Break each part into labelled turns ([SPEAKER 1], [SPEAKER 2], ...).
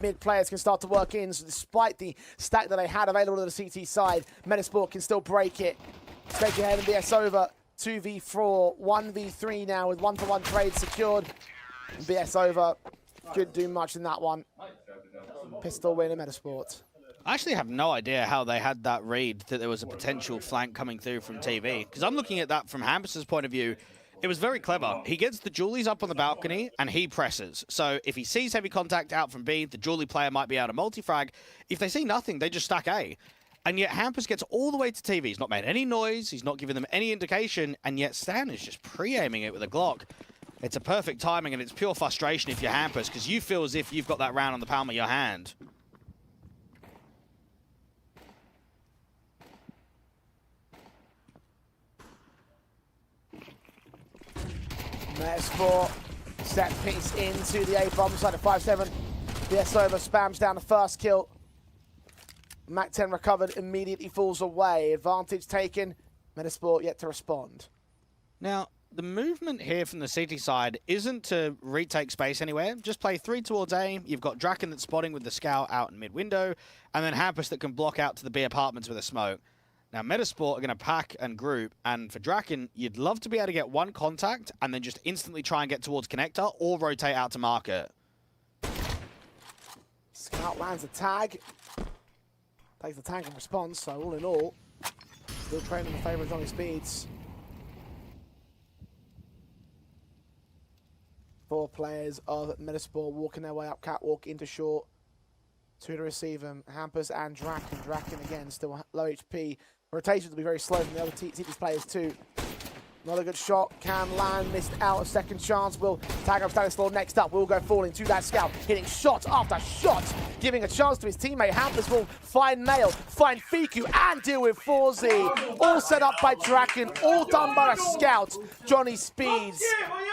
[SPEAKER 1] mid players can start to work in. So despite the stack that they had available to the CT side, METIZPORT can still break it. Take ahead and BS over. 2v4, 1v3 now with 1-for-1 trade secured. BS over. Couldn't do much in that one. Pistol win in METIZPORT.
[SPEAKER 2] I actually have no idea how they had that read that there was a potential flank coming through from TV. Because I'm looking at that from Hampus's point of view. It was very clever. He gets the Julies up on the balcony and he presses. So if he sees heavy contact out from B, the Julie player might be able to multi-frag. If they see nothing, they just stack A. And yet Hampus gets all the way to TV. He's not made any noise. He's not given them any indication. And yet Stan is just pre-aiming it with a Glock. It's a perfect timing and it's pure frustration if you're Hampus because you feel as if you've got that round on the palm of your hand.
[SPEAKER 1] METIZPORT set piece into the A-bomb side of 5-7. BS over, spams down the first kill. Mac 10 recovered, immediately falls away. Advantage taken. METIZPORT yet to respond.
[SPEAKER 2] Now, the movement here from the CT side isn't to retake space anywhere. Just play 3 towards A. You've got Draken that's spotting with the scout out in mid-window, and then Hampus that can block out to the B apartments with a smoke. Now, METIZPORT are going to pack and group, and for Draken, you'd love to be able to get one contact and then just instantly try and get towards connector or rotate out to market.
[SPEAKER 1] Scout lands a tag. Takes the tag in response, so all in all, still trading in favour of Johnny Speeds. 4 players of METIZPORT walking their way up catwalk into short. 2 to receive them, Hampus and Draken. Draken again, still low HP. Rotations will be very slow from the other TT's players too. Not a good shot, can land, missed out, a second chance. Will tag up Stanislaw next up, will go falling to that scout, hitting shot after shot, giving a chance to his teammate. Hampus will find Nail, find Fiku, and deal with 4Z. All set up by Draken, all done by a scout. Johnny Speeds,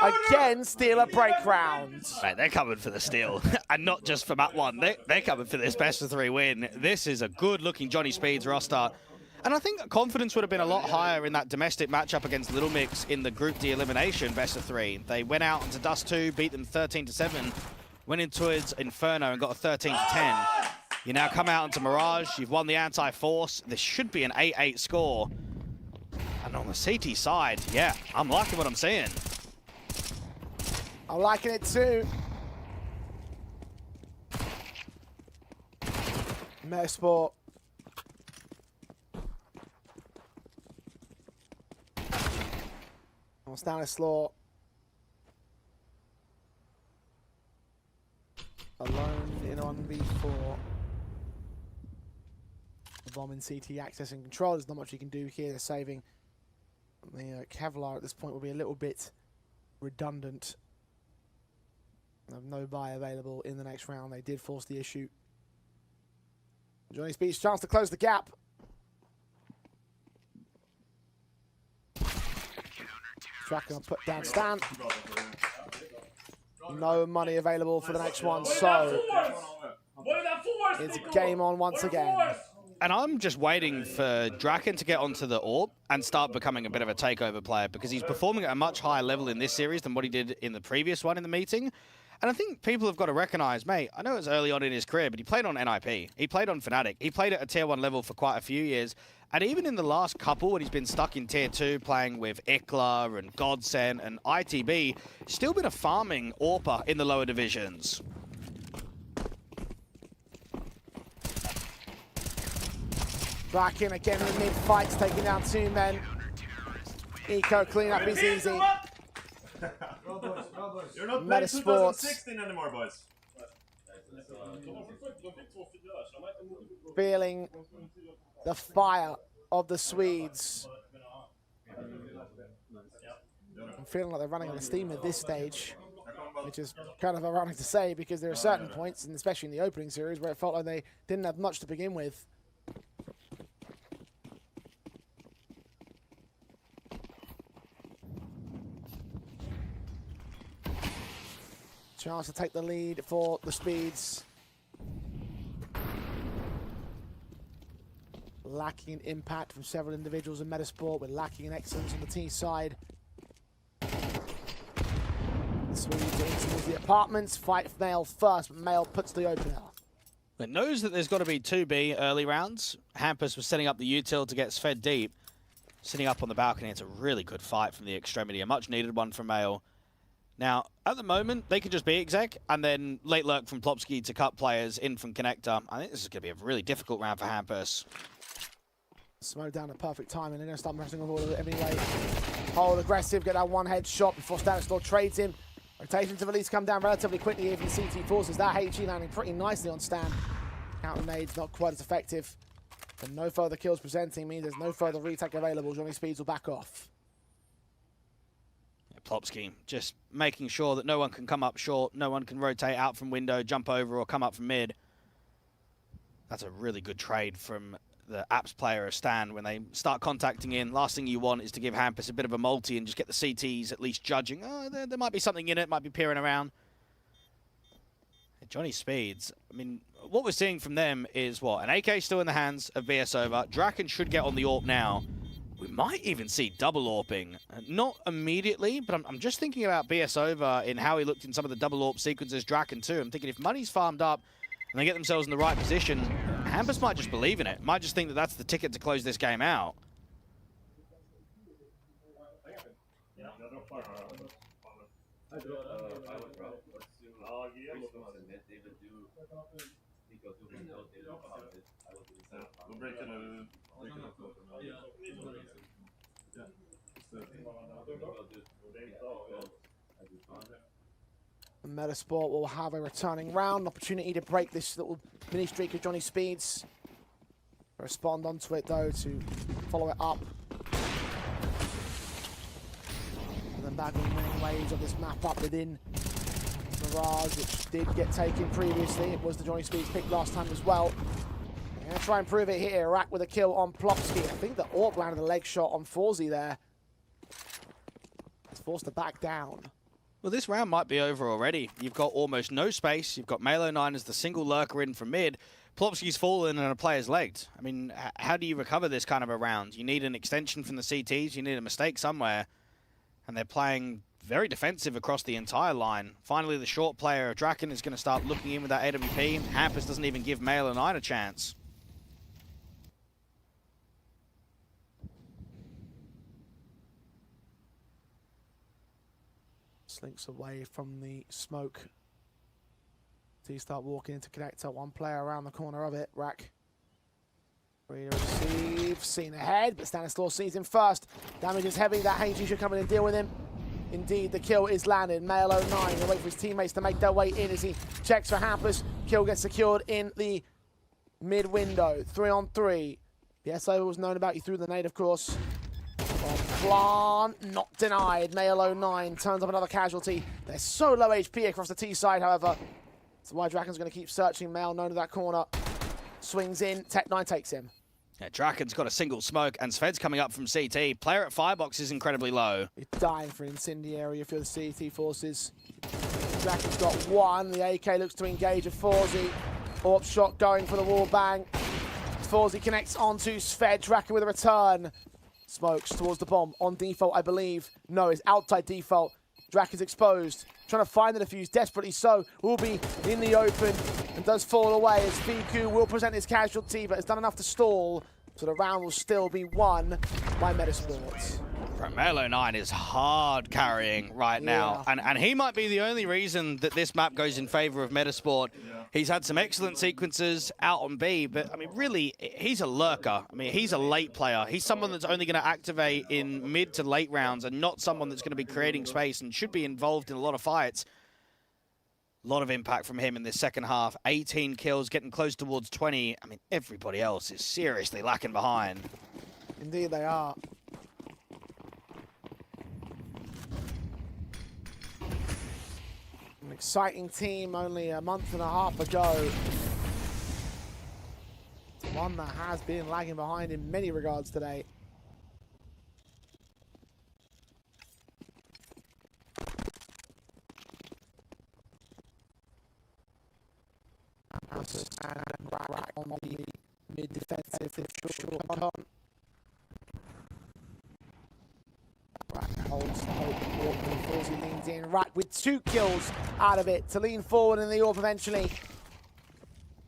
[SPEAKER 1] again, steal a break round.
[SPEAKER 2] Right, they're coming for the steal, and not just for Map 1. They're coming for this best of 3 win. This is a good-looking Johnny Speeds roster. And I think confidence would have been a lot higher in that domestic matchup against Little Mix in the Group D elimination best of 3. They went out into Dust 2, beat them 13-7, went into Inferno and got a 13-10. You now come out into Mirage, you've won the anti-force. This should be an 8-8 score. And on the CT side, yeah, I'm liking what I'm seeing.
[SPEAKER 1] I'm liking it too. METIZPORT. Stanislaw alone in on V4. The bomb in CT access and control. There's not much you can do here. They're saving. The Kevlar at this point will be a little bit redundant. Have no buy available in the next round. They did force the issue. Johnny Speed's chance to close the gap. Draken put down Stan. No money available for the next one, so it's game on once again.
[SPEAKER 2] And I'm just waiting for Draken to get onto the AWP and start becoming a bit of a takeover player because he's performing at a much higher level in this series than what he did in the previous one in the meeting. And I think people have got to recognize, mate, I know it's early on in his career, but he played on NIP. He played on Fnatic. He played at a Tier 1 level for quite a few years. And even in the last couple, when he's been stuck in Tier 2, playing with Ikla and Godsend and ITB, still been a farming AWPer in the lower divisions.
[SPEAKER 1] Draken again in the mid-fights, taking down 2 men. Eco cleanup is easy.
[SPEAKER 3] You're not playing
[SPEAKER 1] METIZPORT
[SPEAKER 3] 2016 anymore, boys.
[SPEAKER 1] Feeling the fire of the Swedes. I'm feeling like they're running on the steam at this stage, which is kind of ironic to say because there are certain points, and especially in the opening series, where it felt like they didn't have much to begin with. Chance to take the lead for the Speeds. Lacking in impact from several individuals in METIZPORT. We're lacking in excellence on the T side. The Swedes into the apartments. Fight Mail first, but Mail puts the opener.
[SPEAKER 2] It knows that there's got to be 2B early rounds. Hampus was setting up the util to get fed deep. Sitting up on the balcony, it's a really good fight from the extremity. A much needed one from Male. Now, at the moment, they could just be exec and then late lurk from Plopsky to cut players in from connector. I think this is going to be a really difficult round for Hampus.
[SPEAKER 1] Smoke down at perfect time, and they're going to start messing with all of it anyway. Hold aggressive, get that one head shot before Stanislaw trades him. Rotation to release come down relatively quickly here from the CT forces. That HE landing pretty nicely on Stan. Counter nades not quite as effective. But no further kills presenting means there's no further retake available. Johnny Speeds will back off.
[SPEAKER 2] Yeah, Plopsky just making sure that no one can come up short, no one can rotate out from window, jump over, or come up from mid. That's a really good trade from the Apps player of Stan. When they start contacting in, last thing you want is to give Hampus a bit of a multi and just get the CTs at least judging. Oh, there might be something in it, might be peering around. Johnny Speeds, I mean, what we're seeing from them is what? An AK still in the hands of BSOver. Draken should get on the AWP now. We might even see double AWPing. Not immediately, but I'm just thinking about BSOver in how he looked in some of the double AWP sequences. Draken too. I'm thinking if money's farmed up and they get themselves in the right position, Hampus might just believe in it. Might just think that that's the ticket to close this game out.
[SPEAKER 1] Metasport will have a returning round, opportunity to break this little mini streak of Johnny Speeds. Respond onto it though to follow it up. And then back in many ways of this map up within Mirage, which did get taken previously. It was the Johnny Speeds pick last time as well. They're going to try and prove it here. Rack with a kill on Plopsky. I think the AWP landed a leg shot on Forzy there. It's forced to back down.
[SPEAKER 2] Well, this round might be over already. You've got almost no space. You've got Malo9 as the single lurker in from mid. Plopsky's fallen and a player's legged. I mean, how do you recover this kind of a round? You need an extension from the CTs. You need a mistake somewhere. And they're playing very defensive across the entire line. Finally, the short player, Draken, is going to start looking in with that AWP. Hampus doesn't even give Malo9 a chance.
[SPEAKER 1] Slinks away from the smoke. So you start walking into connector. One player around the corner of it. Rack. Ready to receive. Seen ahead, but Stanislaw sees him first. Damage is heavy. That HG should come in and deal with him. Indeed, the kill is landed. Male09 will wait for his teammates to make their way in as he checks for Hampus. Kill gets secured in the mid window. 3-on-3. The SO was known about you through the nade, of course. Plan, not denied. Male09 turns up another casualty. They're so low HP across the T side, however. That's why Draken's going to keep searching. Male known to that corner. Swings in. Tech9 takes him. Yeah,
[SPEAKER 2] Draken's got a single smoke, and Sved's coming up from CT. Player at Firebox is incredibly low.
[SPEAKER 1] You're dying for incendiary if you're the CT forces. Draken's got one. The AK looks to engage a Forzy. AWP shot going for the wall bang. Forzy connects onto Sved. Draken with a return. Smokes towards the bomb. On default, I believe. No, it's outside default. Draken's exposed. Trying to find the defuse, desperately so. Will be in the open and does fall away as Fiku will present his casualty, but has done enough to stall. So the round will still be won by Metasport.
[SPEAKER 2] Melo9 is hard carrying right now. And he might be the only reason that this map goes in favor of Metasport. He's had some excellent sequences out on B, but I mean, really, he's a lurker. I mean, he's a late player. He's someone that's only going to activate in mid to late rounds and not someone that's going to be creating space and should be involved in a lot of fights. A lot of impact from him in this second half. 18 kills, getting close towards 20. I mean, everybody else is seriously lacking behind.
[SPEAKER 1] Indeed they are. An exciting team only a month and a half ago. One that has been lagging behind in many regards today. And Rack on the mid-defensive short con. Rack holds the hope. Forzy leans in. Rack with 2 kills out of it to lean forward in the AWP eventually.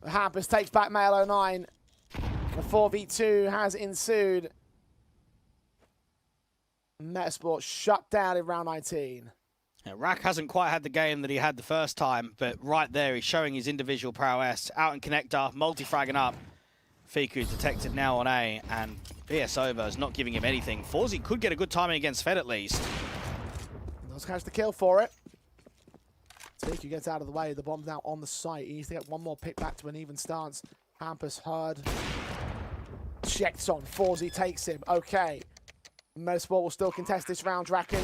[SPEAKER 1] Hampus takes back Male 09. The 4v2 has ensued. METIZPORT shut down in round 19.
[SPEAKER 2] Yeah, Rack hasn't quite had the game that he had the first time, but right there he's showing his individual prowess. Out in connector, multi-fragging up. Fiku detected now on A, and BS over is not giving him anything. Forzy could get a good timing against Fed at least.
[SPEAKER 1] Does catch the kill for it. Fiku gets out of the way. The bomb's now on the site. He needs to get one more pick back to an even stance. Hampus heard. Checks on. Forzy takes him. Okay. METIZPORT will still contest this round. Draken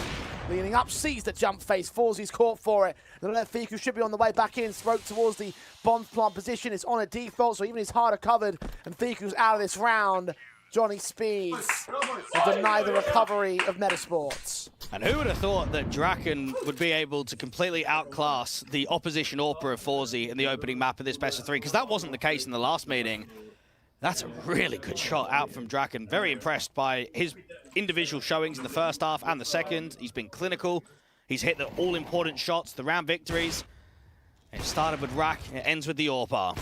[SPEAKER 1] leaning up, sees the jump face. Forzy's caught for it. The left Fiku should be on the way back in. Stroke towards the bomb plant position. It's on a default, so even his harder covered. And Fiku's out of this round. Johnny Speeds will deny the recovery of METIZPORT.
[SPEAKER 2] And who would have thought that Draken would be able to completely outclass the opposition AWPer of Forzy in the opening map of this best of 3? Because that wasn't the case in the last meeting. That's a really good shot out from Draken. Very impressed by his individual showings in the first half and the second. He's been clinical. He's hit the all-important shots, the round victories. It started with Rack, it ends with the AWPer.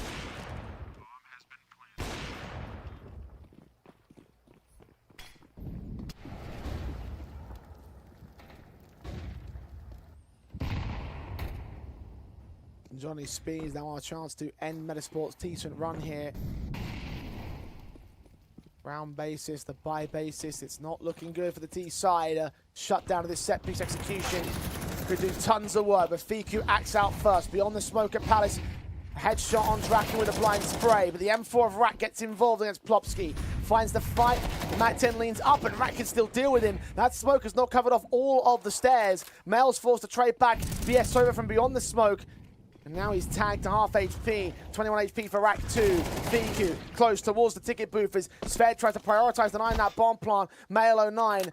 [SPEAKER 1] Johnny Speeds now our chance to end METIZPORT's decent run here. Round basis, the buy basis, it's not looking good for the T side. Shut down to this set piece execution. Could do tons of work, but Fiku acts out first. Beyond the smoke at Palace. Headshot on Draken with a blind spray, but the M4 of Rack gets involved against Plopsky. Finds the fight. The MAC-10 leans up, and Rack can still deal with him. That smoke has not covered off all of the stairs. Male's forced to trade back. BS over from beyond the smoke. And now he's tagged to half HP. 21 HP for Rack 2. Fiku close towards the ticket booth as Sved tries to prioritize denying that bomb plant. Male 09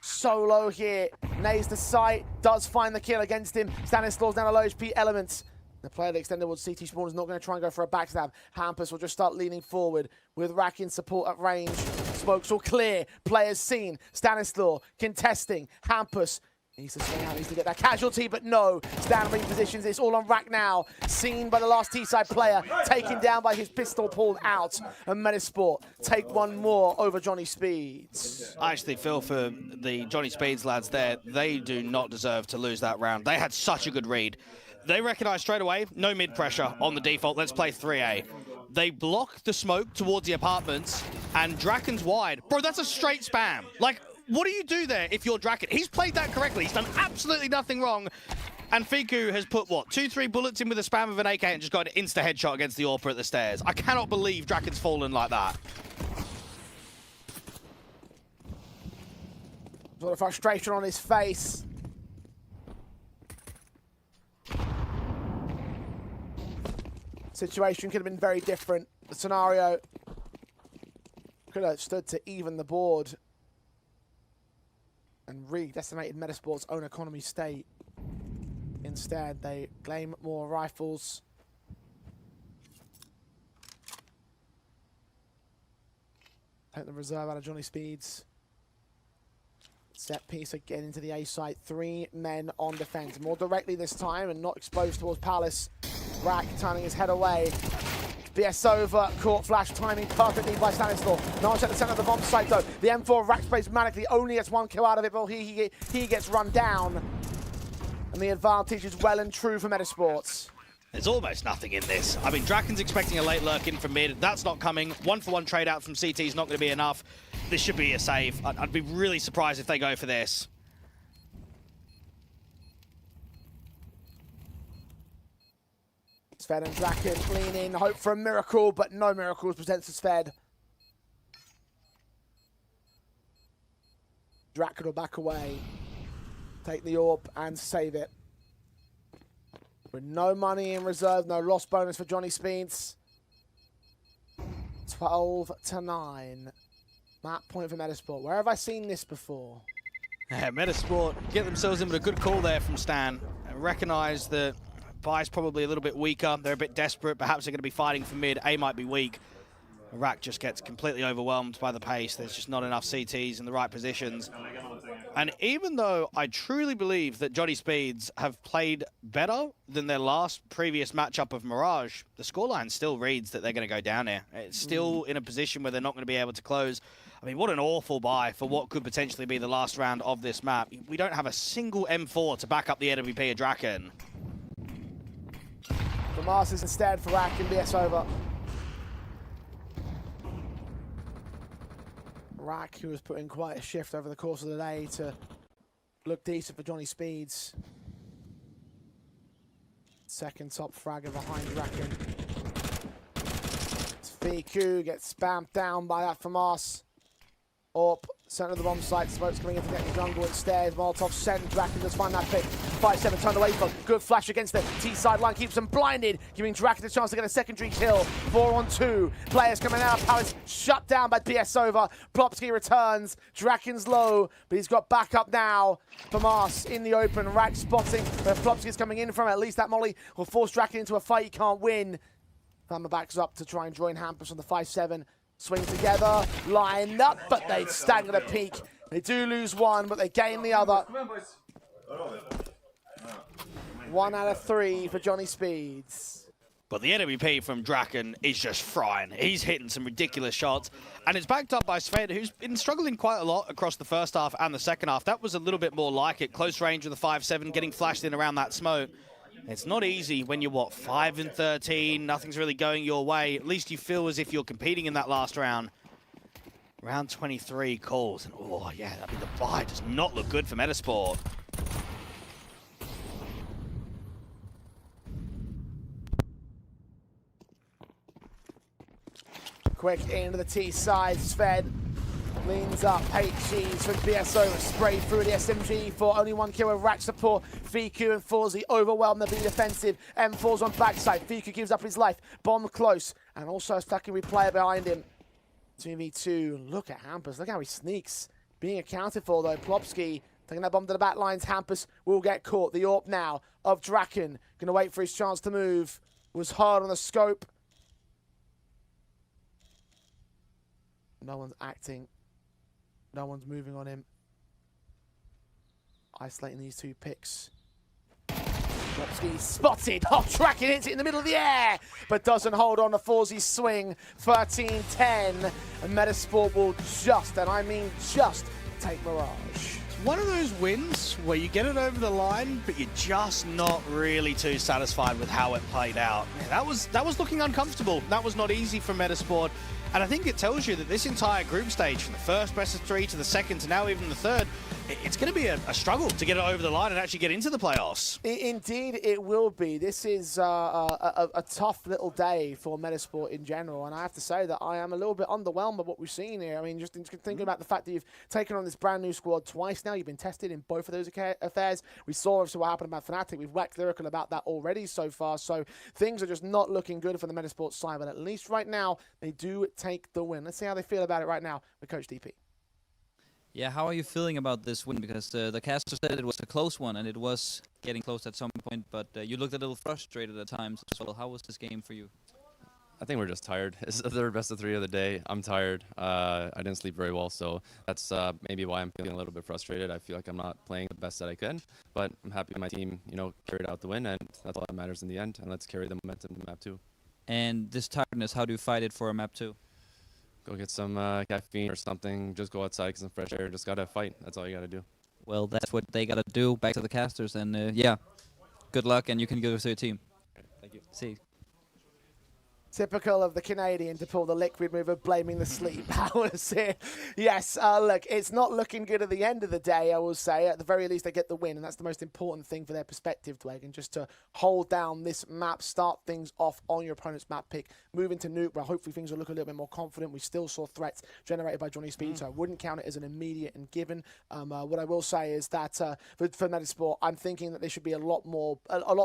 [SPEAKER 1] solo here. Nays the site. Does find the kill against him. Stanislaus down to low HP elements. The player that extended towards CT Spawn is not going to try and go for a backstab. Hampus will just start leaning forward with Rack in support at range. Smokes all clear. Players seen. Stanislaus contesting. Hampus needs to swing out, needs to get that casualty, but no. Stan repositions. It's all on Rack now. Seen by the last T-side player. Taken down by his pistol pulled out. And METIZPORT take one more over Johnny Speeds.
[SPEAKER 2] I actually feel for the Johnny Speeds lads there. They do not deserve to lose that round. They had such a good read. They recognize straight away, no mid pressure on the default. Let's play 3A. They block the smoke towards the apartments, and Draken's wide. Bro, that's a straight spam. Like, what do you do there if you're Draken? He's played that correctly. He's done absolutely nothing wrong. And Fiku has put, what, 2-3 bullets in with a spam of an AK and just got an insta-headshot against the AWPer at the stairs. I cannot believe Draken's fallen like that.
[SPEAKER 1] A lot of frustration on his face. Situation could have been very different. The scenario could have stood to even the board and re-decimated METIZPORT's own economy state. Instead, they claim more rifles. Take the reserve out of Johnny Speeds. Set piece again into the A site. 3 men on defense. More directly this time and not exposed towards Palace. Rack turning his head away. BS over. Caught flash timing perfectly by Stanislaus. Knowledge at the center of the bomb site though. The M4 Rack sprays manically. Only gets 1 kill out of it, but he gets run down. And the advantage is well and true for METIZPORT.
[SPEAKER 2] There's almost nothing in this. I mean, Draken's expecting a late lurk in from mid. That's not coming. 1-for-1 trade out from CT is not going to be enough. This should be a save. I'd be really surprised if they go for this.
[SPEAKER 1] Sved and Draken lean in, hope for a miracle, but no miracles presents to Sved. Draken will back away, take the orb and save it. With no money in reserve, no loss bonus for Johnny Speeds. 12-9. Map point for METIZPORT. Where have I seen this before?
[SPEAKER 2] Yeah, METIZPORT get themselves in with a good call there from Stan. And recognise that Buy's probably a little bit weaker. They're a bit desperate. Perhaps they're going to be fighting for mid. A might be weak. Rack just gets completely overwhelmed by the pace. There's just not enough CTs in the right positions. And even though I truly believe that Johnny Speeds have played better than their previous matchup of Mirage, the scoreline still reads that they're going to go down here. It's still in a position where they're not going to be able to close. I mean, what an awful buy for what could potentially be the last round of this map. We don't have a single M4 to back up the AWP of Draken.
[SPEAKER 1] The Masters instead for Rack and BS over. Rack, who was putting quite a shift over the course of the day to look decent for Johnny Speeds. Second top fragger behind Draken. VQ gets spammed down by that FAMAS. Up, center of the bomb site, smoke's coming into the jungle instead. Molotov sent, Draken does find that pick. 5-7 turned away from, good flash against the T sideline, keeps them blinded, giving Draken a chance to get a secondary kill. 4-on-2, players coming out, Palace shut down by BS over. Plopsky returns, Draken's low, but he's got backup now. FAMAS in the open, Rack spotting where Plopsky's coming in from, at least that molly will force Draken into a fight he can't win. Fama backs up to try and join Hampus on the 5-7. Swing together, lined up, but they stagger the peak. They do lose one, but they gain the other. 1 out of 3 for Johnny Speeds.
[SPEAKER 2] But the NWP from Draken is just frying. He's hitting some ridiculous shots. And it's backed up by Sved, who's been struggling quite a lot across the first half and the second half. That was a little bit more like it. Close range with the 5-7, getting flashed in around that smoke. It's not easy when you're, 5-13, nothing's really going your way. At least you feel as if you're competing in that last round. Round 23 calls, and oh yeah, I mean, the buy does not look good for METIZPORT.
[SPEAKER 1] Quick into the T side, Sved leans up, HG's from BSO, sprayed through the SMG for only 1 kill with Rack support. VQ and Forzy overwhelmed the B defensive. M4's on backside, VQ gives up his life, bomb close, and also a secondary player behind him. 2v2, look at Hampus, look how he sneaks. Being accounted for though, Plopsky taking that bomb to the back lines, Hampus will get caught. The AWP now of Draken, gonna wait for his chance to move. Was hard on the scope. No one's acting. No one's moving on him. Isolating these 2 picks. Plopsky spotted. Oh, Draken hits it in the middle of the air, but doesn't hold on to Forzy's swing. 13-10. And METIZPORT will just, and I mean just, take Mirage.
[SPEAKER 2] One of those wins where you get it over the line, but you're just not really too satisfied with how it played out. Yeah, that was looking uncomfortable. That was not easy for METIZPORT. And I think it tells you that this entire group stage, from the first best of 3 to the second to now even the third, it's going to be a struggle to get it over the line and actually get into the playoffs.
[SPEAKER 1] Indeed, it will be. This is a tough little day for METIZPORT in general, and I have to say that I am a little bit underwhelmed by what we've seen here. I mean, just thinking about the fact that you've taken on this brand new squad twice now, you've been tested in both of those affairs. We saw obviously what happened about Fnatic. We've waxed lyrical about that already so far, so things are just not looking good for the METIZPORT side, but at least right now, they do take the win. Let's see how they feel about it right now with Coach DP.
[SPEAKER 3] Yeah, how are you feeling about this win? Because the caster said it was a close one, and it was getting close at some point, but you looked a little frustrated at times as well. How was this game for you?
[SPEAKER 4] I think we're just tired. It's the third best of 3 of the day. I'm tired. I didn't sleep very well, so that's maybe why I'm feeling a little bit frustrated. I feel like I'm not playing the best that I can, but I'm happy my team, carried out the win, and that's all that matters in the end. And let's carry the momentum to map 2.
[SPEAKER 3] And this tiredness, how do you fight it for a map 2?
[SPEAKER 4] Go get some caffeine or something. Just go outside, get some fresh air. Just gotta fight. That's all you gotta do.
[SPEAKER 3] Well, that's what they gotta do. Back to the casters, and yeah, good luck, and you can go to your team.
[SPEAKER 4] Thank you.
[SPEAKER 3] See.
[SPEAKER 1] Typical of the Canadian to pull the liquid move of blaming the sleep powers here. Yes, look, it's not looking good at the end of the day, I will say. At the very least, they get the win, and that's the most important thing for their perspective, Dwayne, and just to hold down this map, start things off on your opponent's map pick, move into Nuke, where hopefully things will look a little bit more confident. We still saw threats generated by Johnny Speed, so I wouldn't count it as an immediate and given. What I will say is that for METIZPORT, I'm thinking that they should be a lot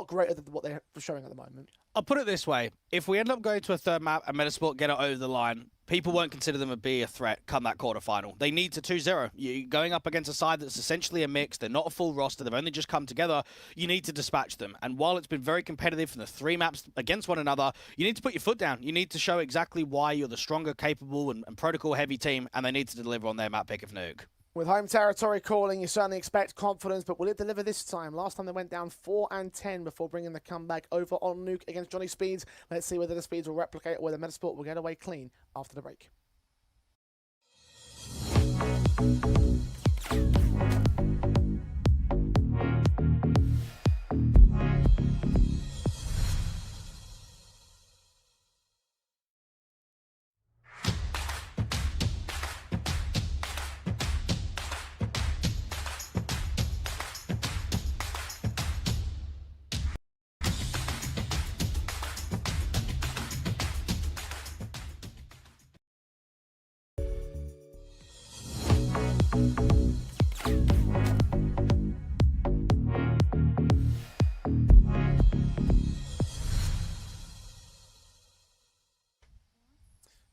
[SPEAKER 1] greater than what they're showing at the moment.
[SPEAKER 2] I'll put it this way. If we end up going to a third map and METIZPORT get it over the line, people won't consider them to be a threat come that quarterfinal. They need to 2-0. You're going up against a side that's essentially a mix. They're not a full roster. They've only just come together. You need to dispatch them. And while it's been very competitive from the 3 maps against one another, you need to put your foot down. You need to show exactly why you're the stronger, capable, and protocol-heavy team, and they need to deliver on their map pick of Nuke.
[SPEAKER 1] With home territory calling, you certainly expect confidence, but will it deliver this time? Last time they went down 4-10 before bringing the comeback over on Nuke against Johnny Speeds. Let's see whether the Speeds will replicate or whether METIZPORT will get away clean after the break.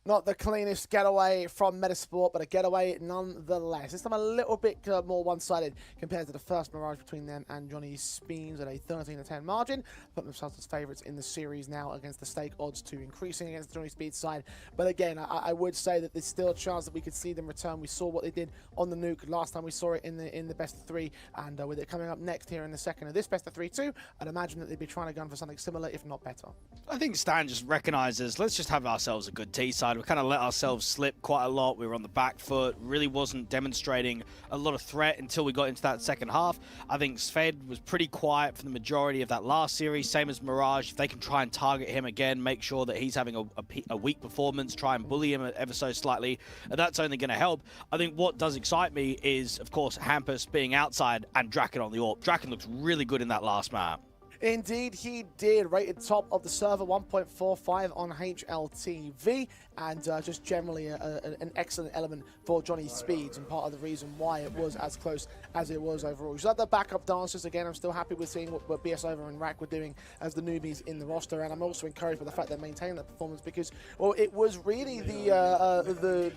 [SPEAKER 1] Not the cleanest getaway from METIZPORT, but a getaway nonetheless. This time a little bit more one-sided compared to the first Mirage between them and Johnny Speeds at a 13-10 margin. Put themselves as favourites in the series now against the stake odds to increasing against the Johnny Speeds side. But again, I would say that there's still a chance that we could see them return. We saw what they did on the Nuke last time we saw it in the best of three, and with it coming up next here in the second of this best of three too, I'd imagine that they'd be trying to gun for something similar, if not better.
[SPEAKER 2] I think Stan just recognises, let's just have ourselves a good T side. We kind of let ourselves slip quite a lot. We were on the back foot, really wasn't demonstrating a lot of threat until we got into that second half. I think Sved was pretty quiet for the majority of that last series, same as Mirage. If they can try and target him again, make sure that he's having a weak performance, try and bully him ever so slightly, that's only going to help. I think what does excite me is, of course, Hampus being outside and Draken on the AWP. Draken looks really good in that last map.
[SPEAKER 1] Indeed, he did. Rated top of the server, 1.45 on HLTV, and just generally an excellent element for Johnny Speeds, and part of the reason why it was as close as it was overall. So the backup dancers, again, I'm still happy with seeing what BS Over and Rack were doing as the newbies in the roster, and I'm also encouraged by the fact they're maintaining that performance because, well, it was really the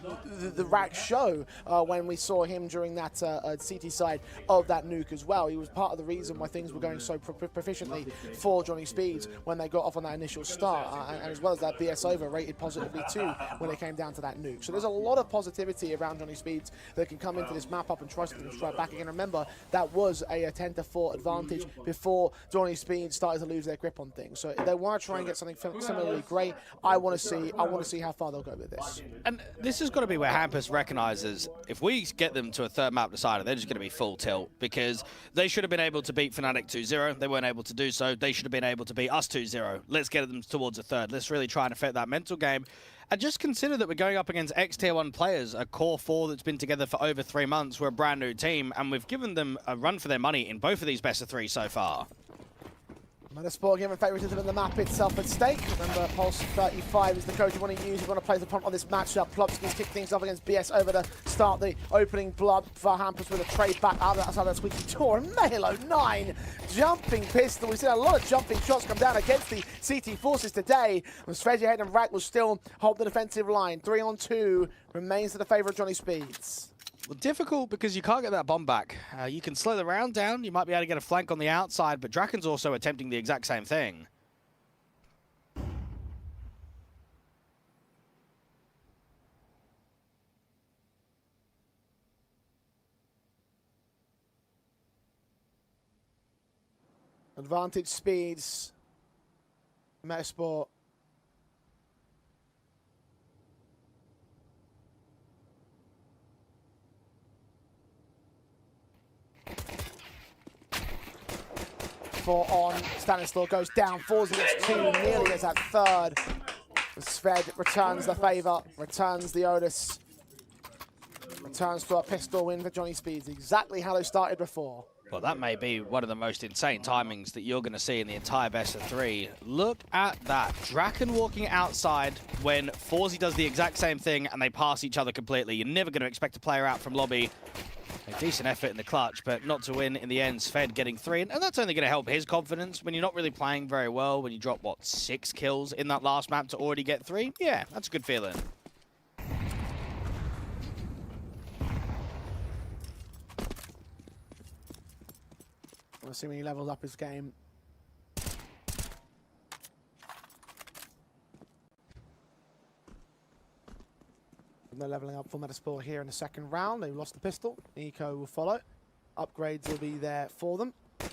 [SPEAKER 1] Rack show when we saw him during that CT side of that Nuke as well. He was part of the reason why things were going so proficiently for Johnny Speeds when they got off on that initial start, and as well as that BS Over rated positively too when it came down to that Nuke. So there's a lot of positivity around Johnny Speeds that can come into this map up and try something straight back again. Remember, that was a 10-4 advantage before Johnny Speeds started to lose their grip on things. So they want to try and get something similarly great. I want to see how far they'll go with this.
[SPEAKER 2] And this has got to be where Hampus recognises if we get them to a third map decider, they're just going to be full tilt, because they should have been able to beat Fnatic 2-0. They weren't able to do so. They should have been able to beat us 2-0. Let's get them towards a third. Let's really try and affect that mental game. And just consider that we're going up against ex-Tier 1 players, a core 4 that's been together for over 3 months. We're a brand new team, and we've given them a run for their money in both of these best of 3 so far.
[SPEAKER 1] METIZPORT given favoritism in the map itself at stake. Remember, Pulse 35 is the code you want to use. You want to play the front of this matchup. Plopsky's kick things off against BS Over to start the opening blood for Hampus with a trade back out outside that squeaky door. And Halo 9 jumping pistol. We've seen a lot of jumping shots come down against the CT forces today. And Svedjehead and Rack will still hold the defensive line. 3-on-2 remains to the favor of Johnny Speeds.
[SPEAKER 2] Well, difficult because you can't get that bomb back. You can slow the round down. You might be able to get a flank on the outside, but Draken's also attempting the exact same thing.
[SPEAKER 1] Advantage Speeds. METIZPORT. On Stanislaw goes down, falls against 2, nearly gets that third. Sved returns the favour, returns the Otis, returns to a pistol win for Johnny Speeds, exactly how they started before.
[SPEAKER 2] Well, that may be one of the most insane timings that you're going to see in the entire best of 3. Look at that. Draken walking outside when Forzy does the exact same thing and they pass each other completely. You're never going to expect a player out from lobby. A decent effort in the clutch, but not to win in the end. Sved getting 3, and that's only going to help his confidence when you're not really playing very well. When you drop, what, 6 kills in that last map to already get 3? Yeah, that's a good feeling.
[SPEAKER 1] We'll see when he levels up his game. No leveling up for METIZPORT here in the second round. They've lost the pistol. Eco will follow. Upgrades will be there for them. For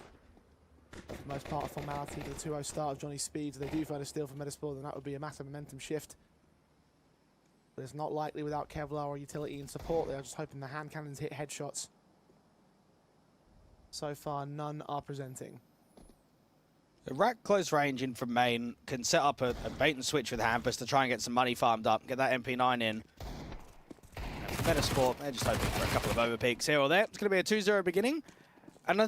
[SPEAKER 1] the most part of formality to the 2-0 start of Johnny Speeds. If they do find a steal for METIZPORT, then that would be a massive momentum shift. But it's not likely without Kevlar or utility in support. They're just hoping the hand cannons hit headshots. So far, none are presenting.
[SPEAKER 2] The Rack close range in from main can set up a bait and switch with Hampus to try and get some money farmed up, get that MP9 in. METIZPORT, they're just hoping for a couple of overpeaks here or there. It's going to be a 2-0 beginning. And I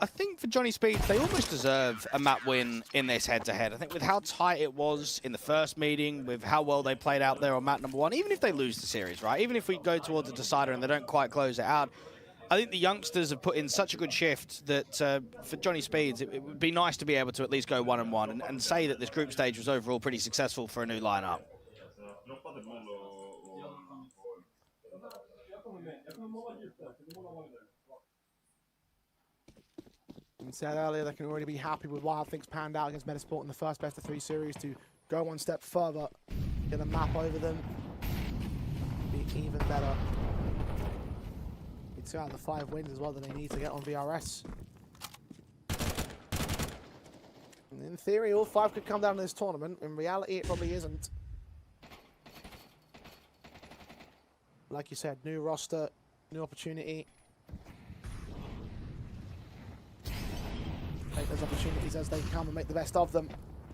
[SPEAKER 2] think for Johnny Speeds, they almost deserve a map win in this head-to-head. I think with how tight it was in the first meeting, with how well they played out there on map number 1, even if they lose the series, right? Even if we go towards a decider and they don't quite close it out, I think the youngsters have put in such a good shift that for Johnny Speeds, it would be nice to be able to at least go 1-1 and say that this group stage was overall pretty successful for a new lineup.
[SPEAKER 1] I said earlier, they can already be happy with how things panned out against METIZPORT in the first best-of-3 series to go one step further, get a map over them, be even better. 2 out of the 5 wins as well that they need to get on VRS. And in theory, all 5 could come down in this tournament. In reality, it probably isn't. Like you said, new roster, new opportunity. Take those opportunities as they come and make the best of them.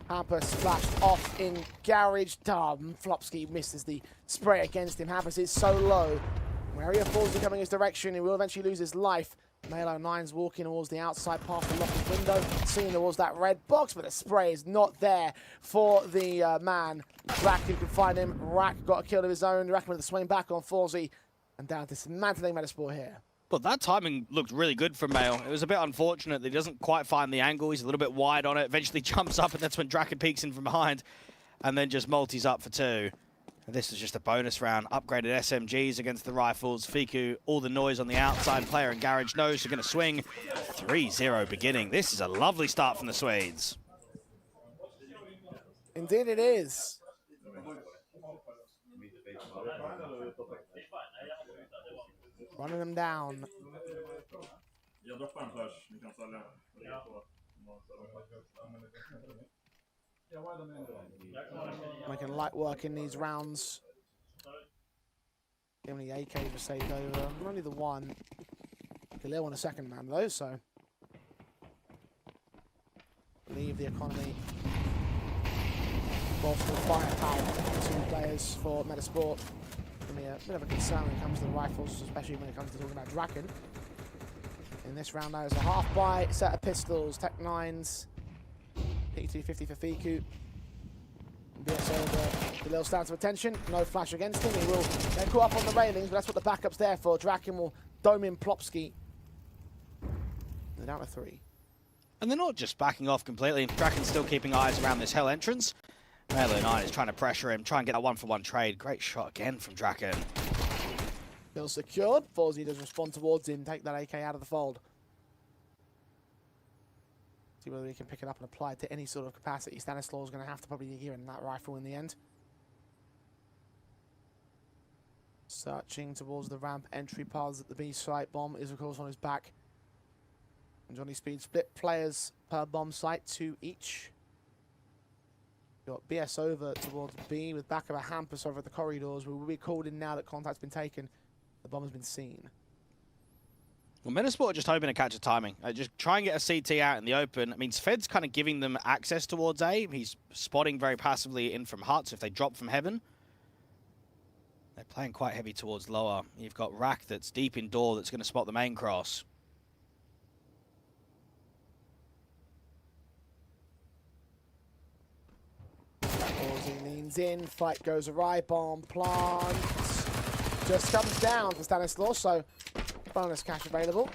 [SPEAKER 1] Hampus splashed off in Garage. Flopsky misses the spray against him. Hampus is so low. Mario falls coming his direction, he will eventually lose his life. Malo 9's walking towards the outside past the locked window, seeing towards that red box, but the spray is not there for the man. Rack, who can find him. Rack got a kill of his own. Rack with the swing back on Forzy, and down dismantling METIZPORT here.
[SPEAKER 2] But that timing looked really good from Mail. It was a bit unfortunate that he doesn't quite find the angle. He's a little bit wide on it, eventually jumps up, and that's when Draken peeks in from behind, and then just multis up for 2. This is just a bonus round. Upgraded SMGs against the rifles. Fiku, all the noise on the outside. Player and Garage knows they're going to swing. 3-0 beginning. This is a lovely start from the Swedes.
[SPEAKER 1] Indeed it is. Running them down. Making light work in these rounds. How many AKs were saved over? Only the one. Khalil on a second man though, so leave the economy. Multiple firepower, 2 players for METIZPORT. Give me a bit of a concern when it comes to the rifles, especially when it comes to talking about Draken. In this round, there is a half buy, set of pistols, Tech 9s, P250 for Fiku. BS over, Khalil stands to attention, no flash against him. He will get caught up on the railings, but that's what the backup's there for. Draken will dome in Plopsky. They're down to 3.
[SPEAKER 2] And they're not just backing off completely. Draken's still keeping eyes around this hell entrance. Melo 9 is trying to pressure him, try and get that 1-for-1 trade. Great shot again from Draken.
[SPEAKER 1] Still secured. Forzy does respond towards him, take that AK out of the fold. See whether he can pick it up and apply it to any sort of capacity. Stanislaw is going to have to probably gear in that rifle in the end. Searching towards the ramp entry paths at the B site. Bomb is of course on his back. And Johnny Speed split players per bomb site, 2 each. Got BS over towards B with back of a Hampus over at the corridors. We will be called in now that contact's been taken. The bomb has been seen.
[SPEAKER 2] Well, METIZPORT are just hoping to catch a timing. Just try and get a CT out in the open. I mean, Sved's kind of giving them access towards A. He's spotting very passively in from huts if they drop from heaven. They're playing quite heavy towards lower. You've got Rack that's deep in door that's going to spot the main cross.
[SPEAKER 1] Forzy leans in, fight goes awry, bomb plants. Just comes down for Stanislaw, so bonus cash available.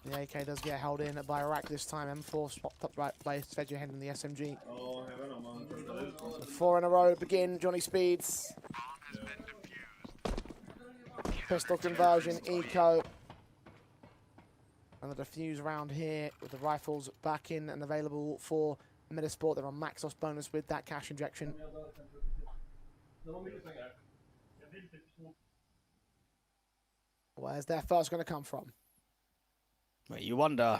[SPEAKER 1] The AK does get held in by Rack this time. M4 swapped up right place, fed your head in the SMG. So 4 in a row begin, Johnny Speeds. Pistol conversion, eco. And the defuse round here with the rifles back in and available for METIZPORT. They're on Maxos bonus with that cash injection. Where's their first going to come from?
[SPEAKER 2] Well, you wonder.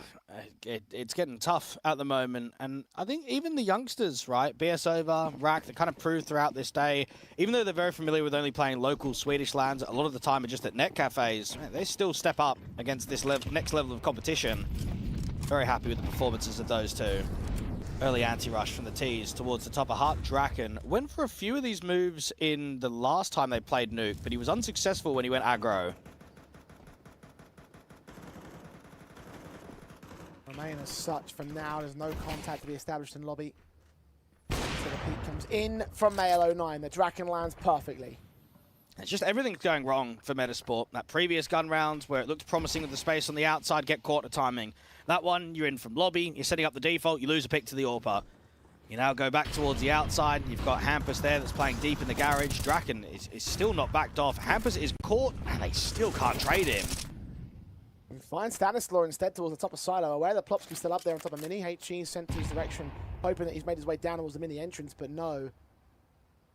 [SPEAKER 2] It's getting tough at the moment. And I think even the youngsters, right? BSOver, Rack, they kind of proved throughout this day, even though they're very familiar with only playing local Swedish lands, a lot of the time are just at net cafes. They still step up against this next level of competition. Very happy with the performances of those two. Early anti-rush from the T's towards the top of Hart. Draken went for a few of these moves in the last time they played Nuke, but he was unsuccessful when he went aggro.
[SPEAKER 1] Remain as such for now. There's no contact to be established in lobby. So the peak comes in from Mail09. The Draken lands perfectly.
[SPEAKER 2] It's just everything's going wrong for METIZPORT. That previous gun round where it looked promising with the space on the outside, get caught at timing. That one, you're in from lobby, you're setting up the default, you lose a pick to the AWPer. You now go back towards the outside. You've got Hampus there that's playing deep in the garage. Draken is still not backed off. Hampus is caught and they still can't trade him.
[SPEAKER 1] And find Stanislaw instead towards the top of Silo. Aware that Plopsky's still up there on top of Mini. HG sent to his direction, hoping that he's made his way down towards the Mini entrance, but no.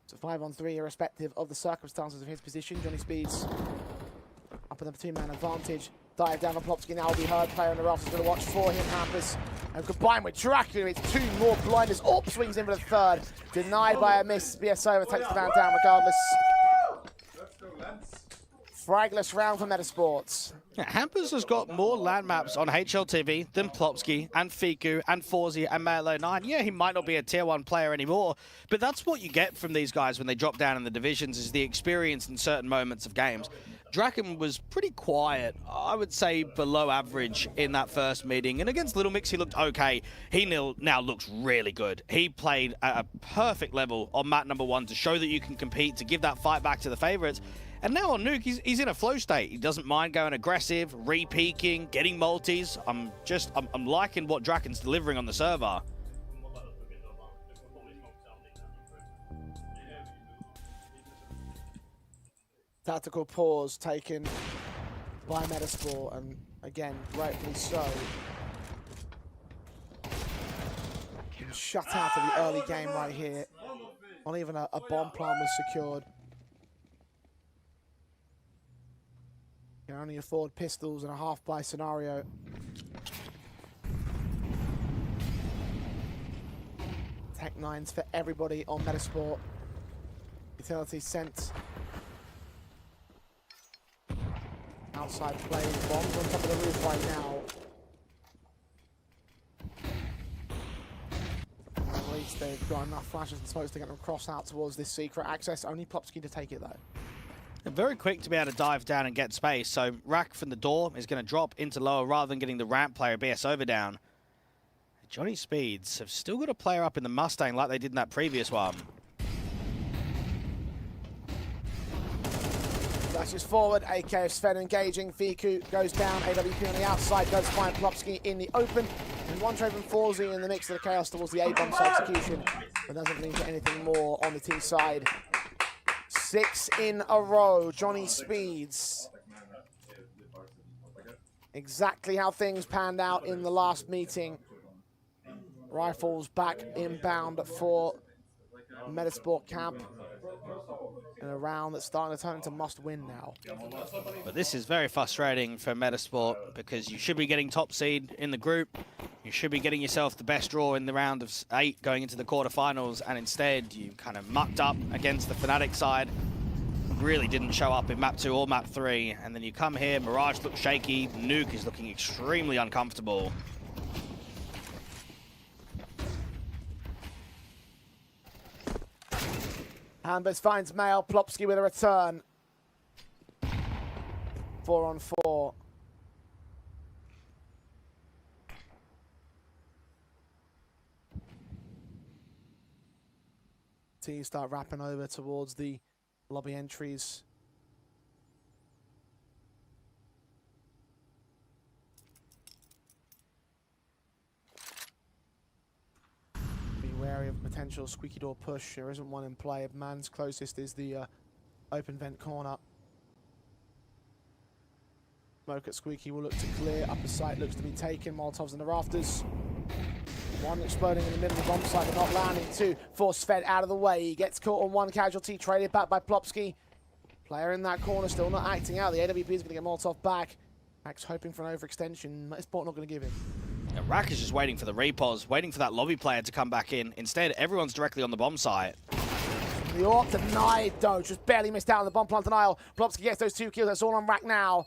[SPEAKER 1] It's a 5-on-3 irrespective of the circumstances of his position. Johnny Speeds up in the two-man advantage. Dive down on Plopsky now will be heard. Player on the rafters going to watch for him. Hampus and combined with Dracula, it's two more blinders. Orp swings in for the third. Denied by a miss. BSO takes the man down regardless. Fragless round for METIZPORT.
[SPEAKER 2] Yeah, Hampus has got more land maps on HLTV than Plopsky and Fiku and Forzi and Mail09. Yeah, he might not be a tier 1 player anymore, but that's what you get from these guys when they drop down in the divisions, is the experience in certain moments of games. Draken was pretty quiet, I would say below average in that first meeting, and against Little Mix he looked okay. He now looks really good. He played at a perfect level on map number 1 to show that you can compete, to give that fight back to the favorites. And now on Nuke, he's in a flow state. He doesn't mind going aggressive, re-peeking, getting multis. I'm liking what Draken's delivering on the server.
[SPEAKER 1] Tactical pause taken by METIZPORT, and again, rightfully so. Shut out of the early game right here. Not even a bomb plan was secured. You can only afford pistols in a half-buy scenario. Tech 9s for everybody on METIZPORT. Utility sent. Outside playing bombs on top of the roof right now. At least they've got enough flashes and smokes to get them crossed out towards this secret access. Only Plopsky to take it though.
[SPEAKER 2] They're very quick to be able to dive down and get space, so Rack from the door is going to drop into lower rather than getting the ramp player BS over down. Johnny Speeds have still got a player up in the Mustang like they did in that previous one.
[SPEAKER 1] Flashes forward, AK of Sven engaging, Fiku goes down, AWP on the outside, does find Plopsky in the open, and one trade from Forzi in the mix of the chaos towards the A-bomb execution, but doesn't lead to anything more on the team side. 6 in a row, Johnny Speeds. Exactly how things panned out in the last meeting. Rifles back inbound for METIZPORT camp. In a round that's starting to turn into must-win now.
[SPEAKER 2] But this is very frustrating for METIZPORT because you should be getting top seed in the group. You should be getting yourself the best draw in the round of 8 going into the quarterfinals, and instead you kind of mucked up against the Fnatic side. Really didn't show up in map 2 or map 3, and then you come here, Mirage looks shaky, Nuke is looking extremely uncomfortable.
[SPEAKER 1] Hampus finds Mail, Plopsky with a return. 4-on-4. Teams start wrapping over towards the lobby entries. Be wary of potential squeaky door push. There isn't one in play. Man's closest is the open vent corner. Smoke at Squeaky will look to clear. Upper site looks to be taken. Molotovs in the rafters. One exploding in the middle of the bomb site, but not landing. 2 force fed out of the way. He gets caught on 1 casualty, traded back by Plopsky. Player in that corner still not acting out. The AWP is going to get Molotov back. Max hoping for an overextension. METIZPORT not going to give him.
[SPEAKER 2] Yeah, Rack is just waiting for the repos, waiting for that lobby player to come back in. Instead, everyone's directly on the bomb site.
[SPEAKER 1] The AWP denied, though. Just barely missed out on the bomb plant denial. Plopsky gets those 2 kills. That's all on Rack now.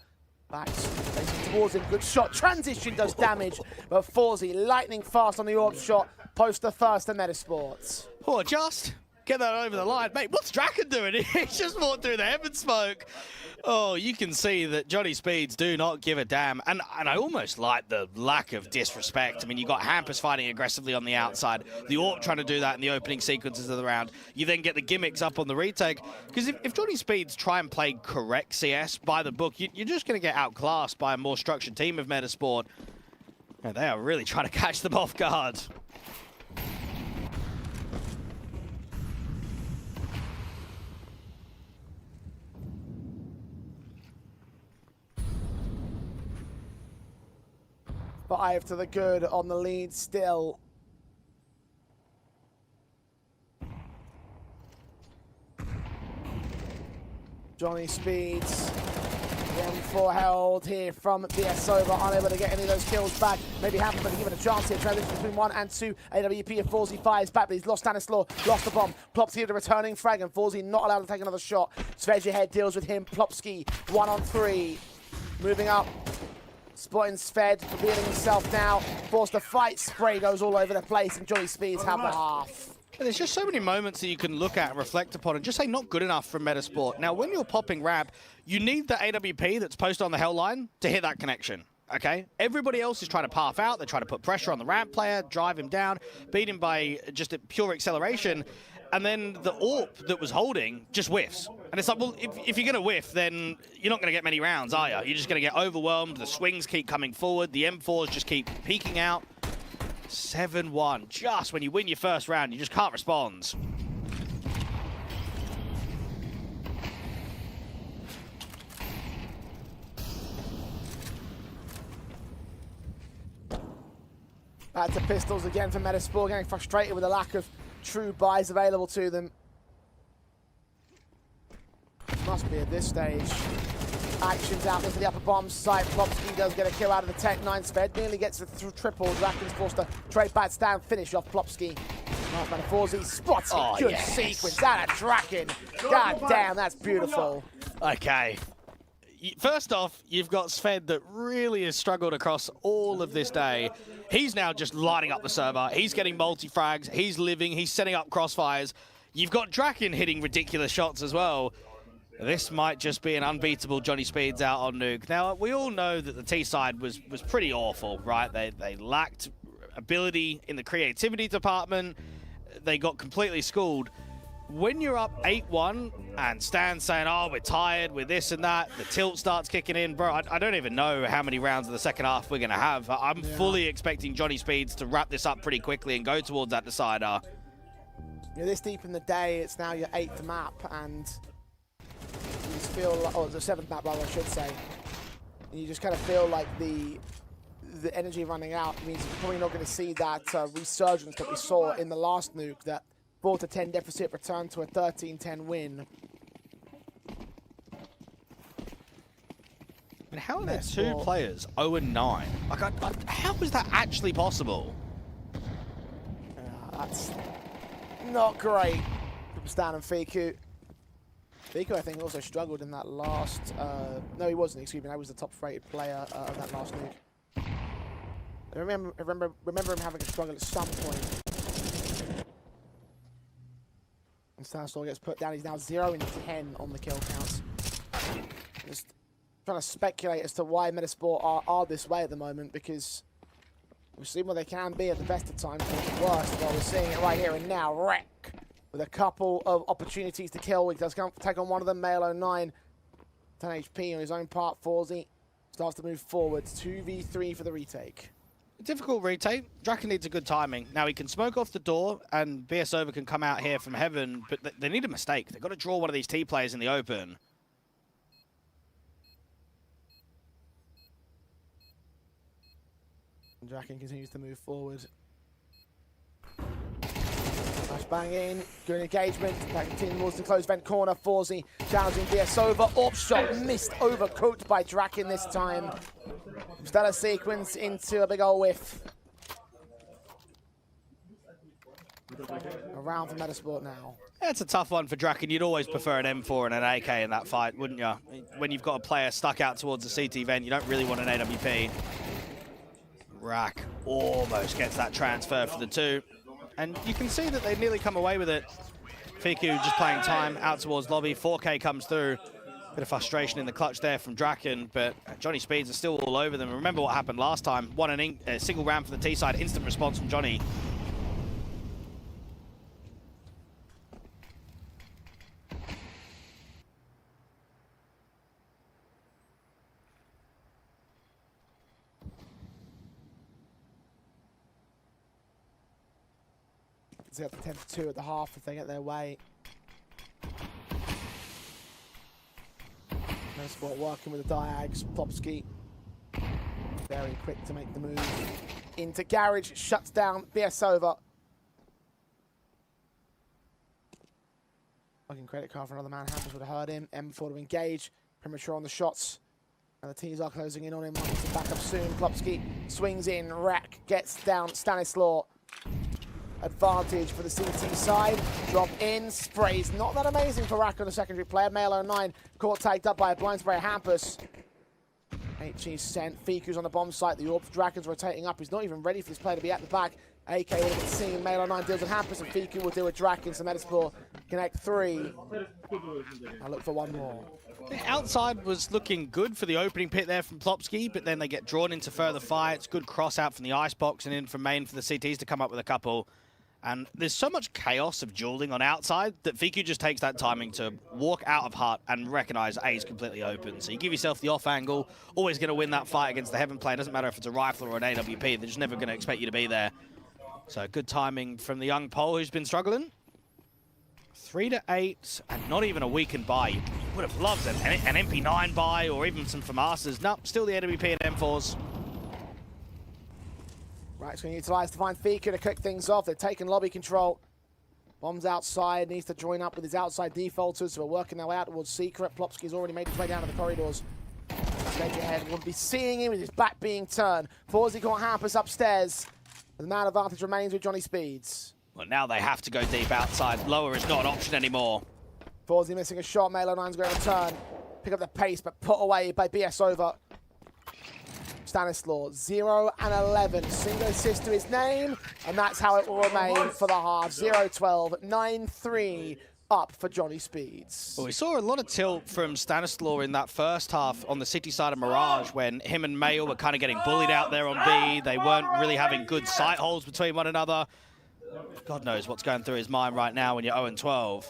[SPEAKER 1] Max facing towards him. Good shot. Transition does damage. But Forzy lightning fast on the AWP shot. Post the first to METIZPORT.
[SPEAKER 2] Oh, just get that over the line. Mate, what's Draken doing? He's just walked through the heaven smoke. Oh, you can see that Johnny Speeds do not give a damn. And I almost like the lack of disrespect. I mean, you got Hampus fighting aggressively on the outside. The AWP trying to do that in the opening sequences of the round. You then get the gimmicks up on the retake. Because if Johnny Speeds try and play correct CS by the book, you're just going to get outclassed by a more structured team of METIZPORT. And they are really trying to catch them off guard.
[SPEAKER 1] Five to the good on the lead still. Johnny Speeds. The M4 held here from BSOver, unable to get any of those kills back. Maybe happen, but give it a chance here. Transition between 1 and 2. AWP and Forzy fires back, but he's lost Stanislaw, lost the bomb. Plopsky the returning frag, and Forzy not allowed to take another shot. Svedge ahead deals with him. Plopsky 1 on 3. Moving up. Spotting Sved, revealing himself now. Forced to fight. Spray goes all over the place, and Johnny Speeds have the half.
[SPEAKER 2] And there's just so many moments that you can look at and reflect upon and just say not good enough from METIZPORT. Now, when you're popping ramp, you need the AWP that's posted on the hell line to hit that connection, okay? Everybody else is trying to path out. They're trying to put pressure on the ramp player, drive him down, beat him by just a pure acceleration. And then the AWP that was holding just whiffs. And it's like, well, if you're going to whiff, then you're not going to get many rounds, are you? You're just going to get overwhelmed. The swings keep coming forward. The M4s just keep peeking out. 7-1. Just when you win your first round, you just can't respond.
[SPEAKER 1] Back to pistols again for METIZPORT, getting frustrated with the lack of true buys available to them. Must be at this stage. Actions out into the upper bomb site. Plopsky does get a kill out of the Tech 9. Sved nearly gets it through triple. Draken's forced to trade bad stand, finish off Plopsky. Nice man of Forzy, spots it. Good sequence. That a Draken. God damn, that's beautiful.
[SPEAKER 2] Okay. First off, you've got Sved that really has struggled across all of this day. He's now just lighting up the server. He's getting multi-frags. He's living. He's setting up crossfires. You've got Draken hitting ridiculous shots as well. This might just be an unbeatable Johnny Speeds out on Nuke. Now, we all know that the T side was pretty awful, right? They lacked ability in the creativity department. They got completely schooled. When you're up 8-1 and Stan's saying, oh, we're tired, we're this and that, the tilt starts kicking in, bro, I don't even know how many rounds of the second half we're going to have. I'm fully expecting Johnny Speeds to wrap this up pretty quickly and go towards that decider.
[SPEAKER 1] You're this deep in the day, it's now your 8th map, and you just feel like, oh, it's the 7th map, rather, I should say. And you just kind of feel like the energy running out means you're probably not going to see that resurgence that we saw in the last Nuke, that 4-10 deficit return to a 13-10 win.
[SPEAKER 2] And how are there two players 0-9? Like, how is that actually possible?
[SPEAKER 1] That's not great from Stan and Fiku. Fiku, I think, also struggled in that last... no, he wasn't, excuse me. That was the top-rated player of that last Nuke. I remember him having a struggle at some point. And Stanislaw gets put down. He's now 0-10 on the kill counts. Just trying to speculate as to why METIZPORT are this way at the moment, because we've seen what they can be at the best of times and at the worst. Well, we're seeing it right here and now. Wreck with a couple of opportunities to kill. He does take on one of them. Male 09. 10 HP on his own part. Forzy starts to move forward. 2v3 for the retake.
[SPEAKER 2] Difficult retake. Draken needs a good timing. Now he can smoke off the door and BSOver can come out here from heaven, but they need a mistake. They've got to draw one of these T players in the open.
[SPEAKER 1] And Draken continues to move forward. Bang in, good engagement, back continuing towards the closed vent corner. Forzy challenging BS over. Orb shot missed, overcooked by Draken this time. Stellar sequence into a big old whiff. Around for Metasport now.
[SPEAKER 2] It's a tough one for Draken. You'd always prefer an M4 and an AK in that fight, wouldn't you? When you've got a player stuck out towards the CT vent, you don't really want an AWP. Rack almost gets that transfer for the 2. And you can see that they nearly come away with it. Fiku just playing time out towards lobby. 4K comes through. Bit of frustration in the clutch there from Draken, but Johnny Speeds are still all over them. Remember what happened last time. A single round for the T side, instant response from Johnny.
[SPEAKER 1] They have the 10-2 at the half if they get their way. Metasport working with the Diags. Plopsky very quick to make the move into Garage, shuts down BS over. Fucking credit card for another man. Hampers would have heard him. M4 to engage. Premature on the shots. And the teams are closing in on him. Wants to back up soon. Plopsky swings in. Rack gets down Stanislaw. Advantage for the CT side. Drop in, sprays. Not that amazing for Rack on the secondary player. Male 09 caught tagged up by a blind spray Hampus. HE sent. Fiku's on the bomb site. The Orb Dragon's rotating up. He's not even ready for this player to be at the back. AK would have been seen. Male 09 deals with Hampus, and Fiku will deal with Dragon. So Metasport connect 3. I look for one more.
[SPEAKER 2] The outside was looking good for the opening pit there from Plopsky, but then they get drawn into further fights. Good cross out from the icebox and in from main for the CTs to come up with a couple. And there's so much chaos of dueling on outside that Fiku just takes that timing to walk out of hut and recognize A is completely open. So you give yourself the off angle, always going to win that fight against the Heaven player. Doesn't matter if it's a rifle or an AWP, they're just never going to expect you to be there. So good timing from the young Pole who's been struggling. 3 to 8 and not even a weakened buy. You would have loved an MP9 buy or even some FAMASas. Nope, still the AWP and M4s.
[SPEAKER 1] Rack's going to utilise to find Fiku to kick things off. They've taken lobby control. Bombs outside, needs to join up with his outside defaulters who are working their way out towards Secret. Plopsky's already made his way down to the corridors. Stage ahead will be seeing him with his back being turned. Forzy caught Hampus upstairs. The man advantage remains with Johnny Speeds.
[SPEAKER 2] Well, now they have to go deep outside. Lower is not an option anymore.
[SPEAKER 1] Forzy missing a shot. Melo 9's going to return. Pick up the pace, but put away by BS over. Stanislaw, 0 and 11. Single assist to his name, and that's how it will remain for the half. 0-12, 9-3 up for Johnny Speeds.
[SPEAKER 2] Well, we saw a lot of tilt from Stanislaw in that first half on the city side of Mirage when him and Mail were kind of getting bullied out there on B. They weren't really having good sight holes between one another. God knows what's going through his mind right now when you're 0-12.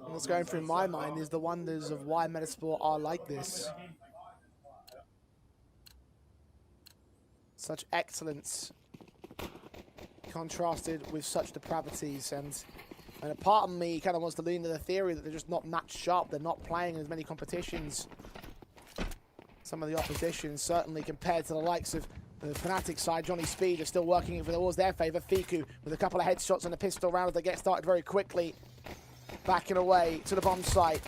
[SPEAKER 1] What's going through my mind is the wonders of why Metasport are like this. Such excellence contrasted with such depravities, and a part of me kind of wants to lean to the theory that they're just not matched sharp. They're not playing in as many competitions. Some of the opposition, certainly compared to the likes of the Fnatic side. Johnny Speed is still working it towards their favour. Fiku with a couple of headshots and a pistol round as they get started very quickly. Backing away to the bomb site.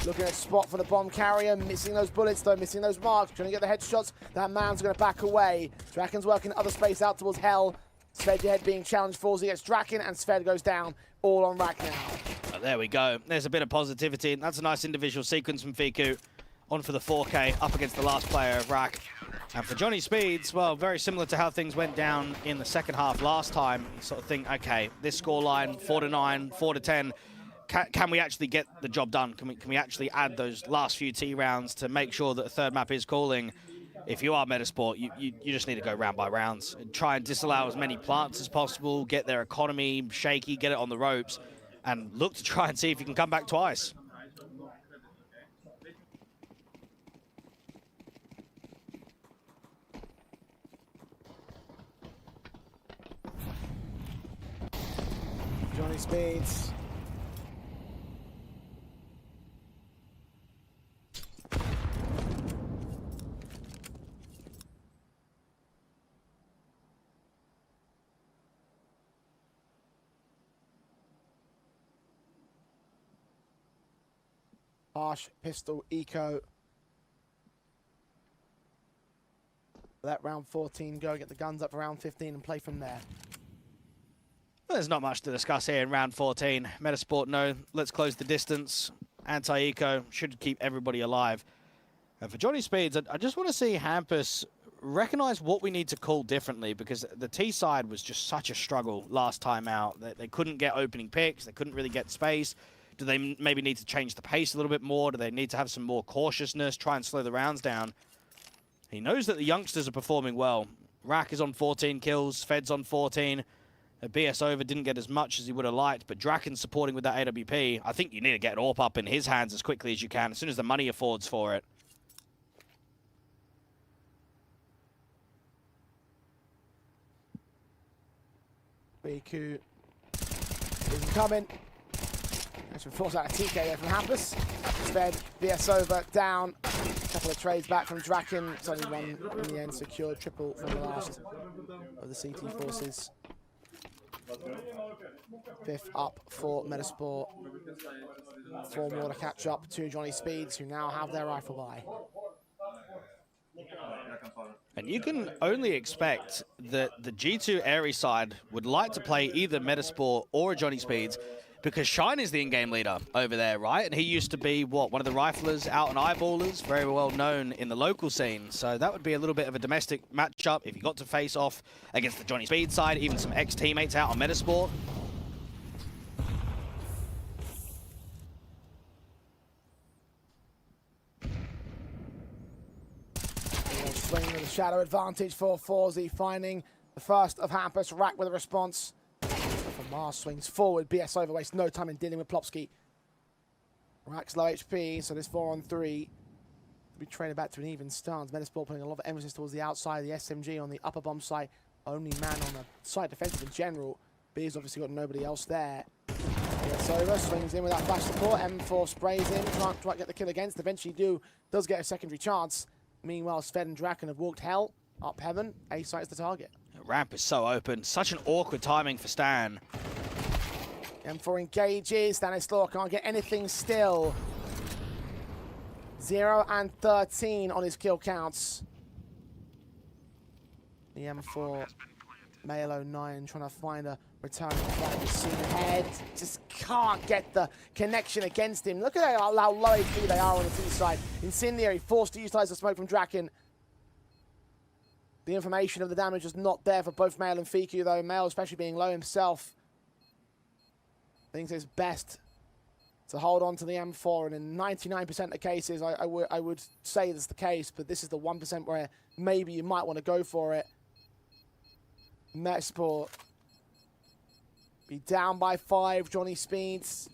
[SPEAKER 1] Looking at spot for the bomb carrier. Missing those bullets though, missing those marks. Trying to get the headshots. That man's going to back away. Draken's working other space out towards Hell. Sved ahead being challenged. Forzy gets Draken and Sved goes down. All on Rack now.
[SPEAKER 2] Oh, there we go. There's a bit of positivity. That's a nice individual sequence from Fiku. On for the 4K, up against the last player of Rack. And for Johnny Speeds, well, very similar to how things went down in the second half last time. You sort of think, okay, this scoreline, 4-9, 4-10. Can we actually get the job done? Can we actually add those last few T rounds to make sure that a third map is calling? If you are Metasport, you just need to go round by rounds. And try and disallow as many plants as possible, get their economy shaky, get it on the ropes, and look to try and see if you can come back twice.
[SPEAKER 1] Johnny Speeds. Harsh, pistol, eco. Let round 14 go, get the guns up for round 15 and play from there.
[SPEAKER 2] There's not much to discuss here in round 14. METIZPORT, no. Let's close the distance. Anti-eco should keep everybody alive. And for Johnny Speeds, I just want to see Hampus recognize what we need to call differently, because the T side was just such a struggle last time out. They couldn't get opening picks. They couldn't really get space. Do they maybe need to change the pace a little bit more? Do they need to have some more cautiousness, try and slow the rounds down? He knows that the youngsters are performing well. Rack is on 14 kills, Fed's on 14. BS over didn't get as much as he would have liked, but Draken's supporting with that AWP. I think you need to get an AWP up in his hands as quickly as you can, as soon as the money affords for it.
[SPEAKER 1] Riku isn't coming. Actually force out a TK there from Hampus. Fed, BS over, down. A couple of trades back from Draken. It's only one in the end, secured triple from the last of the CT forces. 5th up for METIZPORT. 4 more to catch up to Johnny Speeds, who now have their rifle buy.
[SPEAKER 2] And you can only expect that the G2 Airy side would like to play either METIZPORT or Johnny Speeds, because Shine is the in-game leader over there, right? And he used to be, what, one of the riflers out and eyeballers, very well known in the local scene. So that would be a little bit of a domestic matchup if you got to face off against the Johnny Speed side, even some ex-teammates out on METIZPORT.
[SPEAKER 1] Swinging with a shadow advantage for Forzy, finding the first of Hampus. Rack with a response. From Mars swings forward. BS over, wastes no time in dealing with Plopsky. Rack's low HP, so this 4-on-3 will be traded back to an even stance. METIZPORT putting a lot of emphasis towards the outside, the SMG on the upper bomb site. Only man on the site defensive in general. B's obviously got nobody else there. BS over, swings in with that flash support. M4 sprays in, can't quite get the kill against. Eventually does get a secondary chance. Meanwhile, Sved and Draken have walked hell up heaven. A site's the target.
[SPEAKER 2] The ramp is so open. Such an awkward timing for Stan.
[SPEAKER 1] M4 engages. Stanislaw can't get anything still. 0 and 13 on his kill counts. The M4, Malo 9 trying to find a returning fight. Seen ahead. Just can't get the connection against him. Look at how low HP they are on the T side. Incendiary forced to utilize the smoke from Draken. The information of the damage is not there for both Mail and Fiku, though. Mail, especially being low himself, thinks it's best to hold on to the M4. And in 99% of the cases, I would say that's the case, but this is the 1% where maybe you might want to go for it. METIZPORT be down by 5. Johnny Speeds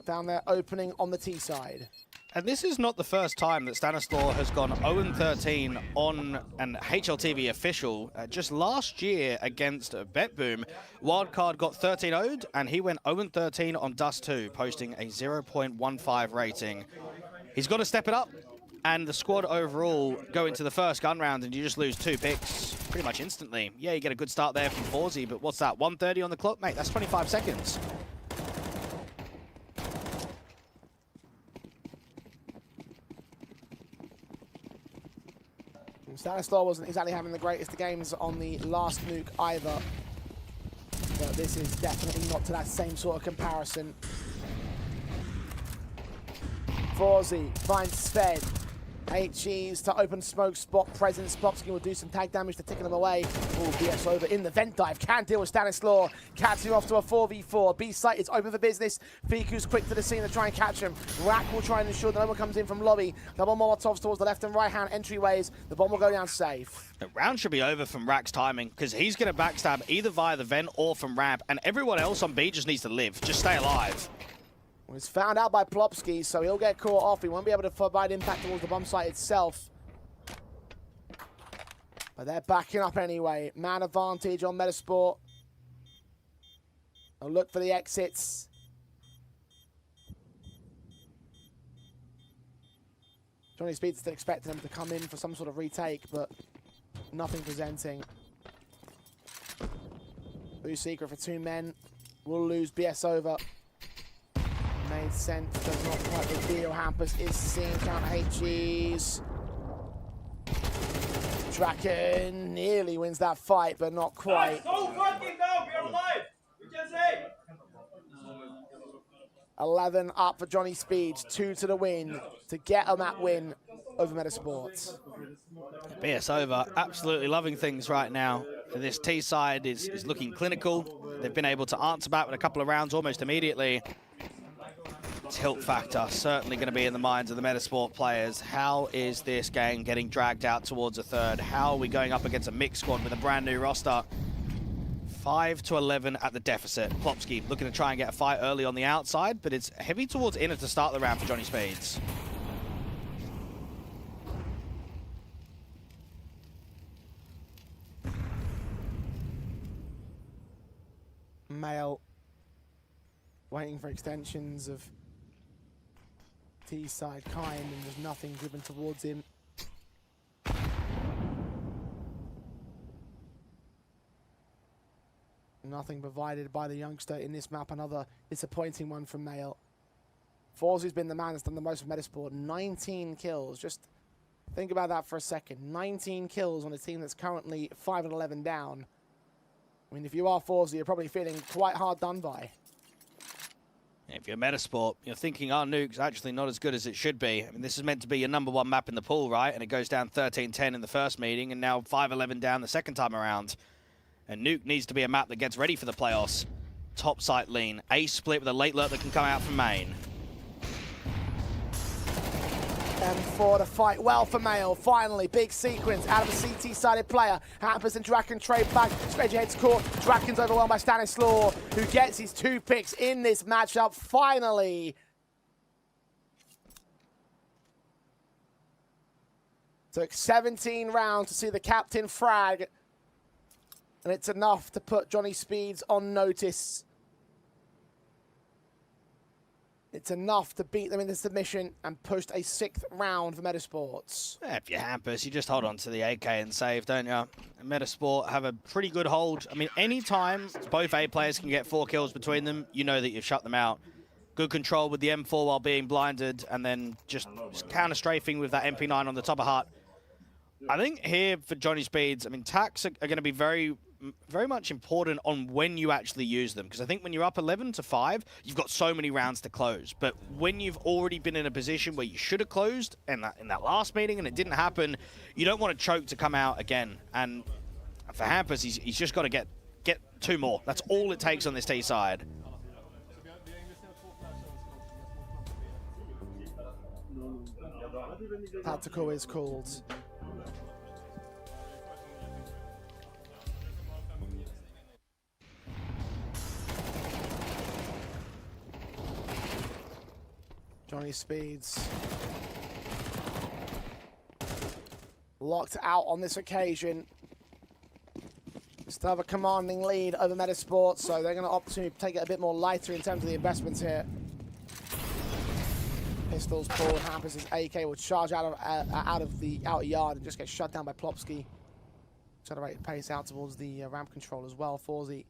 [SPEAKER 1] found their opening on the T side.
[SPEAKER 2] And this is not the first time that Stanislaw has gone 0-13 on an HLTV official. Just last year against BetBoom, Wildcard got 13-0'd, and he went 0-13 on Dust 2, posting a 0.15 rating. He's got to step it up, and the squad overall go into the first gun round, and you just lose 2 picks pretty much instantly. Yeah, you get a good start there from Forzy, but what's that, 1:30 on the clock? Mate, that's 25 seconds.
[SPEAKER 1] Stanislaw wasn't exactly having the greatest of games on the last nuke either. But this is definitely not to that same sort of comparison. Forzy finds Sved. HEs to open smoke spot presence. Plopsky will do some tag damage to tickle them away. Oh, BS over in the vent dive. Can't deal with Stanislaw. Catch him off to a 4v4. B site is open for business. Fiku's quick to the scene to try and catch him. Rack will try and ensure that no one comes in from lobby. Double Molotovs towards the left and right hand entryways. The bomb will go down safe.
[SPEAKER 2] The round should be over from Rack's timing, because he's going to backstab either via the vent or from ramp, and everyone else on B just needs to live. Just stay alive.
[SPEAKER 1] Well, it's found out by Plopsky, so he'll get caught off. He won't be able to provide impact towards the bomb site itself. But they're backing up anyway. Man advantage on METIZPORT. They'll look for the exits. Johnny Speed's still expecting them to come in for some sort of retake, but nothing presenting. Blue Secret for 2 men. We'll lose BS over. Made sense, but not quite the deal. Hampus is seeing counter HGs. Draken nearly wins that fight, but not quite.
[SPEAKER 5] So fucking down, we are alive! We can say!
[SPEAKER 1] 11 up for Johnny Speeds, 2 to the win to get a map win over METIZPORT.
[SPEAKER 2] BS over, absolutely loving things right now. This T side is looking clinical. They've been able to answer back with a couple of rounds almost immediately. Tilt factor certainly going to be in the minds of the METIZPORT players. How is this game getting dragged out towards a third? How are we going up against a mixed squad with a brand new roster? 5 to 11 at the deficit. Plopsky looking to try and get a fight early on the outside, but it's heavy towards inner to start the round for Johnny Speeds.
[SPEAKER 1] Male waiting for extensions of T-side kind, and there's nothing driven towards him. Nothing provided by the youngster in this map. Another disappointing one from Male. Forzy's been the man that's done the most with METIZPORT. 19 kills. Just think about that for a second. 19 kills on a team that's currently 5 and 11 down. I mean, if you are Forzy, you're probably feeling quite hard done by.
[SPEAKER 2] If you're METIZPORT, you're thinking our nuke's actually not as good as it should be. I mean, this is meant to be your #1 map in the pool, right? And it goes down 13-10 in the first meeting, and now 5-11 down the second time around. And Nuke needs to be a map that gets ready for the playoffs. Top site lean. A split with a late lurk that can come out from main.
[SPEAKER 1] M4 to fight well for Male. Finally, big sequence out of a CT-sided player. Hampus and Draken trade back. Straight heads court. Draken's overwhelmed by Stanislaw, who gets his 2 picks in this matchup. Finally. Took 17 rounds to see the captain frag. And it's enough to put Johnny Speeds on notice. It's enough to beat them in the submission and pushed a 6th round for METIZPORT.
[SPEAKER 2] Yeah, if you're Hampus, you just hold on to the AK and save, don't you? And METIZPORT have a pretty good hold. I mean, any time both A players can get 4 kills between them, you know that you've shut them out. Good control with the M4 while being blinded, and then just counter-strafing with that MP9 on the top of hut. I think here for Johnny Speeds, I mean, tacks are going to be very much important on when you actually use them, because I think when you're up 11 to 5, you've got so many rounds to close. But when you've already been in a position where you should have closed in that last meeting and it didn't happen, you don't want to choke to come out again. And for Hampus, he's just got to get 2 more. That's all it takes on this T side.
[SPEAKER 1] Tactical is called. Johnny Speeds locked out on this occasion. Still have a commanding lead over METIZPORT, so they're going to opt to take it a bit more lighter in terms of the investments here. Pistols pulled. Hampus' AK will charge out of the outer yard and just get shut down by Plopsky. Accelerated pace out towards the ramp control as well. Forzy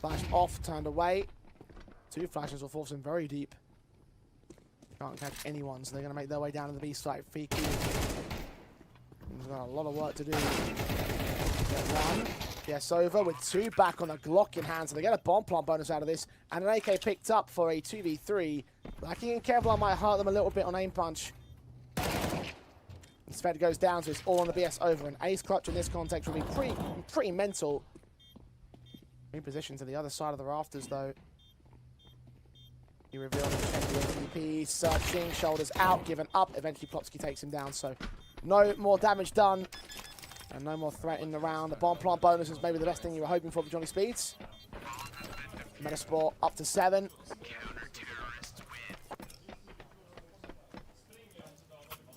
[SPEAKER 1] flashed off, turned away. 2 flashes will force him very deep. Can't catch anyone, so they're going to make their way down to the B site. Fiki. He's got a lot of work to do. Get 1. Yes, over with 2 back on a Glock in hand, so they get a bomb plant bonus out of this. And an AK picked up for a 2v3. Lacking in Kevlar might hurt them a little bit on aim punch. Sved goes down, so it's all on the BS over. An ace clutch in this context will be pretty mental. Reposition to the other side of the rafters, though. He revealed the MVP, searching, shoulders out, given up. Eventually, Plopsky takes him down, so no more damage done. And no more threat in the round. The bomb plant bonus is maybe the best thing you were hoping for Johnny Speeds. METIZPORT up to 7.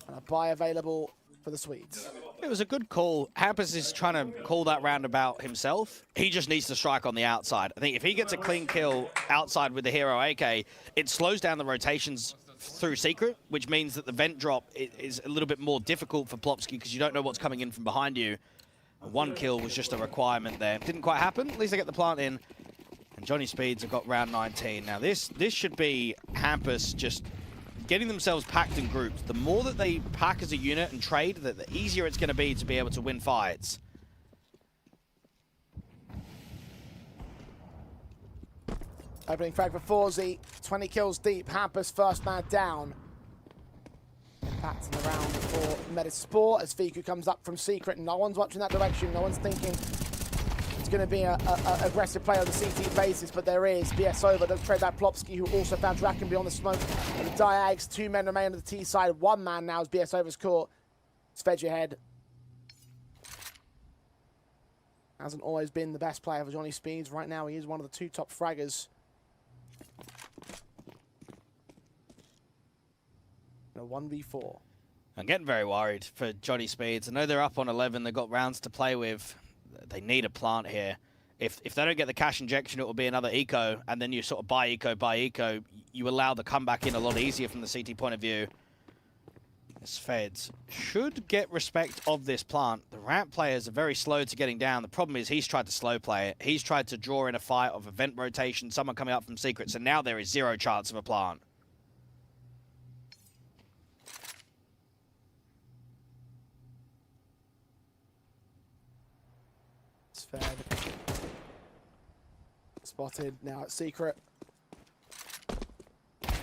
[SPEAKER 1] And a buy available for the Swedes.
[SPEAKER 2] It was a good call. Hampus is trying to call that roundabout himself. He just needs to strike on the outside. I think if he gets a clean kill outside with the hero AK, it slows down the rotations through secret, which means that the vent drop is a little bit more difficult for Plopsky because you don't know what's coming in from behind you. And 1 kill was just a requirement there. Didn't quite happen. At least they get the plant in. And Johnny Speeds have got round 19. Now this should be Hampus just getting themselves packed in groups. The more that they pack as a unit and trade, the easier it's going to be able to win fights.
[SPEAKER 1] Opening frag for Forzy, 20 kills deep. Hampus first man down. Impact in the round for METIZPORT as Fiku comes up from Secret. No one's watching that direction. No one's thinking it's going to be an aggressive play on the CT basis, but there is. BS over does trade that Plopsky, who also found Draken beyond the smoke. And the Diags, 2 men remain on the T side. 1 man now as BS over's caught. Svedge ahead. Hasn't always been the best player for Johnny Speeds. Right now, he is one of the 2 top fraggers. A 1v4.
[SPEAKER 2] I'm getting very worried for Johnny Speeds. I know they're up on 11. They've got rounds to play with. They need a plant here. If they don't get the cash injection, it will be another eco, and then you sort of buy eco. You allow the comeback in a lot easier from the CT point of view. This Feds should get respect of this plant. The ramp players are very slow to getting down. The problem is he's tried to slow play it. He's tried to draw in a fight of event rotation, someone coming up from Secret, so now there is 0 chance of a plant.
[SPEAKER 1] Fed. Spotted now at Secret.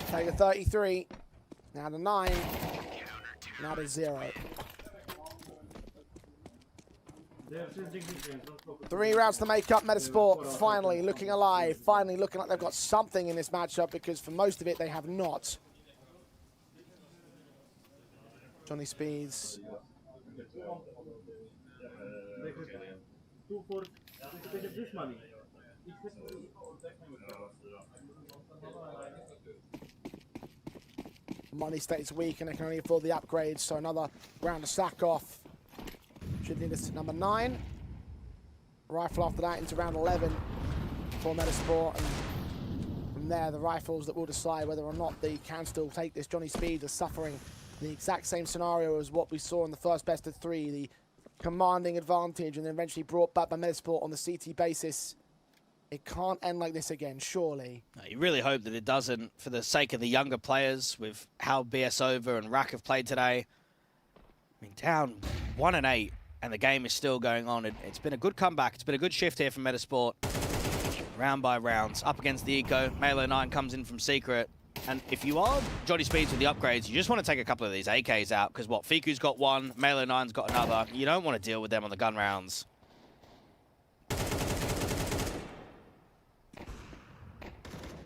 [SPEAKER 1] Take a 33. Now to 9. Now to 0. 3 rounds to make up. METIZPORT finally looking alive. Finally looking like they've got something in this matchup, because for most of it they have not. Johnny Speeds. Money stays weak and they can only afford the upgrades, so another round of sack off. Should lead us to number 9. Rifle after that into round 11 for METIZPORT, and from there the rifles that will decide whether or not they can still take this. Johnny Speeds is suffering the exact same scenario as what we saw in the first best of 3. The commanding advantage and then eventually brought back by METIZPORT on the CT basis. It can't end like this again, surely.
[SPEAKER 2] No, you really hope that it doesn't, for the sake of the younger players, with how BS Over and Rack have played today. I mean, down 1 and 8, and the game is still going on. It's been a good comeback. It's been a good shift here from METIZPORT. Round by rounds, up against the Eco. Melo 9 comes in from Secret. And if you are Johnny Speeds with the upgrades, you just want to take a couple of these AKs out, because what, Fiku's got 1, Melo 9's got another. You don't want to deal with them on the gun rounds.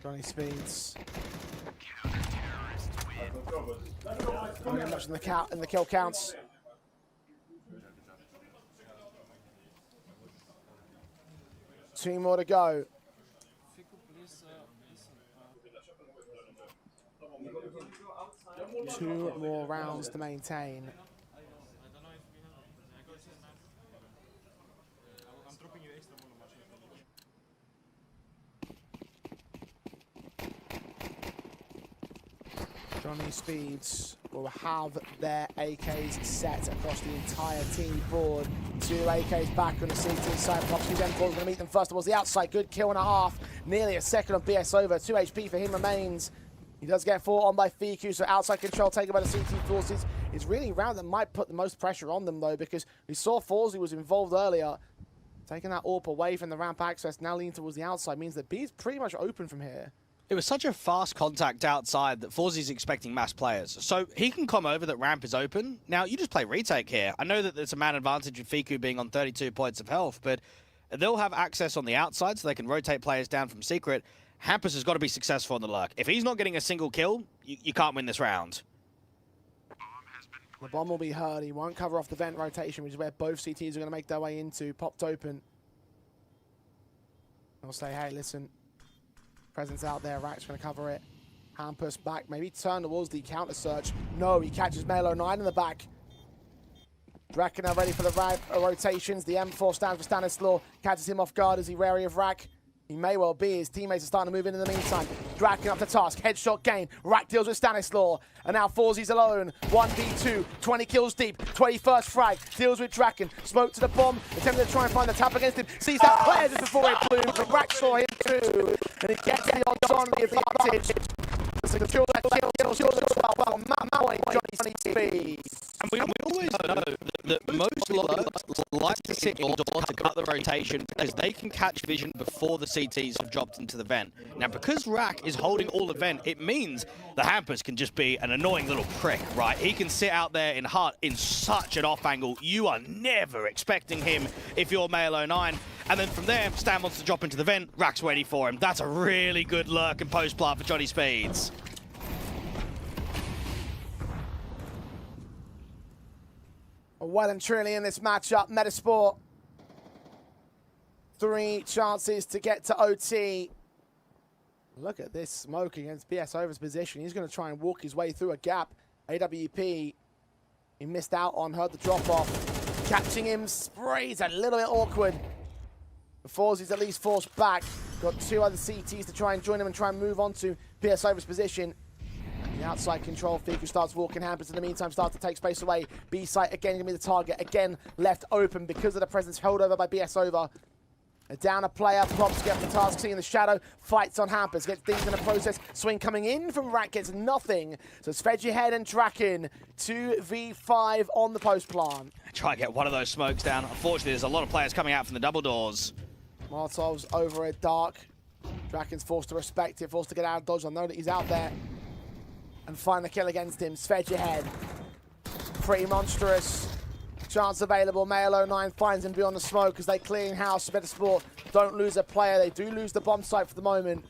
[SPEAKER 1] Johnny Speeds. Not much in the kill counts. Two more to go. Two more rounds to maintain. Johnny Speeds will have their AKs set across the entire team board. 2 AKs back on the CT side. Plopsky's M4 is going to meet them first of all. The outside, good kill and a half. Nearly a second on BS over. 2 HP for him remains. He does get fought on by Fiku, so outside control taken by the CT forces. It's really a round that might put the most pressure on them, though, because we saw Forzy was involved earlier. Taking that AWP away from the ramp access, now leaning towards the outside, means that B is pretty much open from here.
[SPEAKER 2] It was such a fast contact outside that Forzy's expecting mass players. So he can come over that ramp is open. Now, you just play retake here. I know that there's a man advantage with Fiku being on 32 points of health, but they'll have access on the outside so they can rotate players down from Secret. Hampus has got to be successful on the lurk. If he's not getting a single kill, you can't win this round.
[SPEAKER 1] The bomb will be heard. He won't cover off the vent rotation, which is where both CTs are going to make their way into. Popped open. They'll say, hey, listen, presence out there. Rack's going to cover it. Hampus back. Maybe turn towards the counter search. No, he catches Melo 9 in the back. Draken now ready for the rotations. The M4 stands for Stanislaw. Catches him off guard as he wary of Rack. He may well be. His teammates are starting to move in the meantime. Draken up the task. Headshot gain. Rack deals with Stanislaw. And now Forzy's alone. 1v2. 20 kills deep. 21st frag. Deals with Draken. Smoke to the bomb. Attempting to try and find the tap against him. Sees that player just before it blooms. And Rack saw him too. And he gets the odds on the advantage. Secure that kill. Well, Maui, Johnny Speed.
[SPEAKER 2] And we always know that most lobbies like to sit indoors to cut the rotation because they can catch vision before the CTs have dropped into the vent. Now, because Rack is holding all the vent, it means the Hampers can just be an annoying little prick, right? He can sit out there in hut in such an off angle. You are never expecting him if you're Male 09. And then from there, Stan wants to drop into the vent. Rack's ready for him. That's a really good lurk and post plant for Johnny Speeds.
[SPEAKER 1] Well and truly in this matchup, METIZPORT. 3 chances to get to OT. Look at this smoke against BS Over's position. He's going to try and walk his way through a gap. AWP, he missed out on, heard the drop off. Catching him, sprays a little bit awkward. Forzy's at least forced back. Got 2 other CTs to try and join him and try and move on to BS Over's position. The outside control, Fiku starts walking. Hampers in the meantime starts to take space away. B-site again going to be the target. Again left open because of the presence held over by BS Over. Down a player, Props get the task, seeing the shadow, fights on Hampers, gets things in the process. Swing coming in from Rack, gets nothing. So it's Fedgehead and Draken, 2v5 on the post plant.
[SPEAKER 2] Try and get one of those smokes down. Unfortunately, there's a lot of players coming out from the double doors.
[SPEAKER 1] Molotov's over at dark. Draken's forced to respect it, forced to get out of dodge. I know that he's out there. And find the kill against him. Fedgehead, pretty monstrous. Chance available. Male 09 finds him beyond the smoke as they clean house. METIZPORT don't lose a player. They do lose the bomb site for the moment.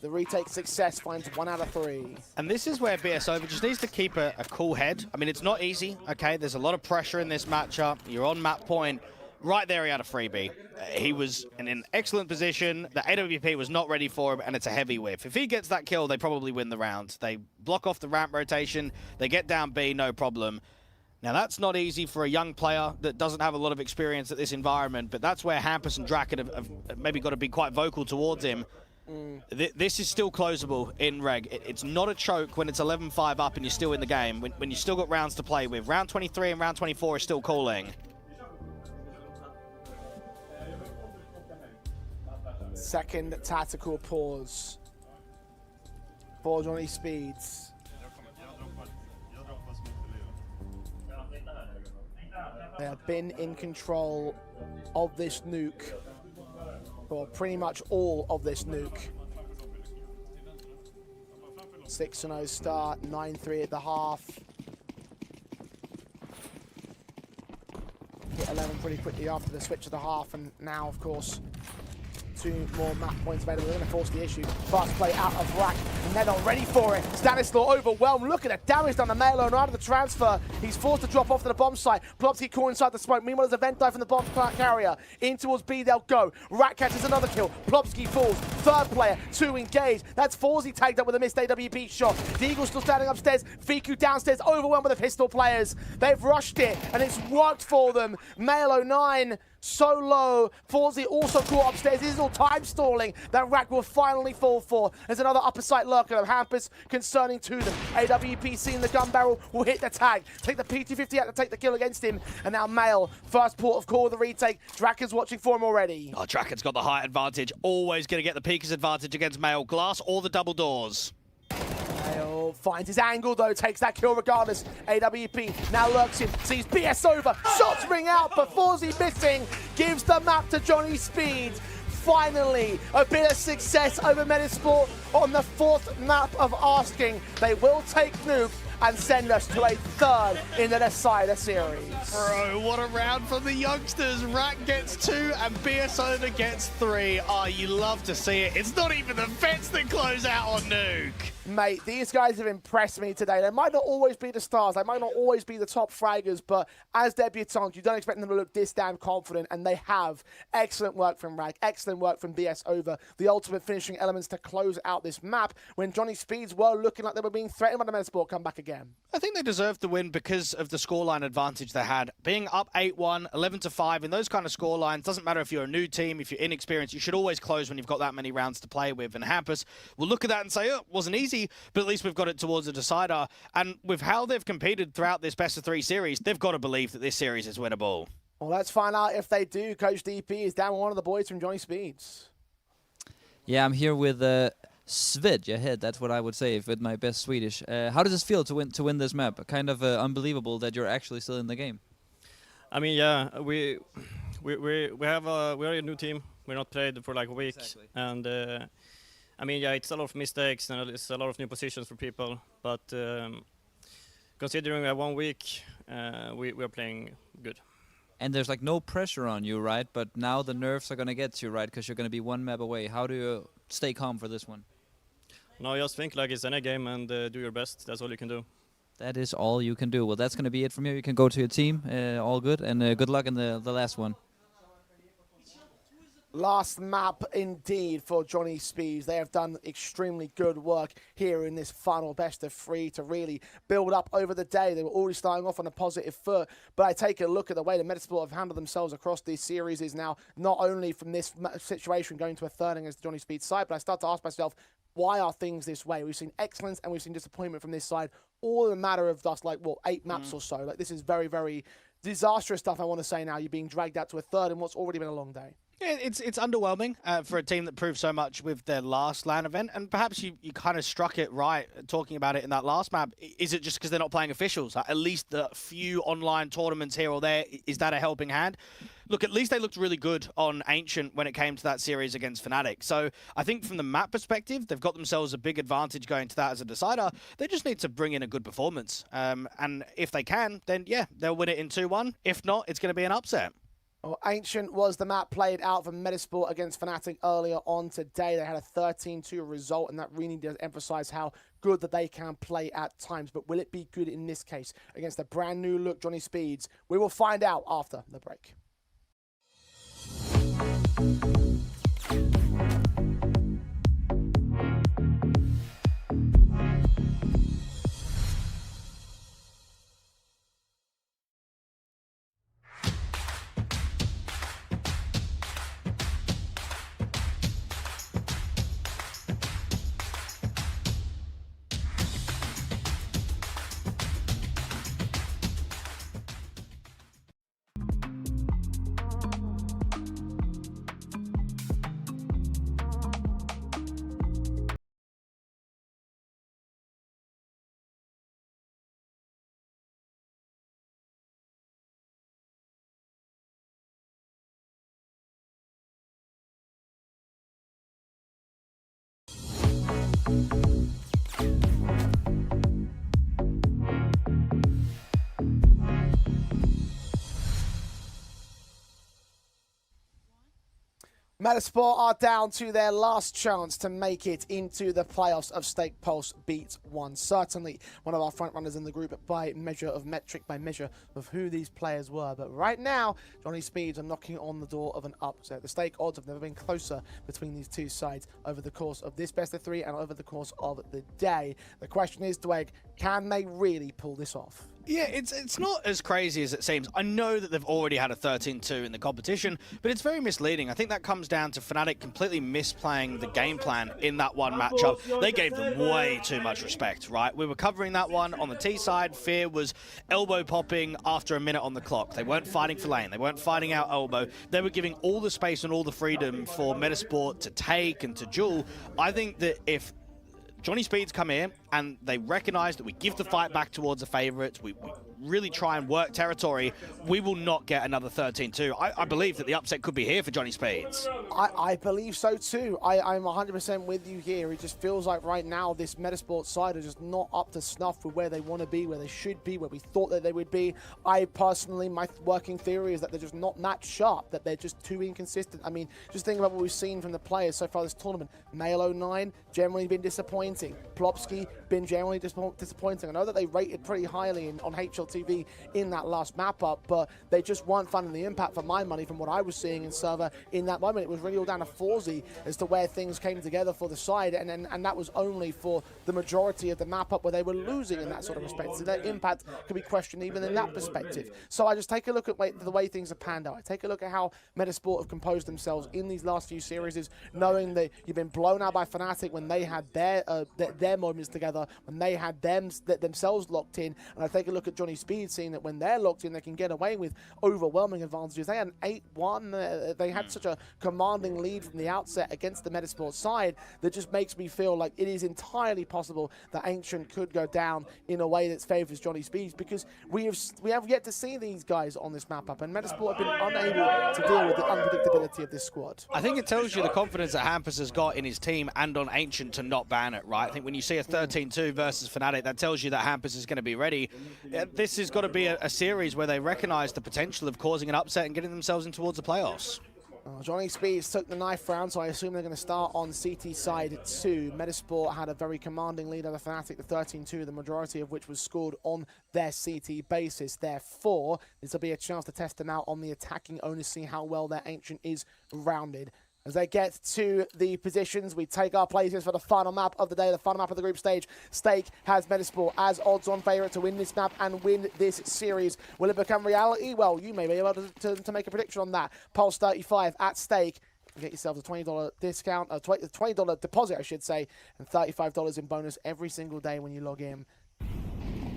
[SPEAKER 1] The retake success finds 1 out of 3.
[SPEAKER 2] And this is where BS Over just needs to keep a cool head. I mean, it's not easy, okay? There's a lot of pressure in this matchup. You're on map point. Right there, he had a freebie. He was in an excellent position. The AWP was not ready for him, and it's a heavy whiff. If he gets that kill, they probably win the round. They block off the ramp rotation. They get down B, no problem. Now, that's not easy for a young player that doesn't have a lot of experience at this environment, but that's where Hampus and Draken have maybe got to be quite vocal towards him. This is still closable in Reg. It's not a choke when it's 11-5 up and you're still in the game, when you've still got rounds to play with. Round 23 and round 24 is still calling.
[SPEAKER 1] Second tactical pause for Johnny Speeds. They have been in control of this nuke for pretty much all of this nuke. 6-0 start, 9-3 at the half. Hit 11 pretty quickly after the switch of the half, and now, of course, 2 more map points available. They're going to force the issue. Fast play out of Rack, and they're not ready for it. Stanislaw overwhelmed. Look at the damage done to Male out of the transfer. He's forced to drop off to the bomb site. Plopsky caught inside the smoke. Meanwhile, there's a vent dive from the bomb carrier. In towards B, they'll go. Rack catches another kill. Plopsky falls. 3rd player, 2 engaged. That's Forzy tagged up with a missed AWP shot. The Eagle's still standing upstairs. Fiku downstairs, overwhelmed by the pistol players. They've rushed it, and it's worked for them. Male 09. So low. Forzy also caught upstairs. This is all time stalling that Rack will finally fall for. There's another upper site lurker of Hampus concerning to them. AWP seeing the gun barrel will hit the tag. Take the P250 out to take the kill against him. And now Male, first port of call of the retake. Draken's watching for him already.
[SPEAKER 2] Oh, Draken's got the height advantage. Always going to get the Peekers advantage against Male. Glass or the double doors.
[SPEAKER 1] Male finds his angle though, takes that kill regardless. AWP now lurks him, sees BS Over, shots ring out, but Forzy missing, gives the map to Johnny Speeds. Finally, a bit of success over METIZPORT on the 4th map of asking. They will take Nuke and send us to a 3rd in the Decider series.
[SPEAKER 2] Bro, what a round from the youngsters. Rack gets 2 and BS Over gets 3. Oh, you love to see it. It's not even the vets that close out on Nuke.
[SPEAKER 1] Mate, these guys have impressed me today. They might not always be the stars. They might not always be the top fraggers, but as debutants, you don't expect them to look this damn confident, and they have. Excellent work from Rag. Excellent work from BS Over. The ultimate finishing elements to close out this map when Johnny Speeds were looking like they were being threatened by the METIZPORT come back again. again.
[SPEAKER 2] I think they deserved the win because of the scoreline advantage they had. Being up 8-1, 11-5, in those kind of scorelines, doesn't matter if you're a new team, if you're inexperienced, you should always close when you've got that many rounds to play with. And Hampus will look at that and say, oh, it wasn't easy, but at least we've got it towards a decider. And with how they've competed throughout this best-of-3 series, they've got to believe that this series is winnable.
[SPEAKER 1] Well, let's find out if they do. Coach DP is down with one of the boys from Johnny Speeds.
[SPEAKER 3] Yeah, I'm here with Svid ahead. That's what I would say with my best Swedish. How does it feel to win this map? Kind of unbelievable that you're actually still in the game.
[SPEAKER 6] I mean, yeah, we're a new team. We're not played for like a week, exactly. And I mean, yeah, it's a lot of mistakes and it's a lot of new positions for people. But considering we have 1 week, we are playing good.
[SPEAKER 3] And there's like no pressure on you, right? But now the nerves are gonna get to you, right? Because you're gonna be 1 map away. How do you stay calm for this one?
[SPEAKER 6] No, just think like it's any game and do your best. That's all you can do.
[SPEAKER 3] That is all you can do. Well, that's gonna be it from you. You can go to your team. All good, and good luck in the last one.
[SPEAKER 1] Last map indeed for Johnny Speeds. They have done extremely good work here in this final best-of-3 to really build up over the day. They were already starting off on a positive foot, but I take a look at the way the METIZPORT have handled themselves across this series is now not only from this situation going to a third against the Johnny Speeds side, but I start to ask myself, why are things this way? We've seen excellence and we've seen disappointment from this side, all in a matter of just like, what, 8 maps or so. Like, this is very, very disastrous stuff, I want to say now. You're being dragged out to a third in what's already been a long day.
[SPEAKER 2] Yeah, it's underwhelming for a team that proved so much with their last LAN event, and perhaps you kind of struck it right talking about it in that last map. Is it just because they're not playing officials? At least the few online tournaments here or there, is that a helping hand? Look, at least they looked really good on Ancient when it came to that series against Fnatic. So I think from the map perspective, they've got themselves a big advantage going to that as a decider. They just need to bring in a good performance. And if they can, then yeah, they'll win it in 2-1. If not, it's going to be an upset.
[SPEAKER 1] Well, Ancient was the map played out for METIZPORT against Fnatic earlier on today. They had a 13-2 result, and that really does emphasize how good that they can play at times. But will it be good in this case against a brand new look Johnny Speeds? We will find out after the break. METIZPORT are down to their last chance to make it into the playoffs of Stake Pulse Beat 1. Certainly one of our front runners in the group by measure of metric, by measure of who these players were. But right now, Johnny Speeds are knocking on the door of an upset. The stake odds have never been closer between these two sides over the course of this best-of-3 and over the course of the day. The question is, Dweg, can they really pull this off?
[SPEAKER 2] Yeah, it's not as crazy as it seems. I know that they've already had a 13-2 in the competition, but it's very misleading. I think that comes down to Fnatic completely misplaying the game plan in that one matchup. They gave them way too much respect, right? We were covering that one on the T side. Fear was elbow popping after a minute on the clock. They weren't fighting for lane. They weren't fighting out elbow. They were giving all the space and all the freedom for METIZPORT to take and to duel. I think that if Johnny Speeds come here and they recognize that we give the fight back towards the favorites, we really try and work territory, we will not get another 13-2. I believe that the upset could be here for Johnny Speeds.
[SPEAKER 1] I believe so too. I'm 100% with you here. It just feels like right now this METIZPORT side are just not up to snuff with where they want to be, where they should be, where we thought that they would be. I personally, my working theory is that they're just not that sharp, that they're just too inconsistent. I mean, just think about what we've seen from the players so far this tournament. Male 09, generally been disappointing. Plopsky, been generally disappointing. I know that they rated pretty highly on HLTV in that last map up, but they just weren't finding the impact for my money from what I was seeing in server in that moment. It was really all down to Forzy as to where things came together for the side, and that was only for the majority of the map up where they were losing in that sort of respect. So their impact could be questioned even in that perspective. So I just take a look at the way things have panned out. I take a look at how METIZPORT have composed themselves in these last few series, knowing that you've been blown out by Fnatic when they had their moments together, when they had themselves locked in. And I take a look at Johnny Speed, seeing that when they're locked in, they can get away with overwhelming advantages. They had an 8-1. They had such a commanding lead from the outset against the METIZPORT side that just makes me feel like it is entirely possible that Ancient could go down in a way that favours Johnny Speed, because we have yet to see these guys on this map up, and METIZPORT have been unable to deal with the unpredictability of this squad.
[SPEAKER 2] I think it tells you the confidence that Hampus has got in his team and on Ancient to not ban it, right? I think when you see a 13-2 versus Fnatic, that tells you that Hampus is going to be ready. This has got to be a series where they recognise the potential of causing an upset and getting themselves in towards the playoffs.
[SPEAKER 1] Johnny Speeds took the knife round, so I assume they're going to start on CT side 2. METIZPORT had a very commanding lead over Fnatic, the 13-2, the majority of which was scored on their CT basis. Therefore, this will be a chance to test them out on the attacking owner, see how well their Ancient is rounded. As they get to the positions, we take our places for the final map of the day, the final map of the group stage. Stake has METIZPORT as odds-on favourite to win this map and win this series. Will it become reality? Well, you may be able to make a prediction on that. Pulse 35 at Stake. Get yourself a $20 discount, a $20 deposit, I should say, and $35 in bonus every single day when you log in.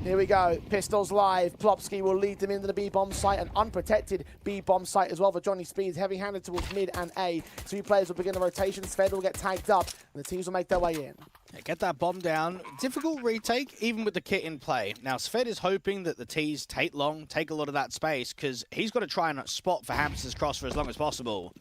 [SPEAKER 1] Here we go, Pistols live. Plopsky will lead them into the B-bomb site, an unprotected B-bomb site as well for Johnny Speeds, heavy-handed towards mid and A. 2 players will begin the rotation, Sved will get tagged up, and the teams will make their way in.
[SPEAKER 2] Yeah, get that bomb down. Difficult retake, even with the kit in play. Now, Sved is hoping that the T's take long, take a lot of that space, because he's got to try and spot for Hampus' cross for as long as possible.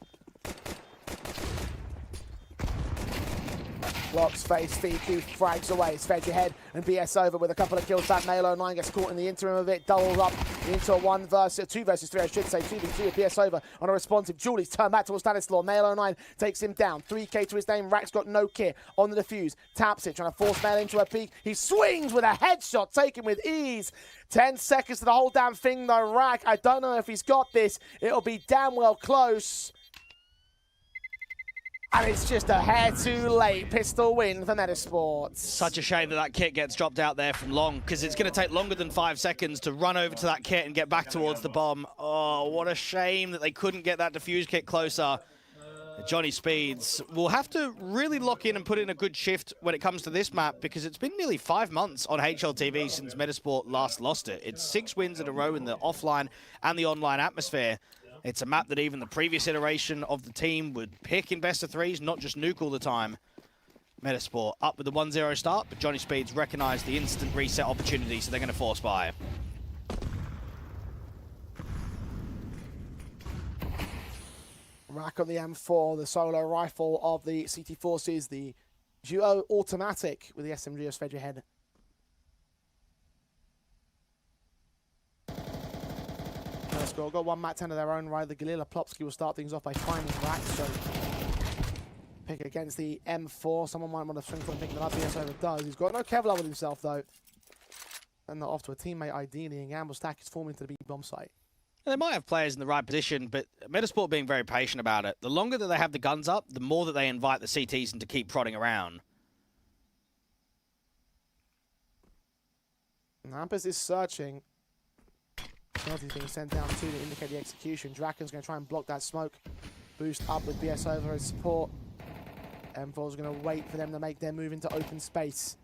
[SPEAKER 1] Blocks face, VQ frags away. Sved your head and BS over with a couple of kills back. Malo 9 gets caught in the interim of it, doubles up into a 2 versus 3, I should say. 2v3 with BS over on a responsive. Julie's turned back towards Stanislaw. Malo 9 takes him down. 3k to his name. Rack's got no kit on the defuse. Taps it, trying to force Male into a peak. He swings with a headshot, taken with ease. 10 seconds to the whole damn thing though. Rack, I don't know if he's got this. It'll be damn well close. And it's just a hair too late. Pistol win for METIZPORT.
[SPEAKER 2] Such a shame that that kit gets dropped out there from Long, because it's going to take longer than 5 seconds to run over to that kit and get back towards the bomb. Oh, what a shame that they couldn't get that defuse kit closer. Johnny Speeds will have to really lock in and put in a good shift when it comes to this map, because it's been nearly 5 months on HLTV since METIZPORT last lost it. It's 6 wins in a row in the offline and the online atmosphere. It's a map that even the previous iteration of the team would pick in best of 3s, not just nuke all the time. METIZPORT up with the 1-0 start, but Johnny Speeds recognised the instant reset opportunity, so they're going to force buy.
[SPEAKER 1] Rack on the M4, the solo rifle of the CT Forces, the duo automatic with the SMG of Sved your head. Score. Got one Mat 10 of their own right. The Galila Plopsky will start things off by finding Rack, so pick against the M4. Someone might want to swing for and pick that up. Yes, over does. He's got no Kevlar with himself though. And off to a teammate ideally, and Gamble Stack is forming to the B-bomb site.
[SPEAKER 2] They might have players in the right position, but METIZPORT being very patient about it. The longer that they have the guns up, the more that they invite the CTs in to keep prodding around.
[SPEAKER 1] Hampus is searching. Penalty's being sent down too to indicate the execution. Draken's going to try and block that smoke. Boost up with BS over as support. M4's going to wait for them to make their move into open space.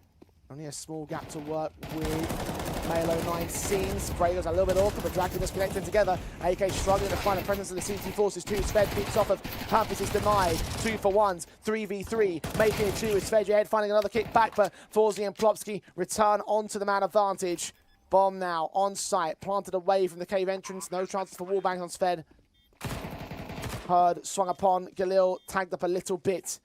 [SPEAKER 1] Only a small gap to work with. Malo 9 seen. Spray goes a little bit awkward, but Draken just connecting together. AK struggling to find a presence of the CT Forces too. Sved peeks off of Hampus is denied. 2 for 1s, 3v3. Making it 2 with Sved your head, finding another kick back, but Forzy and Plopsky return onto the man advantage. Bomb now on site, planted away from the cave entrance. No chances for wallbangs on Sved. Herd swung upon. Galil tagged up a little bit.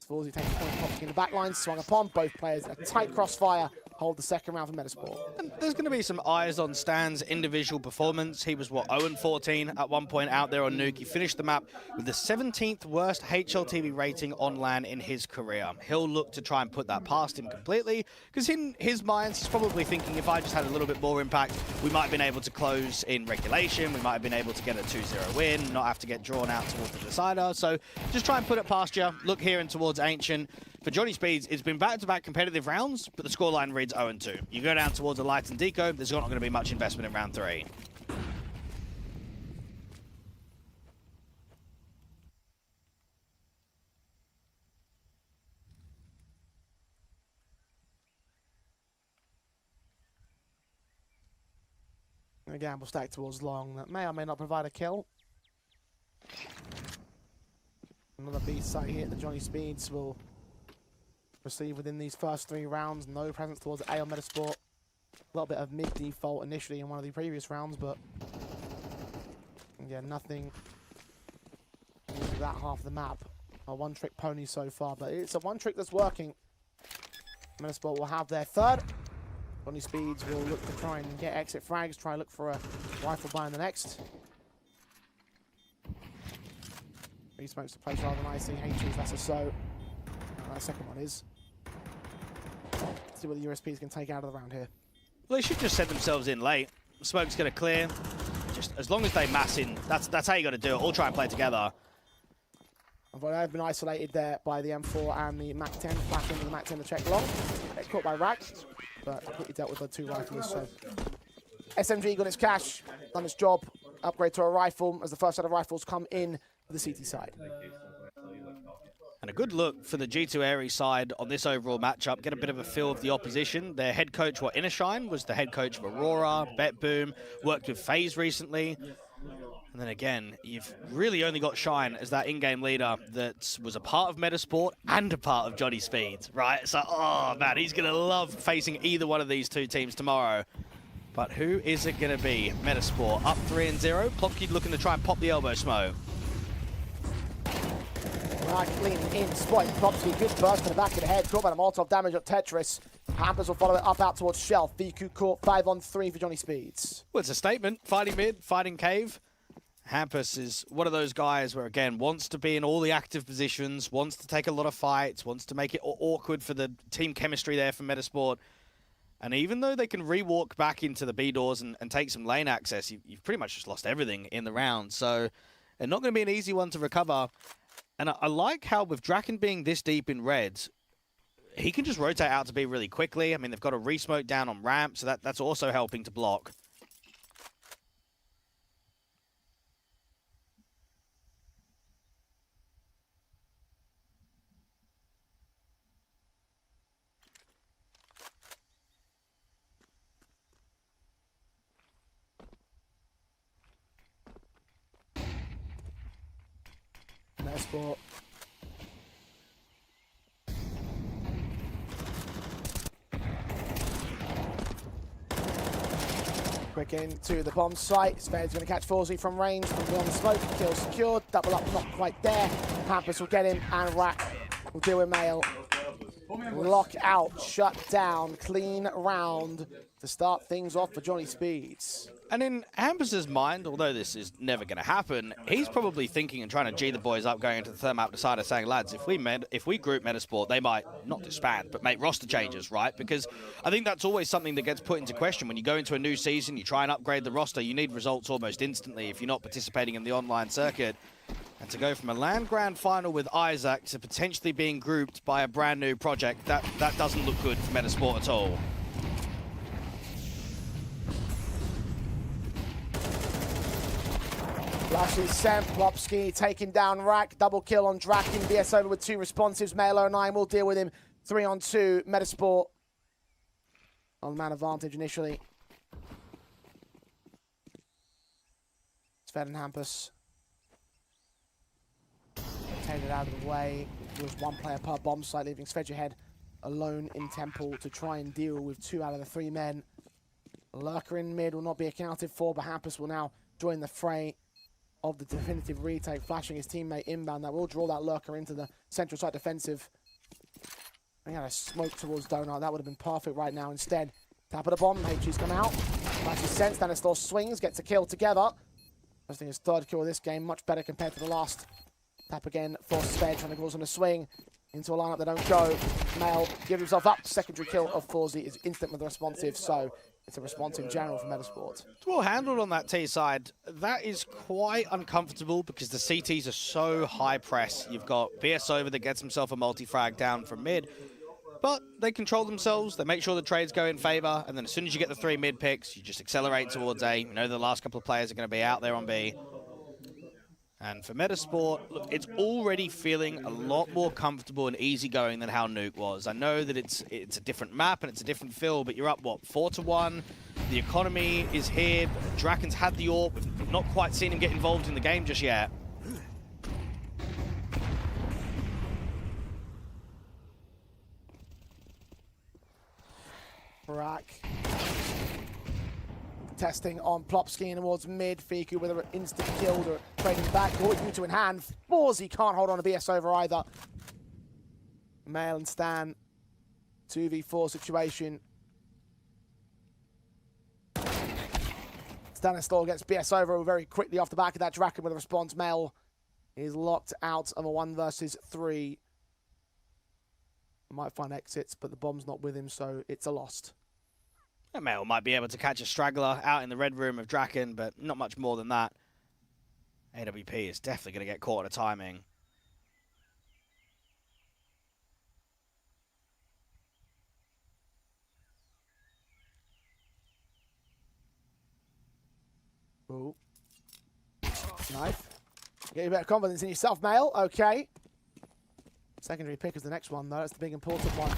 [SPEAKER 1] Forzy takes point, Plopsky in the back line, swung upon. Both players a tight crossfire. hold the second round for Metasport.
[SPEAKER 2] And there's going to be some eyes on Stan's individual performance. He was, what, 0-14 at one point out there on Nuke. He finished the map with the 17th worst HLTV rating on LAN in his career. He'll look to try and put that past him completely, because in his mind, he's probably thinking, if I just had a little bit more impact, we might have been able to close in regulation, we might have been able to get a 2-0 win, not have to get drawn out towards the decider. So just try and put it past you. Look here and towards Ancient. For Johnny Speeds, it's been back-to-back competitive rounds, but the scoreline reads 0-2. You go down towards a Light and Deco, there's not going to be much investment in round 3.
[SPEAKER 1] Again, we'll stack towards long. That may or may not provide a kill. Another B site here that Johnny Speeds will receive within these first 3 rounds. No presence towards A on Metasport. A little bit of mid default initially in one of the previous rounds, but yeah, nothing in that half of the map. A one-trick pony so far, but it's a one trick that's working. Metasport will have their third. Johnny Speeds will look to try and get exit frags, try and look for a rifle buy in the next. He smokes the place rather than icing. H's, that's a so. The second one is. Let's see what the USPs can take out of the round here.
[SPEAKER 2] Well, they should just set themselves in late. Smoke's going to clear. Just as long as they mass in, that's how you got to do it. All try and play together.
[SPEAKER 1] But they've been isolated there by the M4 and the Mac 10. Flash into the Mac 10 to check long. Gets caught by Rack, but quickly dealt with the 2 rifles. So SMG got its cash, done its job. Upgrade to a rifle as the first set of rifles come in for the CT side.
[SPEAKER 2] And a good look for the G2 Aries side on this overall matchup. Get a bit of a feel of the opposition. Their head coach, Innershine, was the head coach of Aurora, Bet Boom, worked with FaZe recently. And then again, you've really only got Shine as that in-game leader that was a part of Metasport and a part of Johnny Speeds, right? So, oh man, he's going to love facing either one of these 2 teams tomorrow. But who is it going to be? Metasport up 3-0. Plopkey looking to try and pop the elbow smoke.
[SPEAKER 1] Right, leaning in, spotting Plopsky, good burst to the back of the head, caught by the Molotov damage of Tetris. Hampers will follow it up out towards Shelf. VQ caught 5-on-3 for Johnny Speeds.
[SPEAKER 2] Well, it's a statement. Fighting mid, fighting cave. Hampus is one of those guys where, again, wants to be in all the active positions, wants to take a lot of fights, wants to make it awkward for the team chemistry there for Metasport. And even though they can re-walk back into the B doors and take some lane access, you've pretty much just lost everything in the round. So they're not going to be an easy one to recover. And I like how with Draken being this deep in reds, he can just rotate out to B really quickly. I mean, they've got a re-smoke down on ramp, so that's also helping to block.
[SPEAKER 1] Metasport. Quick into the bomb site. Spade's going to catch Forzy from range, from beyond the smoke. Kill secured. Double up, not quite there. Hampus will get him, and Rack will deal with Mail. Lock out, shut down, clean round to start things off for Johnny Speeds.
[SPEAKER 2] And in Hampus's mind, although this is never going to happen, he's probably thinking and trying to G the boys up going into the third map decider saying, lads, if we group Metasport, they might not disband, but make roster changes, right? Because I think that's always something that gets put into question. When you go into a new season, you try and upgrade the roster, you need results almost instantly if you're not participating in the online circuit. And to go from a LAN Grand Final with Isaac to potentially being grouped by a brand new project, that doesn't look good for Metasport at all.
[SPEAKER 1] Flashes sent, Plopsky taking down Rack, double kill on Draken, BS over with 2 responsives, Malo 9 will deal with him, 3-on-2, Metasport on man advantage initially. Sven and Hampus take it out of the way. There was 1 player per bomb site, leaving Svedge ahead alone in Temple to try and deal with 2 out of the 3 men. Lurker in mid will not be accounted for, but Hampus will now join the fray of the definitive retake, flashing his teammate inbound. That will draw that Lurker into the central side defensive. He had a smoke towards Donut. That would have been perfect right now. Instead, tap of the bomb. HG's come out. Matches sense. Stanislau swings, gets a kill together. I think his third kill of this game, much better compared to the last. Tap again for Sved, trying to cause on a swing. Into a lineup they don't go. Male gives himself up. Secondary kill of Forzy is instant with the responsive, so it's a response in general from METIZPORT.
[SPEAKER 2] It's well handled on that T side. That is quite uncomfortable because the CTs are so high press. You've got BS over that gets himself a multi-frag down from mid, but they control themselves. They make sure the trades go in favor, and then as soon as you get the 3 mid picks, you just accelerate towards A. You know the last couple of players are going to be out there on B. And for METIZPORT, look, it's already feeling a lot more comfortable and easygoing than how Nuke was. I know that it's a different map and it's a different feel, but you're up, what, 4-1? The economy is here. Draken's had the AWP. We've not quite seen him get involved in the game just yet.
[SPEAKER 1] Rack. Testing on Plopsky towards mid. Fiku with an instant kill or trading back. Yutu in hand. Forzy can't hold on to BS over either. Male and Stan. 2v4 situation. Stanislau gets BS over very quickly off the back of that. Draken with a response. Male is locked out of a 1 versus 3. Might find exits, but the bomb's not with him, so it's a lost.
[SPEAKER 2] Male might be able to catch a straggler out in the red room of Draken, but not much more than that. AWP is definitely going to get caught at a timing.
[SPEAKER 1] Ooh. Knife. Get a bit of confidence in yourself, Male. Okay. Secondary pick is the next one, though. That's the big important one.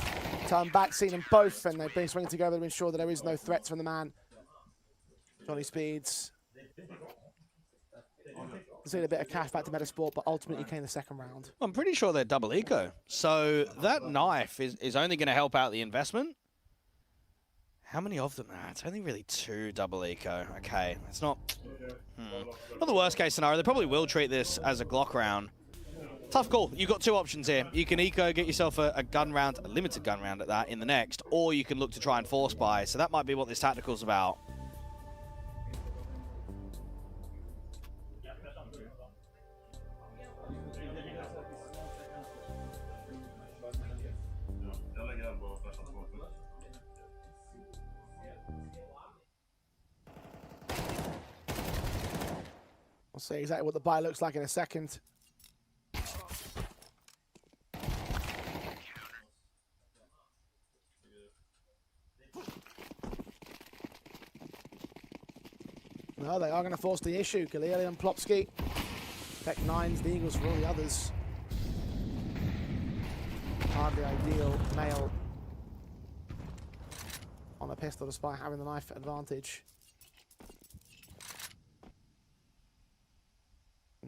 [SPEAKER 1] Turn back, seen them both, and they've been swinging together to ensure that there is no threats from the man. Johnny Speeds. Seen a bit of cash back to METIZPORT, but ultimately came the second round.
[SPEAKER 2] I'm pretty sure they're double eco. So that knife is only going to help out the investment. How many of them? It's only really 2 double eco. Okay, it's not not the worst case scenario. They probably will treat this as a Glock round. Tough call. You've got 2 options here. You can eco, get yourself a gun round, a limited gun round at that in the next, or you can look to try and force buy. So that might be what this tactical's about.
[SPEAKER 1] We'll see exactly what the buy looks like in a second. No, they are going to force the issue. Galili and Plopsky. Tech 9s, the Eagles for all the others. Hardly ideal. Male on a pistol despite having the knife advantage.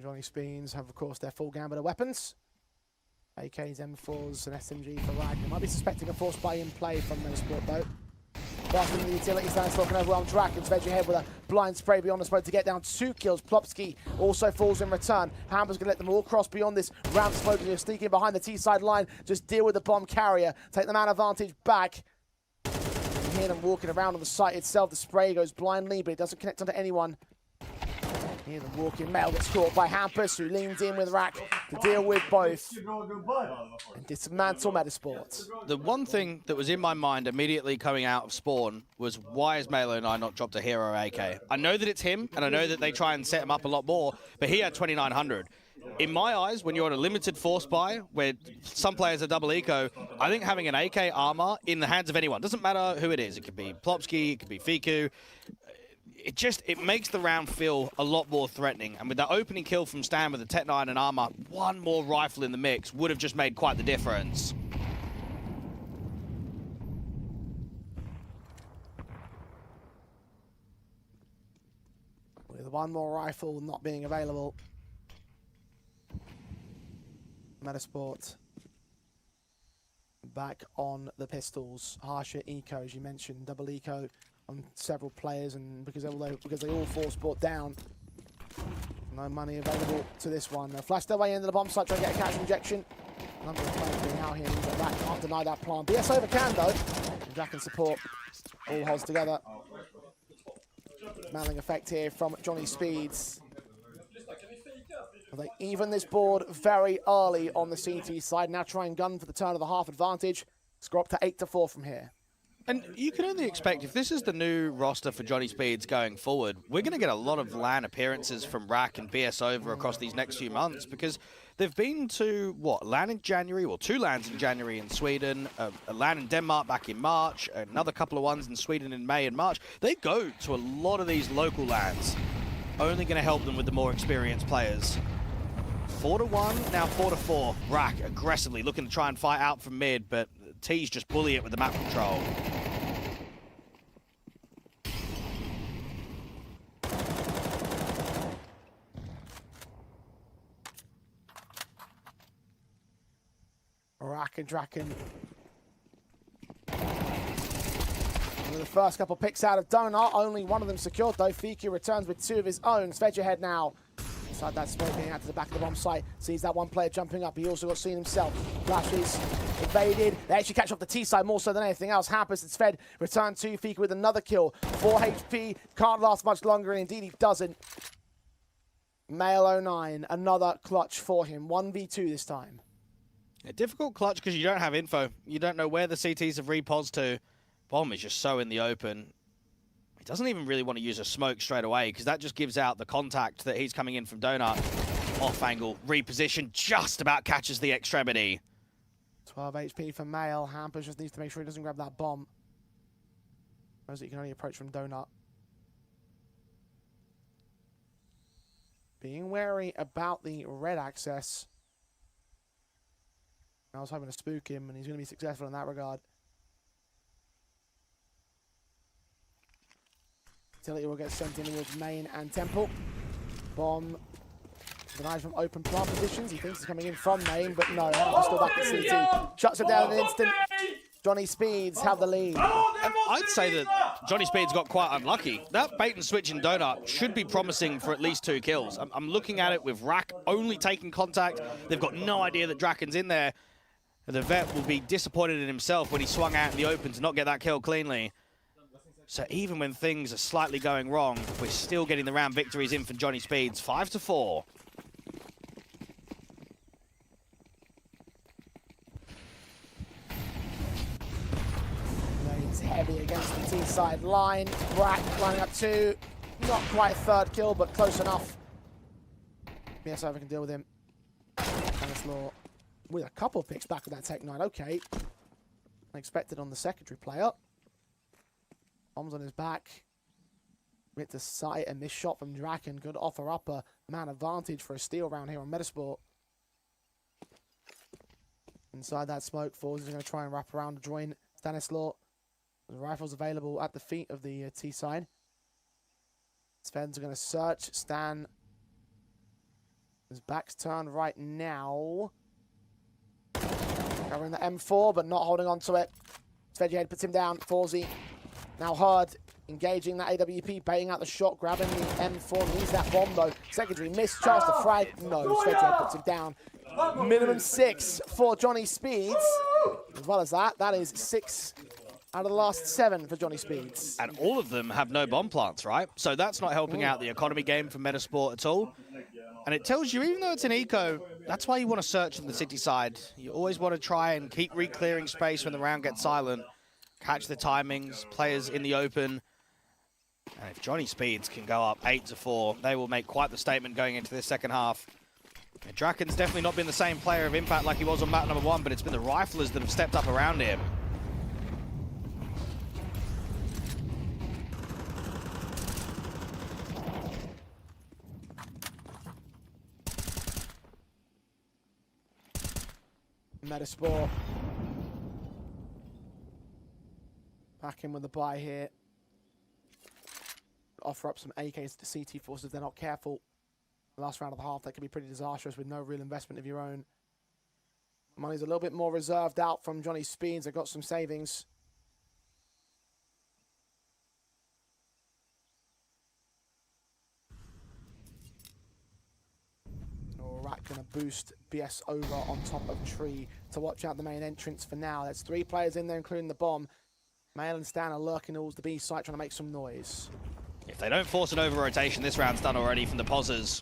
[SPEAKER 1] Johnny Speens have, of course, their full gambit of weapons. AKs, M4s, and SMG for Ragnar. Might be suspecting a force buy in play from METIZPORT, though. Passing the utility stance, looking overwhelmed Draken. Veg ahead with a blind spray beyond the smoke to get down 2 kills. Plopsky also falls in return. Hamber's going to let them all cross beyond this round of smoke. They're sneaking behind the T-side line. Just deal with the bomb carrier. Take the man advantage back. You hear them walking around on the site itself. The spray goes blindly, but it doesn't connect onto anyone. Hear them walking. Male gets caught by Hampus, who leans in with Rack to deal with both and dismantle METIZPORT.
[SPEAKER 2] The one thing that was in my mind immediately coming out of spawn was, why is Melo and I not dropped a hero AK? I know that it's him, and I know that they try and set him up a lot more, but he had 2,900. In my eyes, when you're on a limited force buy, where some players are double eco, I think having an AK armor in the hands of anyone, doesn't matter who it is, it could be Plopsky, it could be Fiku, it makes the round feel a lot more threatening. And with that opening kill from Stan with the Tech 9 and armor, one more rifle in the mix would have just made quite the difference.
[SPEAKER 1] With one more rifle not being available, METIZPORT back on the pistols. Harsher eco, as you mentioned, double eco on several players, and because they all force brought down. No money available to this one. They'll flash their way into the bomb site, trying to get a catch injection. Number of players being out here, but that can't deny that plan. BS over can though. Jack and support all holds together. Manling effect here from Johnny Speeds. They even this board very early on the CT side. Now try and gun for the turn of the half advantage. Score up to 8-4 from here.
[SPEAKER 2] And you can only expect, if this is the new roster for Johnny Speeds going forward, we're going to get a lot of LAN appearances from Rack and BS over across these next few months, because they've been to, what, LAN in January, or 2 LANs in January in Sweden, a LAN in Denmark back in March, another couple of ones in Sweden in May and March. They go to a lot of these local LANs, only going to help them with the more experienced players. 4-1, now 4-4. Rack aggressively looking to try and fight out from mid, but T's just bully it with the map control.
[SPEAKER 1] Rack and Draken. With the first couple picks out of Donut, only one of them secured though. Fiki returns with 2 of his own. Svedge ahead now. Inside that smoke, being out to the back of the bomb site. Sees that one player jumping up. He also got seen himself. Flashes, evaded. They actually catch off the T side more so than anything else. Hampus and Sved return to Fika with another kill. 4 HP, can't last much longer, and indeed he doesn't. Male 09, another clutch for him. 1v2 this time.
[SPEAKER 2] A difficult clutch because you don't have info. You don't know where the CTs have repods to. Bomb is just so in the open. He doesn't even really want to use a smoke straight away because that just gives out the contact that he's coming in from Donut. Off angle, reposition, just about catches the extremity.
[SPEAKER 1] 12 HP for Male. Hampers just needs to make sure he doesn't grab that bomb. Knows that he can only approach from Donut. Being wary about the red access. I was hoping to spook him, and he's going to be successful in that regard. Utility will get sent in towards main and temple. Bomb denied from open plant positions. He thinks he's coming in from main, but no. Hamper's still back at CT. Shuts him down in an instant. Johnny Speeds have the lead.
[SPEAKER 2] I'd say that Johnny Speeds got quite unlucky. That bait and switch in Donut should be promising for at least 2 kills. I'm looking at it with Rack only taking contact. They've got no idea that Draken's in there. The vet will be disappointed in himself when he swung out in the open to not get that kill cleanly. So even when things are slightly going wrong, we're still getting the round victories in for Johnny Speeds. 5-4.
[SPEAKER 1] Lane's heavy against the T side line. Brack lining up 2. Not quite 3rd kill, but close enough. Yes, over can deal with him. Dennis Law with a couple picks back with that Tech 9. Okay. Unexpected on the secondary player. Bombs on his back. Hit to sight, a missed shot from Draken. Good offer up a man advantage for a steal round here on Metasport. Inside that smoke, Falls is going to try and wrap around to join Stanislaw. The rifles available at the feet of the T side. Sven's going to search. Stan. His back's turned right now. Covering the M4, but not holding on to it. Svedjehead puts him down. Fawzi now Hard engaging that AWP, baiting out the shot, grabbing the M4. Needs that bomb though. Secondary miss, chance to frag. No, Svedjehead puts him down. Minimum 6 for Johnny Speeds. As well as that, that is 6 out of the last 7 for Johnny Speeds.
[SPEAKER 2] And all of them have no bomb plants, right? So that's not helping out the economy game for Metasport at all. And it tells you, even though it's an eco, that's why you want to search on the city side. You always want to try and keep re-clearing space when the round gets silent. Catch the timings, players in the open. And if Johnny Speeds can go up 8-4, they will make quite the statement going into this second half. And Draken's definitely not been the same player of impact like he was on map number 1, but it's been the riflers that have stepped up around him.
[SPEAKER 1] Metasport. Back in with the buy here. Offer up some AKs to CT forces if they're not careful. The last round of the half, that could be pretty disastrous with no real investment of your own. Money's a little bit more reserved out from Johnny Speeds. They've got some savings. Gonna boost BS over on top of Tree to watch out the main entrance for now. There's 3 players in there, including the bomb. Mail and Stan are lurking towards the B site, trying to make some noise.
[SPEAKER 2] If they don't force an over-rotation, this round's done already from the Pozzers.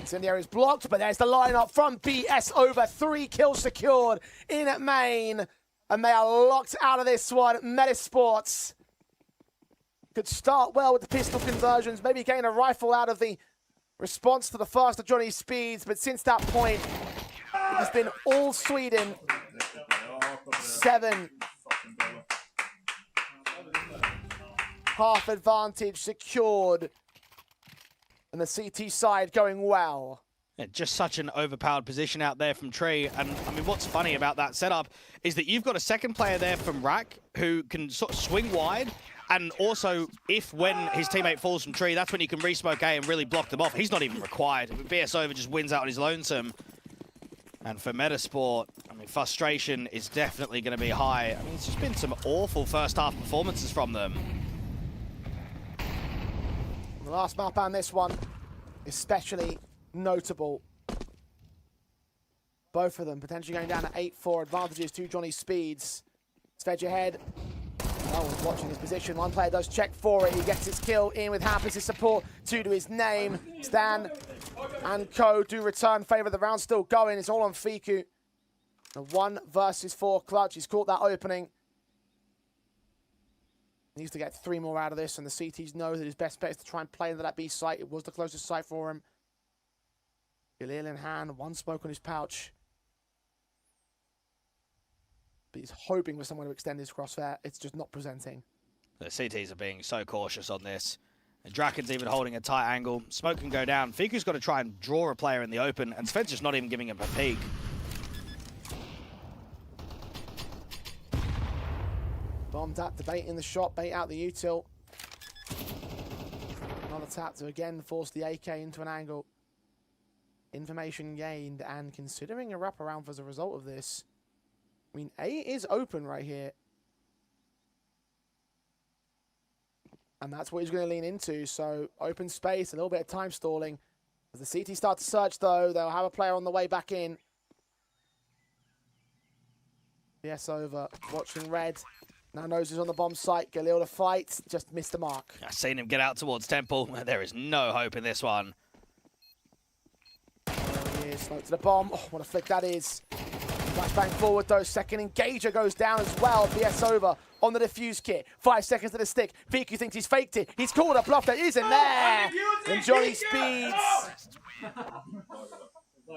[SPEAKER 1] Incendiary is blocked, but there's the lineup from BS over. 3 kills secured in at main. And they are locked out of this one. METIZPORT could start well with the pistol conversions, maybe gain a rifle out of the response to the first of Johnny Speeds, but since that point, it has been all Sweden. 7. Half advantage secured. And the CT side going well.
[SPEAKER 2] Yeah, just such an overpowered position out there from Tree. And I mean, what's funny about that setup is that you've got a second player there from Rack who can sort of swing wide. And also, when his teammate falls from Tree, that's when you can re-smoke A and really block them off. He's not even required. BS over just wins out on his lonesome. And for METIZPORT, I mean, frustration is definitely going to be high. I mean, it's just been some awful first half performances from them.
[SPEAKER 1] The last map and this one, especially notable. Both of them potentially going down to 8-4 advantages to Johnny Speeds. Svedge ahead. No one's watching his position. One player does check for it. He gets his kill in with Hampus' support. 2 to his name. Stan and Co do return favor. The round's still going. It's all on Fiku. A 1 versus 4 clutch. He's caught that opening. Needs to get 3 more out of this, and the CTs know that his best bet is to try and play into that B site. It was the closest site for him. Galil in hand, 1 smoke on his pouch. But he's hoping for someone to extend his crosshair. It's just not presenting.
[SPEAKER 2] The CTs are being so cautious on this. And Draken's even holding a tight angle. Smoke can go down. Fiku's got to try and draw a player in the open, and Sved's just not even giving him a peek.
[SPEAKER 1] Bomb tap to bait in the shot, bait out the util. Another tap to again force the AK into an angle. Information gained, and considering a wraparound as a result of this, I mean, A is open right here. And that's what he's going to lean into, so open space, a little bit of time stalling. As the CT start to search, though, they'll have a player on the way back in. Yes, over. Watching red. Now knows he's on the bomb site. Galil to fight. Just missed the mark.
[SPEAKER 2] I've seen him get out towards Temple. There is no hope in this one.
[SPEAKER 1] There he is. Smoke to the bomb. Oh, what a flick that is. Flashbang forward, though. Second engager goes down as well. BS over on the defuse kit. 5 seconds to the stick. Fiku thinks he's faked it. He's called a bluff that isn't there. And Johnny Speeds.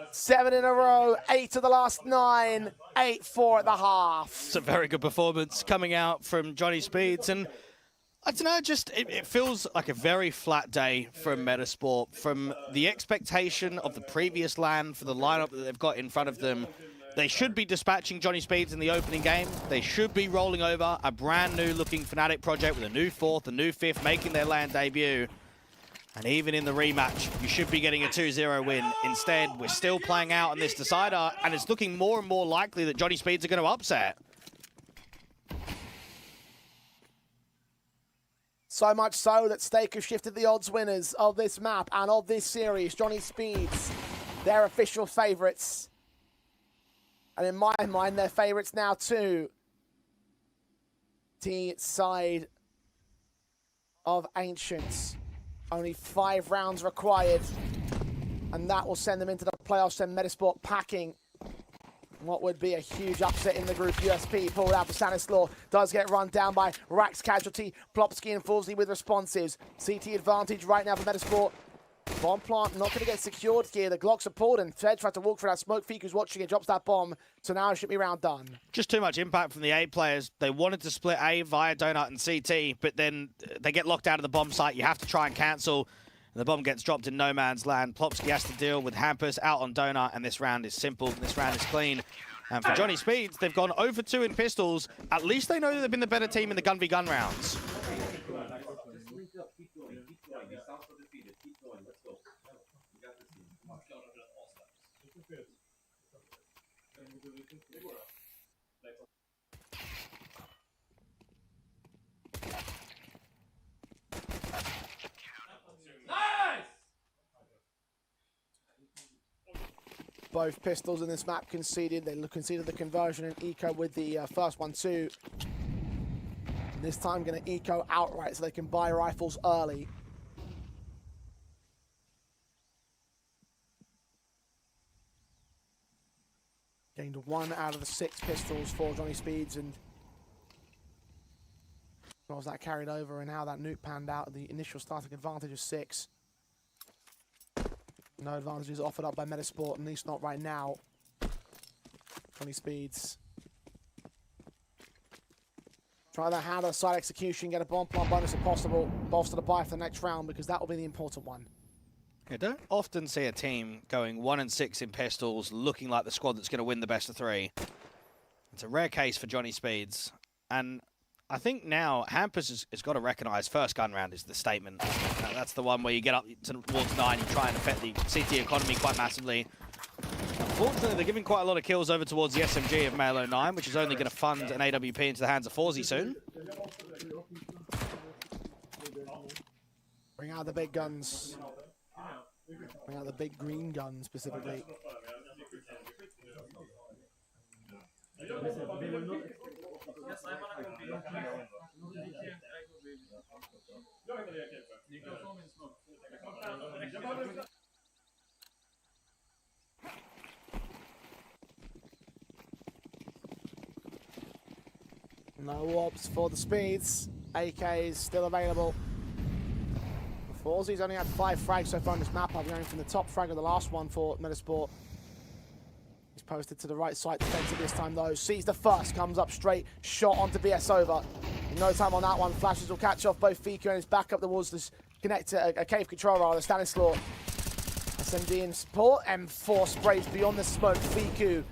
[SPEAKER 1] 7 in a row, 8 of the last 9, 8-4 at the half.
[SPEAKER 2] It's a very good performance coming out from Johnny Speeds, and I don't know, just it feels like a very flat day from METIZPORT. From the expectation of the previous LAN for the lineup that they've got in front of them, they should be dispatching Johnny Speeds in the opening game. They should be rolling over a brand new looking Fnatic project with a new 4th, a new 5th, making their LAN debut. And even in the rematch, you should be getting a 2-0 win. Instead, we're still playing out on this decider, and it's looking more and more likely that Johnny Speeds are going to upset.
[SPEAKER 1] So much so that Stake have shifted the odds winners of this map and of this series. Johnny Speeds, their official favourites. And in my mind, they're favourites now too. T-side of Ancients. Only 5 rounds required. And that will send them into the playoffs, and METIZPORT packing what would be a huge upset in the group. USP pulled out for Stanislaw. Does get run down by Rax Casualty. Plopsky and Foolsley with responsives. CT advantage right now for METIZPORT. Bomb plant not going to get secured here. The Glocks are pulled, and Fed tried to walk through that smoke. Fiku's watching it, drops that bomb. So now it should be round done.
[SPEAKER 2] Just too much impact from the A players. They wanted to split A via Donut and CT, but then they get locked out of the bomb site. You have to try and cancel. The bomb gets dropped in no man's land. Plopsky has to deal with Hampus out on Donut, and this round is simple. This round is clean. And for Johnny Speeds, they've gone over 2 in pistols. At least they know that they've been the better team in the gun v gun rounds.
[SPEAKER 1] Both pistols in this map conceded. They conceded the conversion, and Eco with the first one too. And this time going to Eco outright so they can buy rifles early. Gained 1 out of the 6 pistols for Johnny Speeds, and how was that carried over and how that nuke panned out at the initial starting advantage of 6. No advantages offered up by METIZPORT, at least not right now. Johnny Speeds. Try that hand on the side execution, get a bomb plant bonus if possible. Bolster the buy for the next round because that will be the important one.
[SPEAKER 2] I don't often see a team going 1 and 6 in pistols, looking like the squad that's going to win the best of 3. It's a rare case for Johnny Speeds, and I think now Hampus has got to recognise first gun round is the statement. That's the one where you get up towards 9, you try and affect the CT economy quite massively. Unfortunately, they're giving quite a lot of kills over towards the SMG of Male 09, which is only going to fund an AWP into the hands of Forzy soon.
[SPEAKER 1] Bring out the big guns. Bring out the big green gun specifically. No warps for the Speeds. AK is still available. Forzy's only had 5 frags so far on this map. I'll be going from the top frag of the last one for METIZPORT. He's posted to the right side defensive this time though. Sees the first, comes up straight, shot onto BS over. No time on that one. Flashes will catch off both Fiku and his back up towards this connector, a cave control rather, Stanislaw. SMG in support. M4 sprays beyond the smoke. Fiku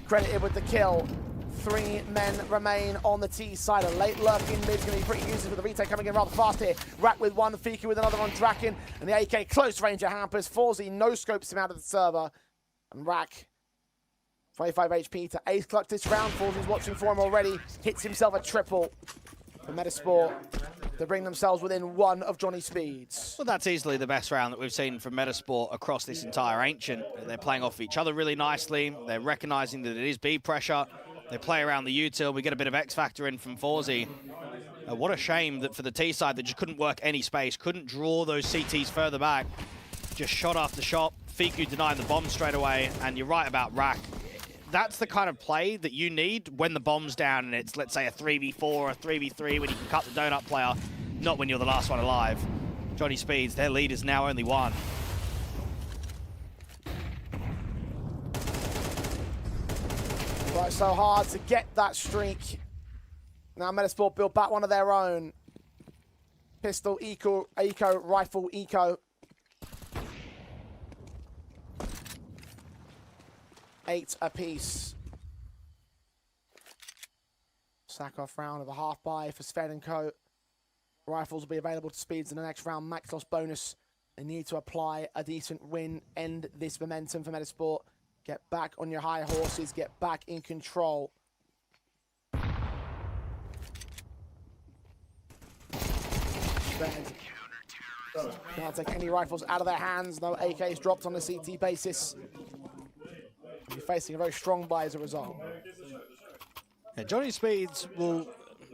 [SPEAKER 1] credited with the kill. 3 men remain on the T side. A late lurk in mid is going to be pretty useful with the retake coming in rather fast here. Rack with one, Fiku with another on Draken, and the AK close range of Hampers. Forzy no scopes him out of the server, and Rack 25 HP to ace clutch this round. Forzy's watching for him already. Hits himself a triple for METIZPORT to bring themselves within 1 of Johnny Speeds.
[SPEAKER 2] Well, that's easily the best round that we've seen from METIZPORT across this entire Ancient. They're playing off each other really nicely. They're recognizing that it is B pressure. They play around the util. We get a bit of X factor in from Forzy. What a shame that for the T side, they just couldn't work any space, couldn't draw those CTs further back. Just shot after shot. Fiku denied the bomb straight away, and you're right about Rack. That's the kind of play that you need when the bomb's down and it's, let's say, a 3v4 or a 3v3 when you can cut the donut player, not when you're the last one alive. Johnny Speeds, their lead is now only 1.
[SPEAKER 1] Right, so hard to get that streak. Now METIZPORT build back one of their own. Pistol, Eco, rifle, Eco. 8 apiece. Sack off round of a half buy for Sven and Co. Rifles will be available to Speeds in the next round. Max loss bonus. They need to apply a decent win. End this momentum for METIZPORT. Get back on your high horses. Get back in control. Can't take any rifles out of their hands. No AKs dropped on the CT basis. You're facing a very strong buy as a result.
[SPEAKER 2] Yeah, Johnny Speeds will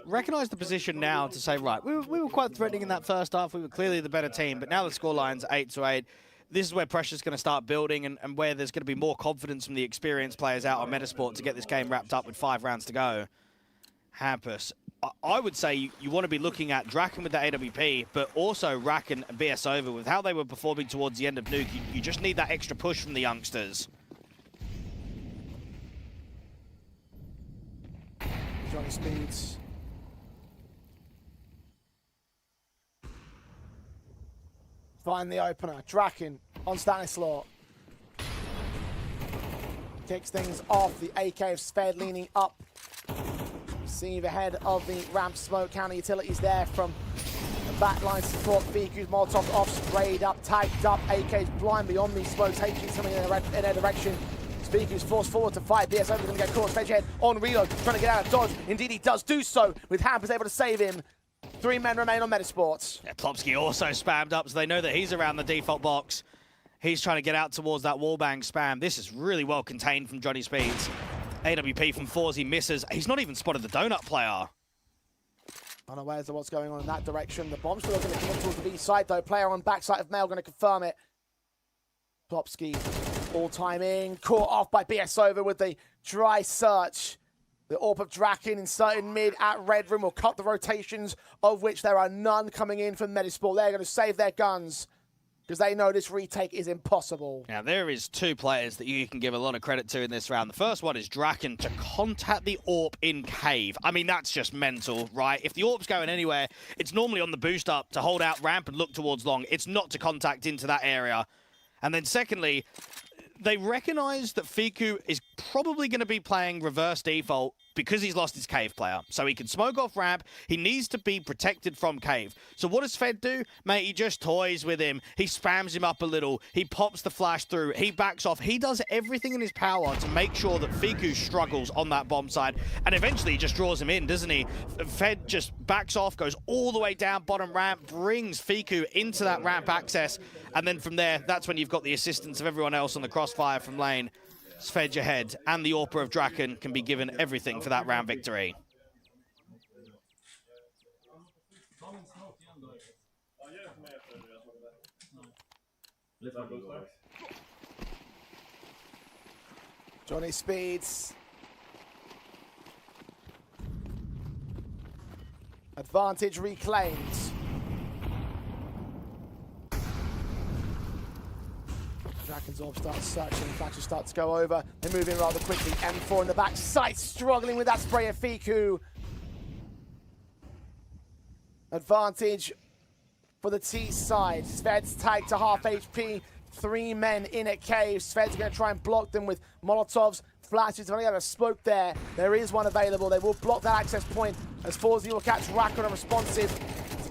[SPEAKER 2] recognise the position now to say, right, we were quite threatening in that first half. We were clearly the better team, but now the scoreline's 8-8. This is where pressure's going to start building and where there's going to be more confidence from the experienced players out on METIZPORT to get this game wrapped up with 5 rounds to go. Hampus, I would say you want to be looking at Draken with the AWP, but also Rack and BS over with how they were performing towards the end of Nuke. You just need that extra push from the youngsters.
[SPEAKER 1] Johnny Speeds. Find the opener. Draken on Stanislaw. Kicks things off. The AK of Sved leaning up. See the head of the ramp smoke. Counter utilities there from the backline support. Fiku's Molotov off, sprayed up, tagged up. AK's blind beyond these smokes. HG's coming in their direction. Fiku's forced forward to fight. BS over going to get caught. Edge head on reload, trying to get out of dodge. Indeed, he does do so, with Hampus able to save him. 3 men remain on METIZPORT.
[SPEAKER 2] Yeah, Plopsky also spammed up, so they know that he's around the default box. He's trying to get out towards that wallbang spam. This is really well contained from Johnny Speeds. AWP from Forzy misses. He's not even spotted the donut player.
[SPEAKER 1] Unawares of what's going on in that direction. The bomb's still going to come towards the B side, though. Player on backside of Mail going to confirm it. Plopsky all timing. Caught off by BS over with the dry search. The AWP of Draken inserted mid at Red Room will cut the rotations, of which there are none coming in from METIZPORT. They're going to save their guns because they know this retake is impossible.
[SPEAKER 2] Now, there is two players that you can give a lot of credit to in this round. The first one is Draken to contact the AWP in cave. I mean, that's just mental, right? If the AWP's going anywhere, it's normally on the boost up to hold out ramp and look towards long. It's not to contact into that area. And then secondly, they recognize that Fiku is probably going to be playing reverse default because he's lost his cave player. So he can smoke off ramp. He needs to be protected from cave. So what does Fed do? Mate, he just toys with him. He spams him up a little. He pops the flash through. He backs off. He does everything in his power to make sure that Fiku struggles on that bomb side. And eventually he just draws him in, doesn't he? Fed just backs off, goes all the way down bottom ramp, brings Fiku into that ramp access. And then from there, that's when you've got the assistance of everyone else on the crossfire from lane. Svedge ahead, and the AWP of Draken can be given everything for that round victory.
[SPEAKER 1] Johnny Speeds. Advantage reclaimed. Draken's AWP starts searching, flashes start to go over. They move in rather quickly. M4 in the back, Sight struggling with that spray of Fiku. Advantage for the T side. Sved's tagged to half HP. 3 men in at cave. Sved's going to try and block them with Molotovs. Flashes, they've only got a smoke there. There is one available. They will block that access point as Forzy will catch Rack on a responsive.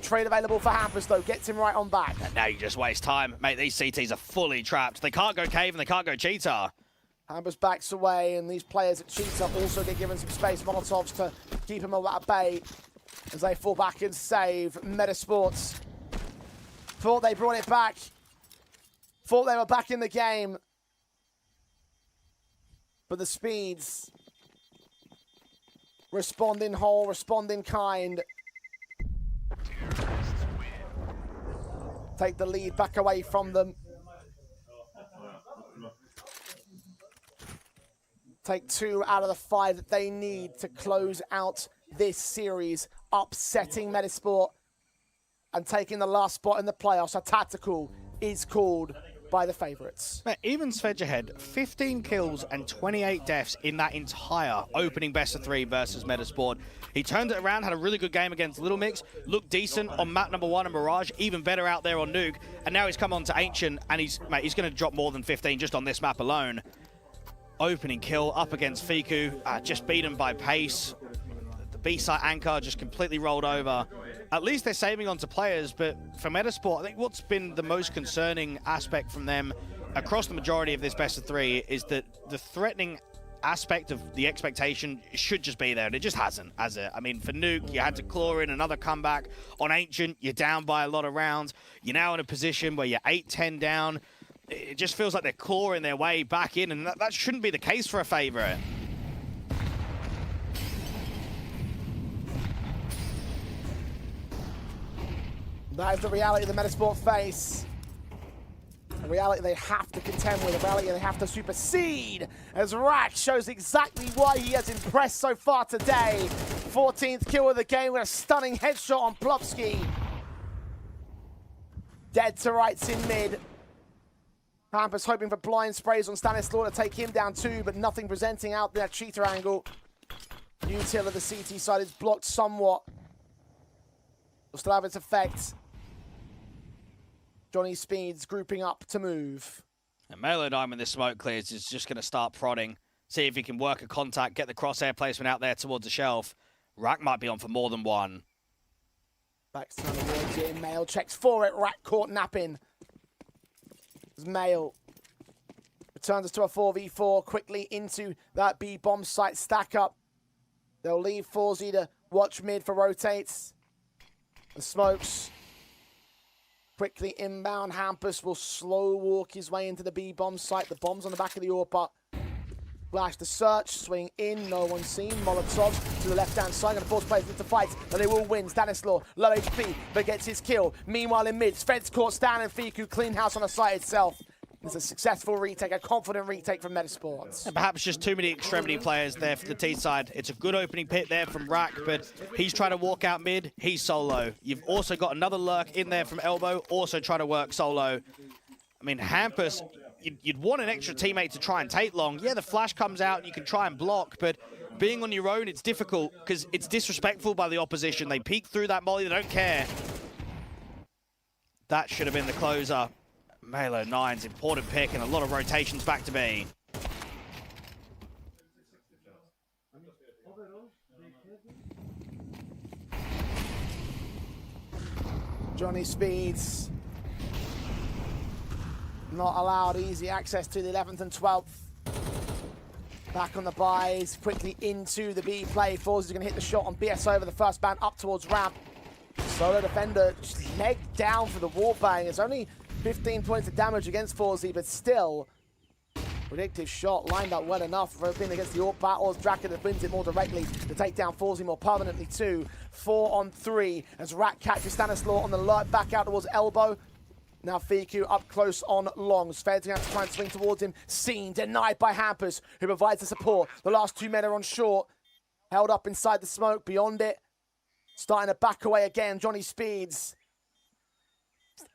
[SPEAKER 1] Trade available for Hampus, though. Gets him right on back.
[SPEAKER 2] And now you just waste time. Mate, these CTs are fully trapped. They can't go cave and they can't go cheetah.
[SPEAKER 1] Hampus backs away, and these players at cheetah also get given some space. Molotovs to keep him at bay as they fall back and save. METIZPORT thought they brought it back. Thought they were back in the game. But the Speeds responding whole, responding kind. Take the lead back away from them. Take 2 out of the 5 that they need to close out this series, upsetting METIZPORT and taking the last spot in the playoffs. A tactical is called by the favourites.
[SPEAKER 2] Even Svedge ahead, 15 kills and 28 deaths in that entire opening best of 3 versus METIZPORT. He turned it around, had a really good game against Little Mix, looked decent on map number 1 and Mirage, even better out there on Nuke, and now he's come on to Ancient, and he's going to drop more than 15 just on this map alone. Opening kill up against Fiku, just beaten by pace. The B-side anchor just completely rolled over. At least they're saving onto players, but for METIZPORT, I think what's been the most concerning aspect from them across the majority of this best of 3 is that the threatening aspect of the expectation should just be there, and it just hasn't, has it? I mean, for Nuke, you had to claw in another comeback. On Ancient, you're down by a lot of rounds. You're now in a position where you're 8-10 down. It just feels like they're clawing their way back in, and that shouldn't be the case for a favourite.
[SPEAKER 1] That is the reality the METIZPORT face. A reality they have to contend with, a reality they have to supersede, as Rack shows exactly why he has impressed so far today. 14th kill of the game with a stunning headshot on Plopsky. Dead to rights in mid. Hampus hoping for blind sprays on Stanislaw to take him down too, but nothing presenting out there. Cheetah angle. Util of the CT side is blocked somewhat. Will still have its effect. Johnny Speeds grouping up to move.
[SPEAKER 2] And Melodyne, when this smoke clears, is just going to start prodding. See if he can work a contact, get the crosshair placement out there towards the shelf. Rack might be on for more than one.
[SPEAKER 1] Back to towards it. Mail checks for it. Rack caught napping. As Mail returns us to a 4v4 quickly into that B bomb site stack up. They'll leave Forzy to watch mid for rotates. The smokes. Quickly inbound, Hampus will slow walk his way into the B-bomb site. The bomb's on the back of the AWP. Flash the search, swing in, no one seen. Molotov to the left-hand side, going to force players into fights, but they will win. Stanislaw, low HP, but gets his kill. Meanwhile in mid, Sved's caught Stan and Fiku, clean house on the site itself. It's a successful retake, a confident retake from METIZPORT.
[SPEAKER 2] And perhaps just too many extremity players there for the T side. It's a good opening pit there from Rack, but he's trying to walk out mid, he's solo. You've also got another lurk in there from Elbow, also trying to work solo. I mean, Hampus, you'd want an extra teammate to try and take long. Yeah, the flash comes out and you can try and block, but being on your own, it's difficult because it's disrespectful by the opposition. They peek through that molly, they don't care. That should have been the closer. Malo 9's important pick and a lot of rotations back to B.
[SPEAKER 1] Johnny Speeds not allowed easy access to the 11th and 12th. Back on the buys, quickly into the B play. Fours is going to hit the shot on BS over the first man up towards ramp. Solo defender just leg down for the wall bang. It's only 15 points of damage against Forzy, but still, predictive shot lined up well enough for being against the AWP battles. Draken wins it more directly to take down Forzy more permanently too. 4 on 3 as Rat catches Stanislaw on the lurk back out towards Elbow. Now Fiku up close on long. Sved's going to have to try and swing towards him. Seen, denied by Hampus, who provides the support. The last 2 men are on short. Held up inside the smoke, beyond it. Starting to back away again, Johnny Speeds.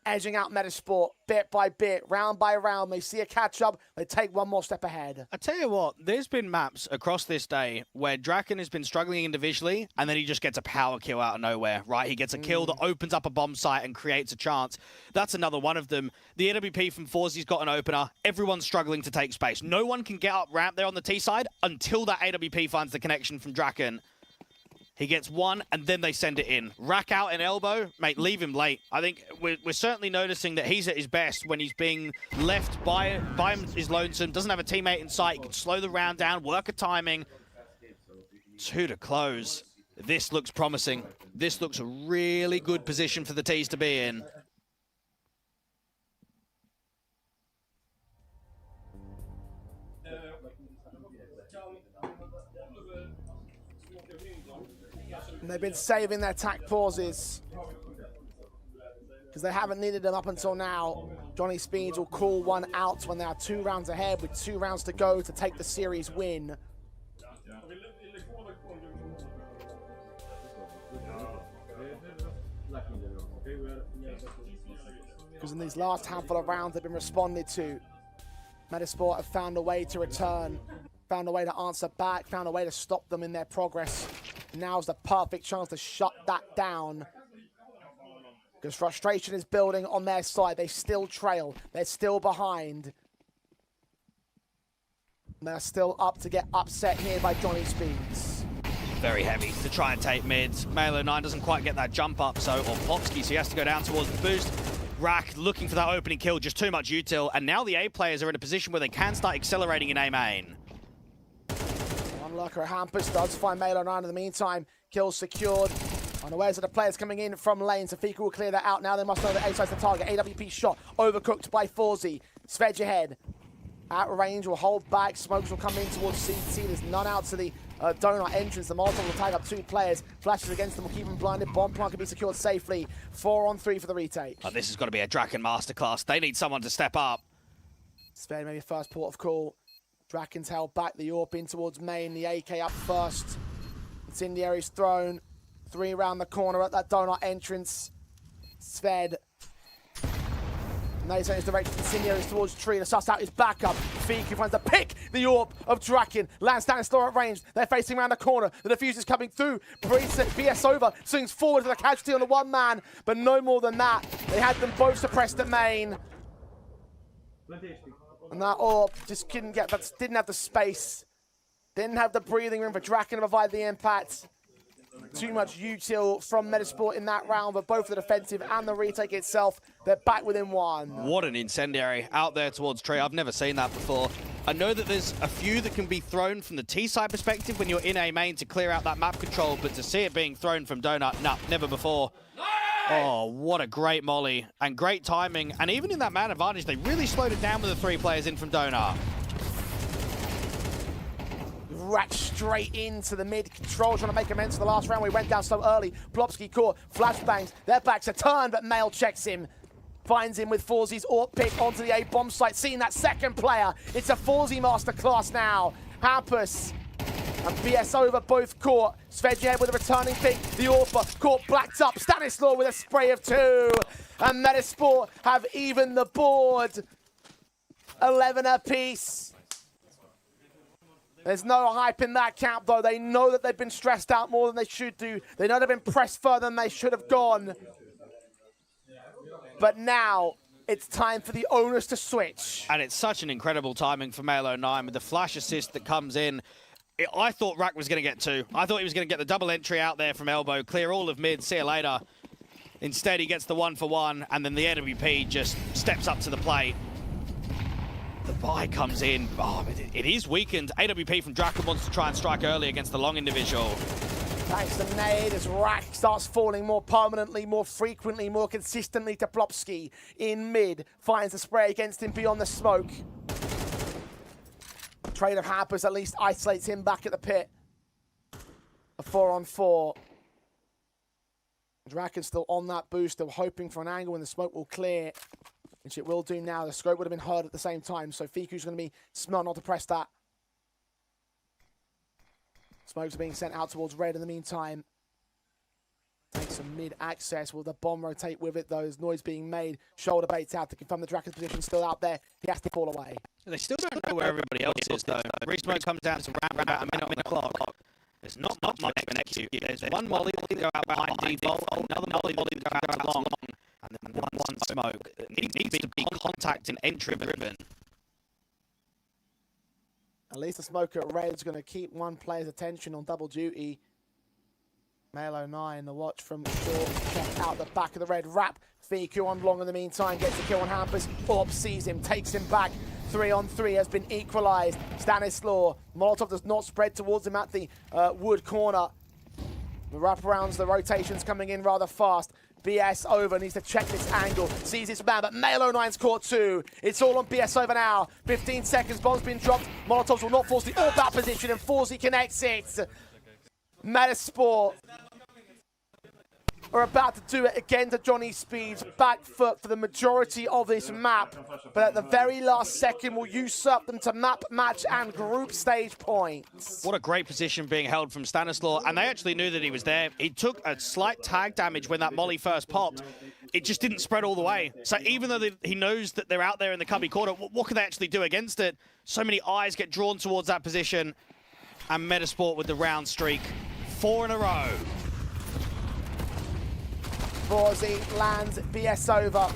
[SPEAKER 1] Edging out METIZPORT bit by bit, round by round. They see a catch-up, they take one more step ahead.
[SPEAKER 2] I tell you what, there's been maps across this day where Draken has been struggling individually, and then he just gets a power kill out of nowhere, right? He gets a kill that opens up a bomb site and creates a chance. That's another one of them. The AWP from Forzy's got an opener. Everyone's struggling to take space. No one can get up ramp there on the T side until that AWP finds the connection from Draken. He gets one, and then they send it in. Rack out in Elbow, mate, leave him late. I think we're certainly noticing that he's at his best when he's being left by his lonesome, doesn't have a teammate in sight, can slow the round down, work a timing. 2 to close. This looks promising. This looks a really good position for the T's to be in.
[SPEAKER 1] And they've been saving their attack pauses because they haven't needed them up until now. Johnny Speeds will call one out when they are 2 rounds ahead with 2 rounds to go to take the series win. Because in these last handful of rounds they've been responded to. METIZPORT have found a way to return, found a way to answer back, found a way to stop them in their progress. Now's the perfect chance to shut that down. Because frustration is building on their side. They still trail. They're still behind. They're still up to get upset here by Johnny Speeds.
[SPEAKER 2] Very heavy to try and take mids. Malo 9 doesn't quite get that jump up, or Popsky, so he has to go down towards the boost. Rack looking for that opening kill, just too much util. And now the A players are in a position where they can start accelerating in A main.
[SPEAKER 1] Lurker Hampus does find Malo 9 in the meantime. Kill secured. Unawares of the players coming in from lane. So Fiku will clear that out. Now they must know that A side's the target. AWP shot. Overcooked by Forzy. Svedge ahead. At range will hold back. Smokes will come in towards CT. There's none out to the donut entrance. The Molotov will tag up 2 players. Flashes against them will keep them blinded. Bomb plant can be secured safely. 4 on 3 for the retake.
[SPEAKER 2] Oh, this has got to be a Draken masterclass. They need someone to step up.
[SPEAKER 1] Svedge maybe first port of call. Draken's held back, the AWP in towards main, the AK up first. Incendiary's thrown. 3 around the corner at that donut entrance. Sved. Now he's directed Incendiary's towards tree. The suss out is back up. Fiku finds the pick, the AWP of Draken. Lands down and store at range. They're facing around the corner. The defuse is coming through. BS over. Swings forward to the casualty on the 1 man. But no more than that. They had them both suppressed at main. And that AWP just didn't have the space. Didn't have the breathing room for Draken to provide the impact. Too much util from METIZPORT in that round, but both the defensive and the retake itself, they're back within 1.
[SPEAKER 2] What an incendiary out there towards tree. I've never seen that before. I know that there's a few that can be thrown from the T side perspective when you're in A main to clear out that map control, but to see it being thrown from donut, nah, never before. Oh, what a great molly and great timing. And even in that man advantage, they really slowed it down with the 3 players in from Donut.
[SPEAKER 1] Racked straight into the mid control, trying to make amends for the last round. We went down so early. Plopsky caught, flashbangs, their backs are turned, but Mail checks him. Finds him with Forzie's AWP pick onto the A bomb site. Seeing that second player, it's a Forzie masterclass now. Hampus and BS over both caught. Svedjev with a returning pick. The AWP caught blacked up. Stanislaw with a spray of 2. And METIZPORT have evened the board. 11 apiece. There's no hype in that count, though. They know that they've been stressed out more than they should do. They know they've been pressed further than they should have gone. But now, it's time for the owners to switch.
[SPEAKER 2] And it's such an incredible timing for Male09 with the flash assist that comes in. I thought Rack was going to get 2. I thought he was going to get the double entry out there from elbow, clear all of mid, see you later. Instead, he gets the 1-for-1, and then the AWP just steps up to the plate. The buy comes in. Oh, it is weakened. AWP from Draken wants to try and strike early against the long individual.
[SPEAKER 1] Thanks to Nade as Rack starts falling more permanently, more frequently, more consistently to Plopsky in mid. Finds the spray against him beyond the smoke. Trade of Hampers at least isolates him back at the pit. A 4-on-4. Draken's still on that boost, still hoping for an angle when the smoke will clear. Which it will do now. The scope would have been heard at the same time, so Fiku's going to be smart not to press that. Smokes are being sent out towards red in the meantime. Takes some mid-access. Will the bomb rotate with it, though? There's noise being made. Shoulder baits out to confirm the Draken's position still out there. He has to fall away.
[SPEAKER 2] They still don't know where everybody else is, though. Re-smoke comes down to round about a minute on the clock. There's not much to execute. There's one molly that can go out behind default, another molly that can go out to long, and then one smoke. It needs to be contact and entry driven.
[SPEAKER 1] At least the smoke at red's going to keep one player's attention on double duty. Male09, the watch from short, check out the back of the red. Wrap Fiku on long in the meantime, gets the kill on Hampus. Orb sees him, takes him back. 3-on-3 has been equalized. Stanislaw, Molotov does not spread towards him at the wood corner. The wraparounds, the rotations coming in rather fast. BS over, needs to check this angle. Sees his man, but Male09's caught 2. It's all on BS over now. 15 seconds, bomb's been dropped. Molotovs will not force the AWP out position, and Forzie connects it. METIZPORT are about to do it again to Johnny Speed's back foot for the majority of this map, but at the very last second will usurp them to map, match, and group stage points.
[SPEAKER 2] What a great position being held from Stanislaw, and they actually knew that he was there. He took a slight tag damage when that molly first popped. It just didn't spread all the way. So even though he knows that they're out there in the cubby corner, what can they actually do against it? So many eyes get drawn towards that position, and METIZPORT with the round streak. 4 in a row.
[SPEAKER 1] Forzie lands BS over.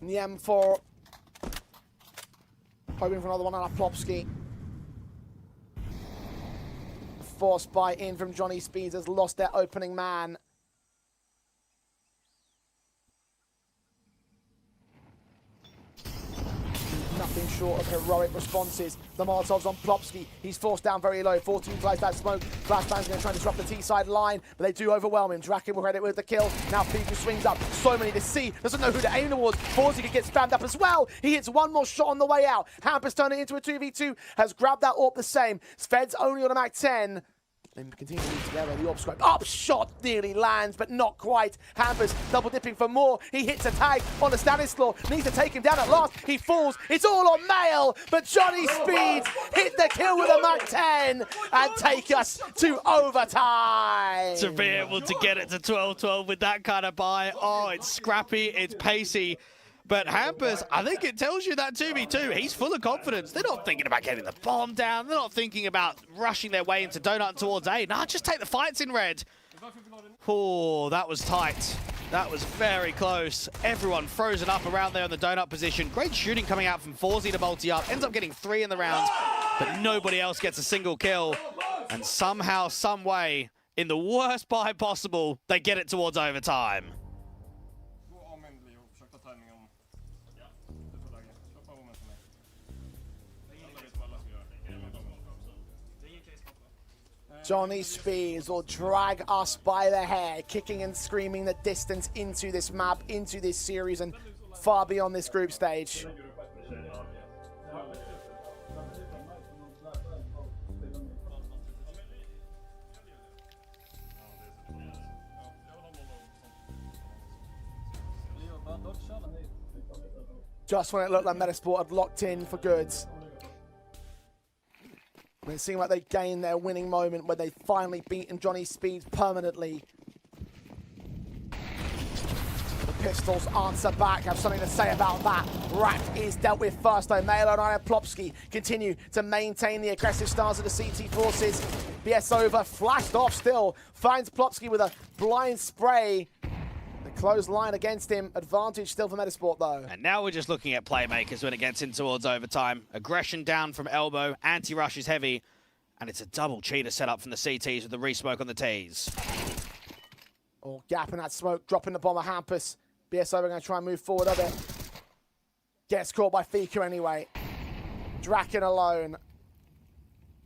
[SPEAKER 1] In the M4. Hoping for another one on Plopsky. Forced buy in from Johnny Speeds has lost their opening man. Nothing short of heroic responses. The Molotovs on Plopsky. He's forced down very low. 14 utilized that smoke. Flashbang's going to try and disrupt the T-side line, but they do overwhelm him. Draken will credit with the kill. Now Fiku swings up. So many to see. Doesn't know who to aim towards. Forzie could get spammed up as well. He hits one more shot on the way out. Hampus turning it into a 2v2. Has grabbed that AWP the same. Sved's only on a Mac 10. They continue to move together. The AWP scope up shot nearly lands, but not quite. Hampers double dipping for more. He hits a tag on the Stanislaw. Needs to take him down at last. He falls. It's all on Mail, but Johnny Speeds hit the kill with a Mac 10 and take us to overtime.
[SPEAKER 2] To be able to get it to 12-12 with that kind of buy. Oh, it's scrappy, it's pacey. But Hampus, I think it tells you that 2v2, he's full of confidence. They're not thinking about getting the bomb down. They're not thinking about rushing their way into Donut towards A. Nah, just take the fights in red. Oh, that was tight. That was very close. Everyone frozen up around there in the Donut position. Great shooting coming out from Forzie to multi up. Ends up getting 3 in the round, but nobody else gets a single kill. And somehow, some way, in the worst buy possible, they get it towards overtime.
[SPEAKER 1] Johnny Speeds will drag us by the hair, kicking and screaming the distance into this map, into this series, and far beyond this group stage. Just when it looked like METIZPORT had locked in for good. And it seemed like they gained their winning moment when they finally beaten Johnny Speeds permanently. The Pistols answer back, have something to say about that. Rack is dealt with first though. Malo and Plopsky continue to maintain the aggressive stance of the CT forces. BS over, flashed off still. Finds Plopsky with a blind spray. The closed line against him. Advantage still for METIZPORT though.
[SPEAKER 2] And now we're just looking at playmakers when it gets in towards overtime. Aggression down from elbow, anti-rush is heavy, and it's a double cheater set up from the CTs with the re-smoke on the Ts.
[SPEAKER 1] Oh, gap in that smoke, dropping the bomb of Hampus. BSO are going to try and move forward a bit. Gets caught by Fika anyway. Draken alone.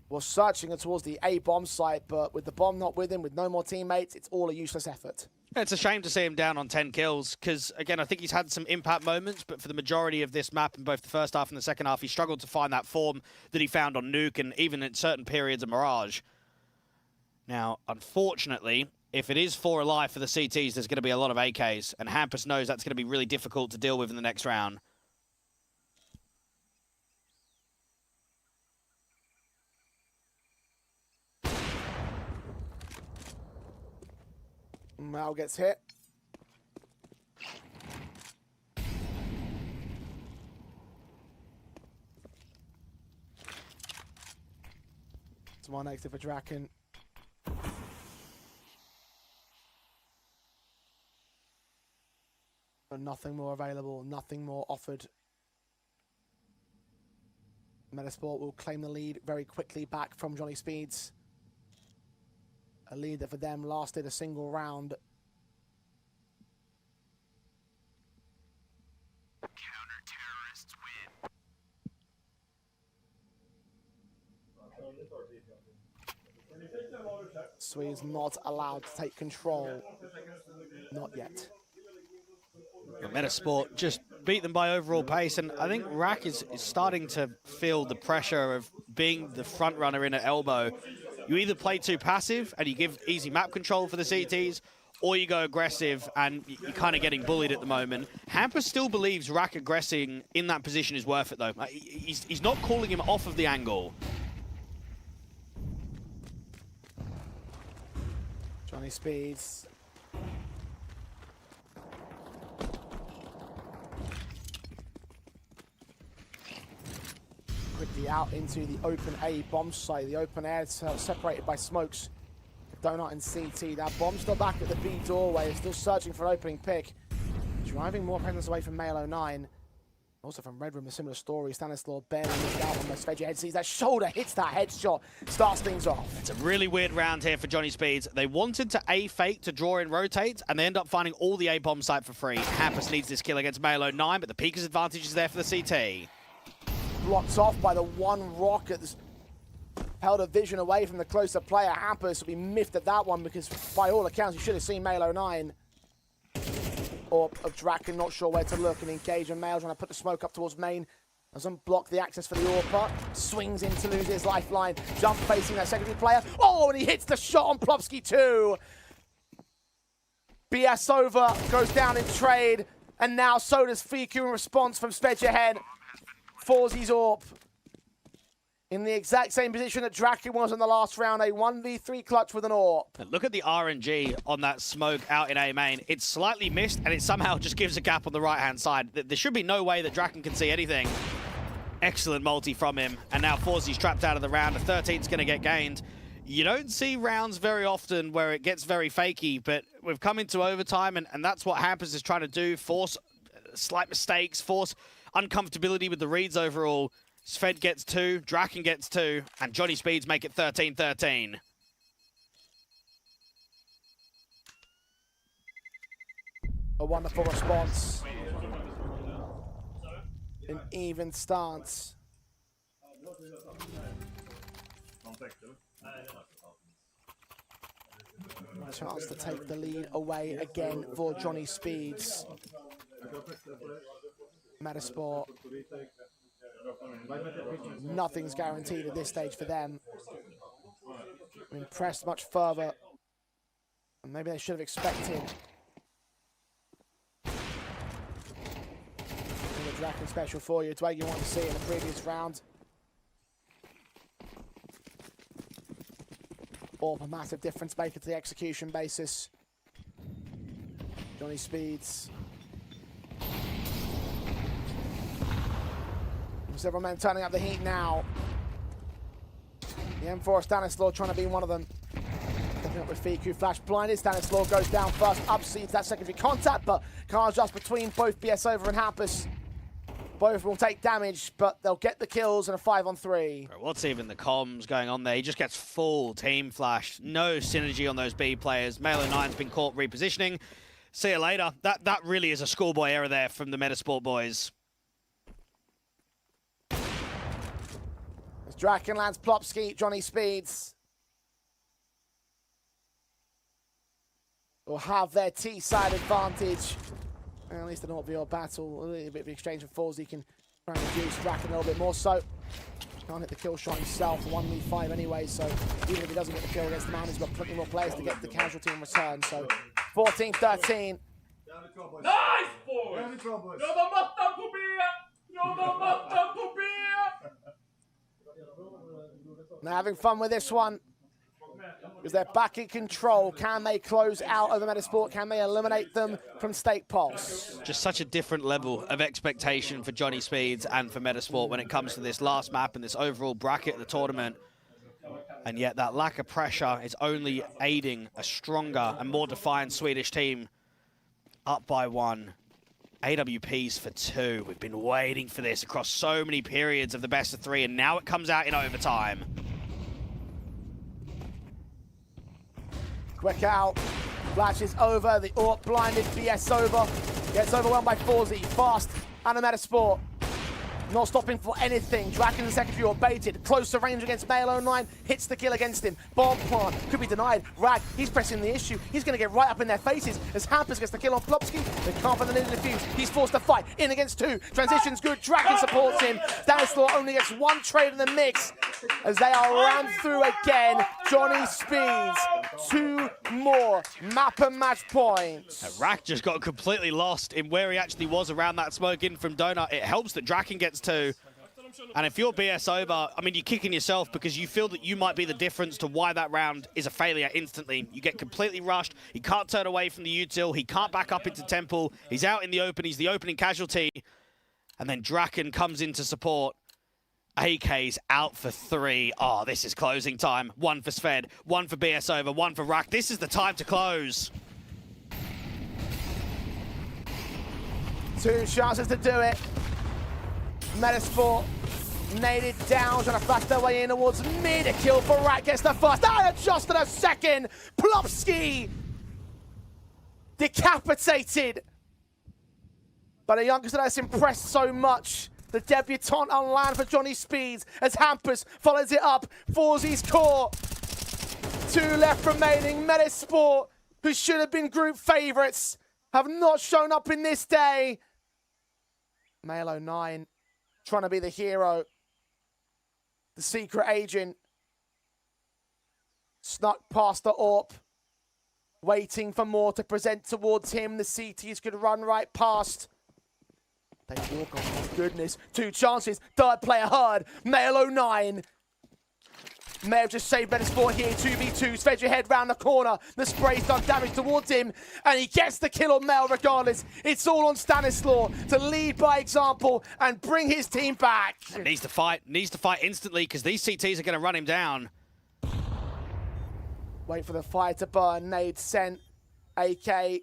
[SPEAKER 1] Was searching towards the A bomb site, but with the bomb not with him, with no more teammates, it's all a useless effort.
[SPEAKER 2] It's a shame to see him down on 10 kills, because, again, I think he's had some impact moments, but for the majority of this map in both the first half and the second half, he struggled to find that form that he found on Nuke and even in certain periods of Mirage. Now, unfortunately, if it is 4 alive for the CTs, there's going to be a lot of AKs, and Hampus knows that's going to be really difficult to deal with in the next round.
[SPEAKER 1] Mal gets hit. It's one negative for Draken. But nothing more available, nothing more offered. METIZPORT will claim the lead very quickly back from Johnny Speeds. A lead that for them lasted a single round.
[SPEAKER 7] Counter-terrorists win.
[SPEAKER 1] Swede's not allowed to take control. Not yet.
[SPEAKER 2] METIZPORT just beat them by overall pace, and I think Rack is starting to feel the pressure of being the front runner in at elbow. You either play too passive and you give easy map control for the CTs, or you go aggressive and you're kind of getting bullied at the moment. Hampus still believes Rack aggressing in that position is worth it though. He's not calling him off of the angle.
[SPEAKER 1] Johnny Speeds. Quickly out into the open A bomb site. The open air is separated by smokes. Donut and CT. That bomb's still back at the B doorway. Still searching for an opening pick. Driving more presence away from Malo 9. Also from Red Room, a similar story. Stanislaw barely missed out on the Svedja head. Sees that shoulder, hits that headshot, starts things off.
[SPEAKER 2] It's a really weird round here for Johnny Speeds. They wanted to A fake to draw in rotates, and they end up finding all the A bomb site for free. Hampus needs this kill against Malo 9, but the Pika's advantage is there for the CT.
[SPEAKER 1] Blocked off by the one rocket that's held a vision away from the closer player. Hampus will be miffed at that one because by all accounts you should have seen Malo 9. Or of Draken, not sure where to look and engage, and Mail trying to put the smoke up towards main. Doesn't block the access for the AWP. Swings in to lose his lifeline. Jump facing that secondary player. Oh, and he hits the shot on Plopsky too. BS over, goes down in trade, and now so does Fiku in response from Svedja ahead. Forzy's AWP in the exact same position that Draken was in the last round, a 1v3 clutch with an AWP.
[SPEAKER 2] And look at the RNG on that smoke out in A main. It's slightly missed, and it somehow just gives a gap on the right-hand side. There should be no way that Draken can see anything. Excellent multi from him, and now Forzy's trapped out of the round. A 13's going to get gained. You don't see rounds very often where it gets very fakey, but we've come into overtime, and that's what Hampus is trying to do. Force slight mistakes, force uncomfortability with the reads overall. Sved gets 2, Draken gets 2, and Johnny Speeds make it 13-13.
[SPEAKER 1] A wonderful response. An even stance. Chance to take the lead away again for Johnny Speeds. METIZPORT. Nothing's guaranteed at this stage for them. Been pressed much further. And maybe they should have expected. The Draken special for you. It's what you want to see in the previous round. Or a massive difference maker to the execution basis. Johnny Speeds. Several men turning up the heat now. The M4 Stanislaw trying to be one of them. Looking up with Fiku, flash blinded. Stanislaw goes down first, upseats that secondary contact, but can't just between both BSOver and Hampus. Both will take damage, but they'll get the kills in a 5-on-3.
[SPEAKER 2] What's even the comms going on there? He just gets full team flash. No synergy on those B players. Melo 9's been caught repositioning. See you later. That really is a schoolboy error there from the METIZPORT boys.
[SPEAKER 1] As Draken lands Plopski, Johnny Speeds will have their T-side advantage. At least an Ortville battle, a little bit of exchange of falls. He can try and reduce Draken a little bit more. So can't hit the kill shot himself. 1v5 anyway. So even if he doesn't get the kill against the man, he's got plenty more players to get the casualty in return. So 14-13.
[SPEAKER 5] Nice, boys! Jobba mattan på B! Jobba mattan på B!
[SPEAKER 1] Now having fun with this one. Because they're back in control. Can they close out over METIZPORT? Can they eliminate them from Stake Pulse?
[SPEAKER 2] Just such a different level of expectation for Johnny Speeds and for METIZPORT when it comes to this last map and this overall bracket of the tournament. And yet that lack of pressure is only aiding a stronger and more defiant Swedish team. Up by 1. AWPs for 2. We've been waiting for this across so many periods of the best of 3, and now it comes out in overtime.
[SPEAKER 1] Quick out, flashes over, the AWP blinded, BS over, gets overwhelmed by Forzy, fast, and a METIZPORT. Not stopping for anything. Draken and secondary are baited. Close to range against Male 09. Hits the kill against him. Bomb plant. Could be denied. Rag, he's pressing the issue. He's going to get right up in their faces as Hampus gets the kill on Plopski. They can't find the needed defuse. He's forced to fight. In against 2. Transition's good. Draken supports him. Stanislaw only gets 1 trade in the mix as they are rammed through again. Johnny Speeds. 2 more map and match points.
[SPEAKER 2] Rack just got completely lost in where he actually was around that smoke in from Donut. It helps that Draken gets 2. And if you're BS over, I mean, you're kicking yourself because you feel that you might be the difference to why that round is a failure instantly. You get completely rushed. He can't turn away from the util. He can't back up into Temple. He's out in the open. He's the opening casualty. And then Draken comes in to support. AK's out for 3. Oh, this is closing time. 1 for Sved, 1 for BS over, 1 for Rack. This is the time to close.
[SPEAKER 1] 2 chances to do it. METIZPORT naded down, trying to flash their way in towards mid. A kill for Rat, gets the first. And just in a second, Plopski decapitated. But a youngster that's impressed so much. The debutant on land for Johnny Speeds as Hampus follows it up. Forzy's core. 2 left remaining. METIZPORT, who should have been group favourites, have not shown up in this day. Male 09 trying to be the hero. The secret agent snuck past the AWP, waiting for more to present towards him. The CTs could run right past. They walk, oh my goodness. 2 chances, 3rd player heard. Male 09 may have just saved METIZPORT here. 2v2, Sved your head round the corner. The spray's done damage towards him, and he gets the kill on Mel regardless. It's all on Stanislaw to lead by example and bring his team back.
[SPEAKER 2] Needs to fight instantly because these CTs are going to run him down.
[SPEAKER 1] Wait for the fire to burn. Nade sent. AK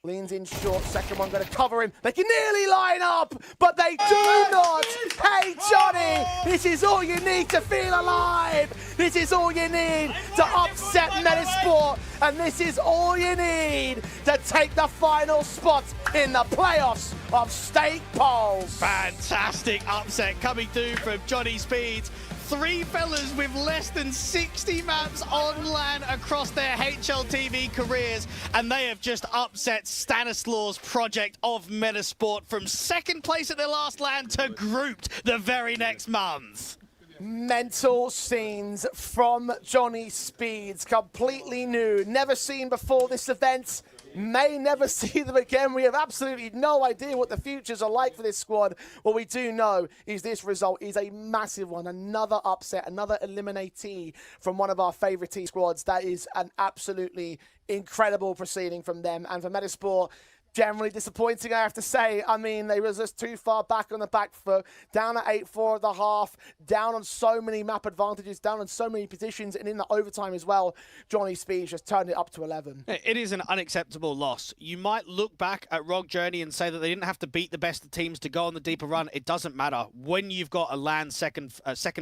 [SPEAKER 1] leans in short. Second one going to cover him. They can nearly line up, but they do not. Hey, Johnny, this is all you need to feel alive. This is all you need to upset upset METIZPORT, and this is all you need to take the final spot in the playoffs of state polls.
[SPEAKER 2] Fantastic upset coming through from Johnny Speeds. 3 fellas with less than 60 maps on LAN across their HLTV careers, and they have just upset Stanislaus' project of METIZPORT from 2nd place at their last LAN to grouped the very next month.
[SPEAKER 1] Mental scenes from Johnny Speeds, completely new, never seen before this event. May never see them again. We have absolutely no idea what the futures are like for this squad. What we do know is this result is a massive one. Another upset, another eliminatee from one of our favourite T squads. That is an absolutely incredible proceeding from them. And for METIZPORT, generally disappointing, I have to say. I mean, they were just too far back on the back foot, down at 8-4 at the half, down on so many map advantages, down on so many positions, and in the overtime as well, Johnny Speeds just turned it up to 11.
[SPEAKER 2] It is an unacceptable loss. You might look back at Rogue Journey and say that they didn't have to beat the best of teams to go on the deeper run. It doesn't matter. When you've got a LAN second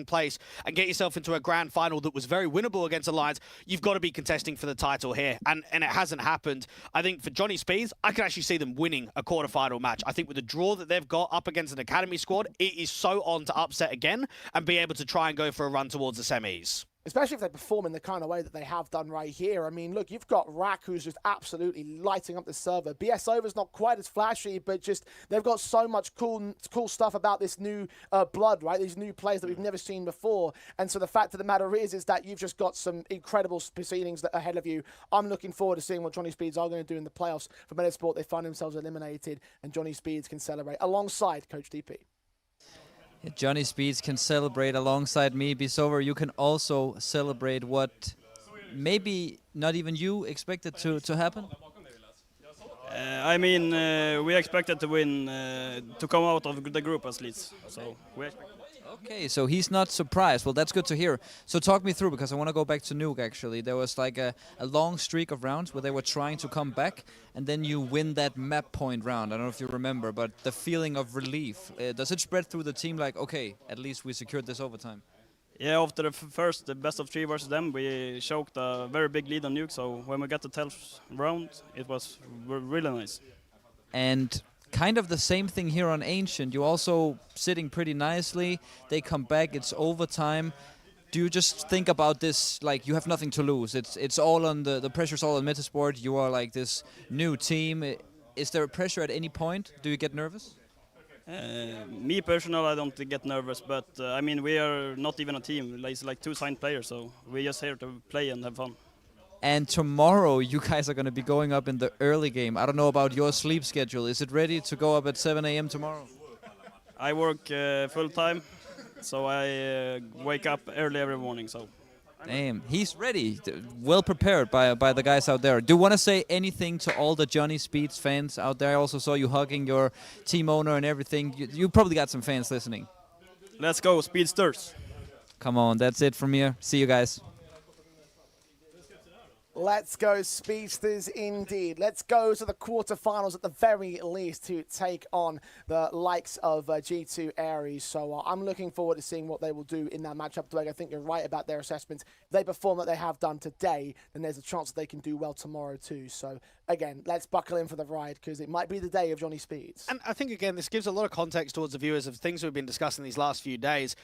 [SPEAKER 2] place and get yourself into a grand final that was very winnable against Alliance, you've got to be contesting for the title here, and it hasn't happened. I think for Johnny Speeds, I can actually see them winning a quarterfinal match. I think with the draw that they've got up against an academy squad, it is so on to upset again and be able to try and go for a run towards the semis.
[SPEAKER 1] Especially if they perform in the kind of way that they have done right here. I mean, look, you've got Rack, who's just absolutely lighting up the server. BS Over's not quite as flashy, but just they've got so much cool stuff about this new blood, right? These new players that we've never seen before. And so the fact of the matter is that you've just got some incredible proceedings that are ahead of you. I'm looking forward to seeing what Johnny Speeds are going to do in the playoffs. For METIZPORT, they find themselves eliminated, and Johnny Speeds can celebrate alongside Coach DP.
[SPEAKER 3] Yeah, Johnny Speeds can celebrate alongside me. BSover, you can also celebrate what maybe not even you expected to happen.
[SPEAKER 6] I mean, we expected to win, to come out of the group as least. So we expect.
[SPEAKER 3] Okay, so he's not surprised. Well, that's good to hear. So talk me through, because I want to go back to Nuke, actually. There was like a long streak of rounds where they were trying to come back, and then you win that map point round. I don't know if you remember, but the feeling of relief, does it spread through the team like, okay, at least we secured this overtime?
[SPEAKER 6] Yeah, after the best of 3 versus them, we choked a very big lead on Nuke, so when we got the 12th round, it was really nice.
[SPEAKER 3] And kind of the same thing here on Ancient. You're also sitting pretty nicely. They come back, it's overtime. Do you just think about this like you have nothing to lose? It's all on the pressure's all on METIZPORT. You are like this new team. Is there a pressure at any point? Do you get nervous?
[SPEAKER 6] Me personally, I don't get nervous, but I mean, we are not even a team. It's like 2 signed players, so we're just here to play and have fun.
[SPEAKER 3] And tomorrow, you guys are going to be going up in the early game. I don't know about your sleep schedule. Is it ready to go up at 7 a.m. tomorrow?
[SPEAKER 6] I work full time, so I wake up early every morning. So.
[SPEAKER 3] Damn, he's ready. Well prepared by the guys out there. Do you want to say anything to all the Johnny Speeds fans out there? I also saw you hugging your team owner and everything. You probably got some fans listening.
[SPEAKER 6] Let's go, Speedsters.
[SPEAKER 3] Come on, that's it from here. See you guys.
[SPEAKER 1] Let's go, Speedsters, indeed. Let's go to the quarterfinals at the very least to take on the likes of G2 Ares. So I'm looking forward to seeing what they will do in that matchup. Doug, I think you're right about their assessment. If they perform like they have done today, then there's a chance that they can do well tomorrow too. So again, let's buckle in for the ride, because it might be the day of Johnny Speeds.
[SPEAKER 2] And I think, again, this gives a lot of context towards the viewers of things we've been discussing these last few days.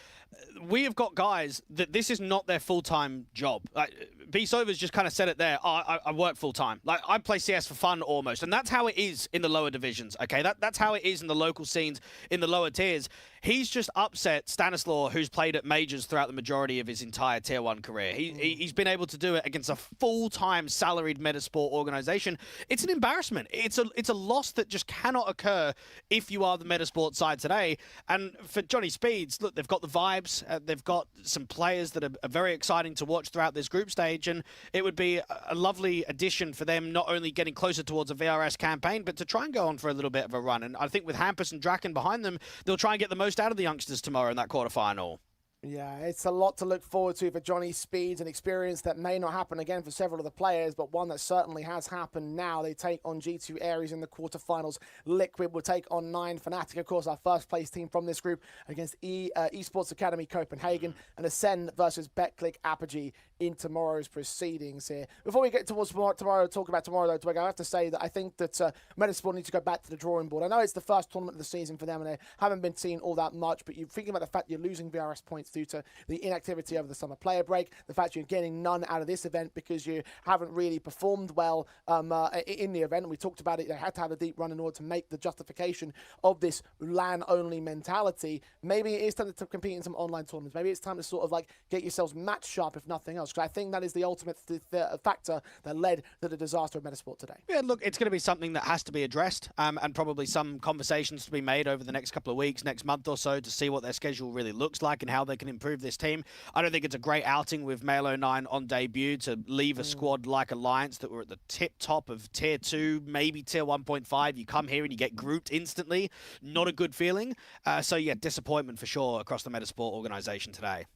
[SPEAKER 2] We have got guys that this is not their full-time job. Like, BSover's just kind of said it there. I work full-time. Like, I play CS for fun almost. And that's how it is in the lower divisions, okay? That's how it is in the local scenes, in the lower tiers. He's just upset Stanislaus, who's played at majors throughout the majority of his entire Tier 1 career. He's been able to do it against a full-time salaried METIZPORT organization. It's an embarrassment. It's a loss that just cannot occur if you are the METIZPORT side today. And for Johnny Speeds, look, they've got the vibes. They've got some players that are very exciting to watch throughout this group stage. And it would be a lovely addition for them, not only getting closer towards a VRS campaign, but to try and go on for a little bit of a run. And I think with Hampus and Draken behind them, they'll try and get the most out of the youngsters tomorrow in that quarterfinal.
[SPEAKER 1] Yeah, it's a lot to look forward to for Johnny Speeds, an experience that may not happen again for several of the players, but one that certainly has happened now. They take on G2 Ares in the quarterfinals. Liquid will take on 9 Fnatic, of course, our first place team from this group, against Esports Academy Copenhagen, and Ascend versus BetClick Apogee in tomorrow's proceedings here. Before we get towards tomorrow, talk about tomorrow though, Twig, I have to say that I think that METIZPORT need to go back to the drawing board. I know it's the first tournament of the season for them and they haven't been seen all that much, but you're thinking about the fact you're losing VRS points due to the inactivity over the summer player break, the fact you're getting none out of this event because you haven't really performed well in the event. We talked about it, they had to have a deep run in order to make the justification of this LAN-only mentality. Maybe it is time to compete in some online tournaments. Maybe it's time to sort of like get yourselves match sharp, if nothing else, because I think that is the ultimate factor that led to the disaster of METIZPORT today.
[SPEAKER 2] Yeah, look, it's going to be something that has to be addressed and probably some conversations to be made over the next couple of weeks, next month or so, to see what their schedule really looks like and how they can improve this team. I don't think it's a great outing with Male09 on debut to leave a squad like Alliance that were at the top of Tier 2, maybe Tier 1.5. You come here and you get grouped instantly. Not a good feeling. So, yeah, disappointment for sure across the METIZPORT organization today.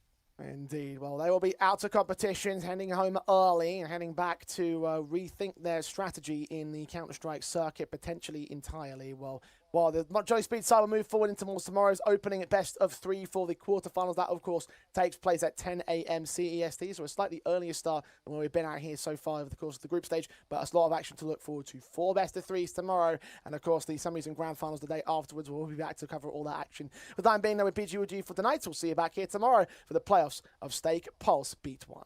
[SPEAKER 1] Indeed. Well, they will be out of competitions, heading home early and heading back to rethink their strategy in the Counter-Strike circuit, potentially entirely. Well, while the Johnny Speed side will move forward into tomorrow's opening at best of 3 for the quarterfinals. That, of course, takes place at 10 a.m. CEST, so a slightly earlier start than where we've been out here so far over the course of the group stage, but a lot of action to look forward to. 4 best of 3s tomorrow, and of course the semis and grand finals the day afterwards. We'll be back to cover all that action. For the time being, though, with PG with you for tonight. We'll see you back here tomorrow for the playoffs of Stake Pulse Beat 1.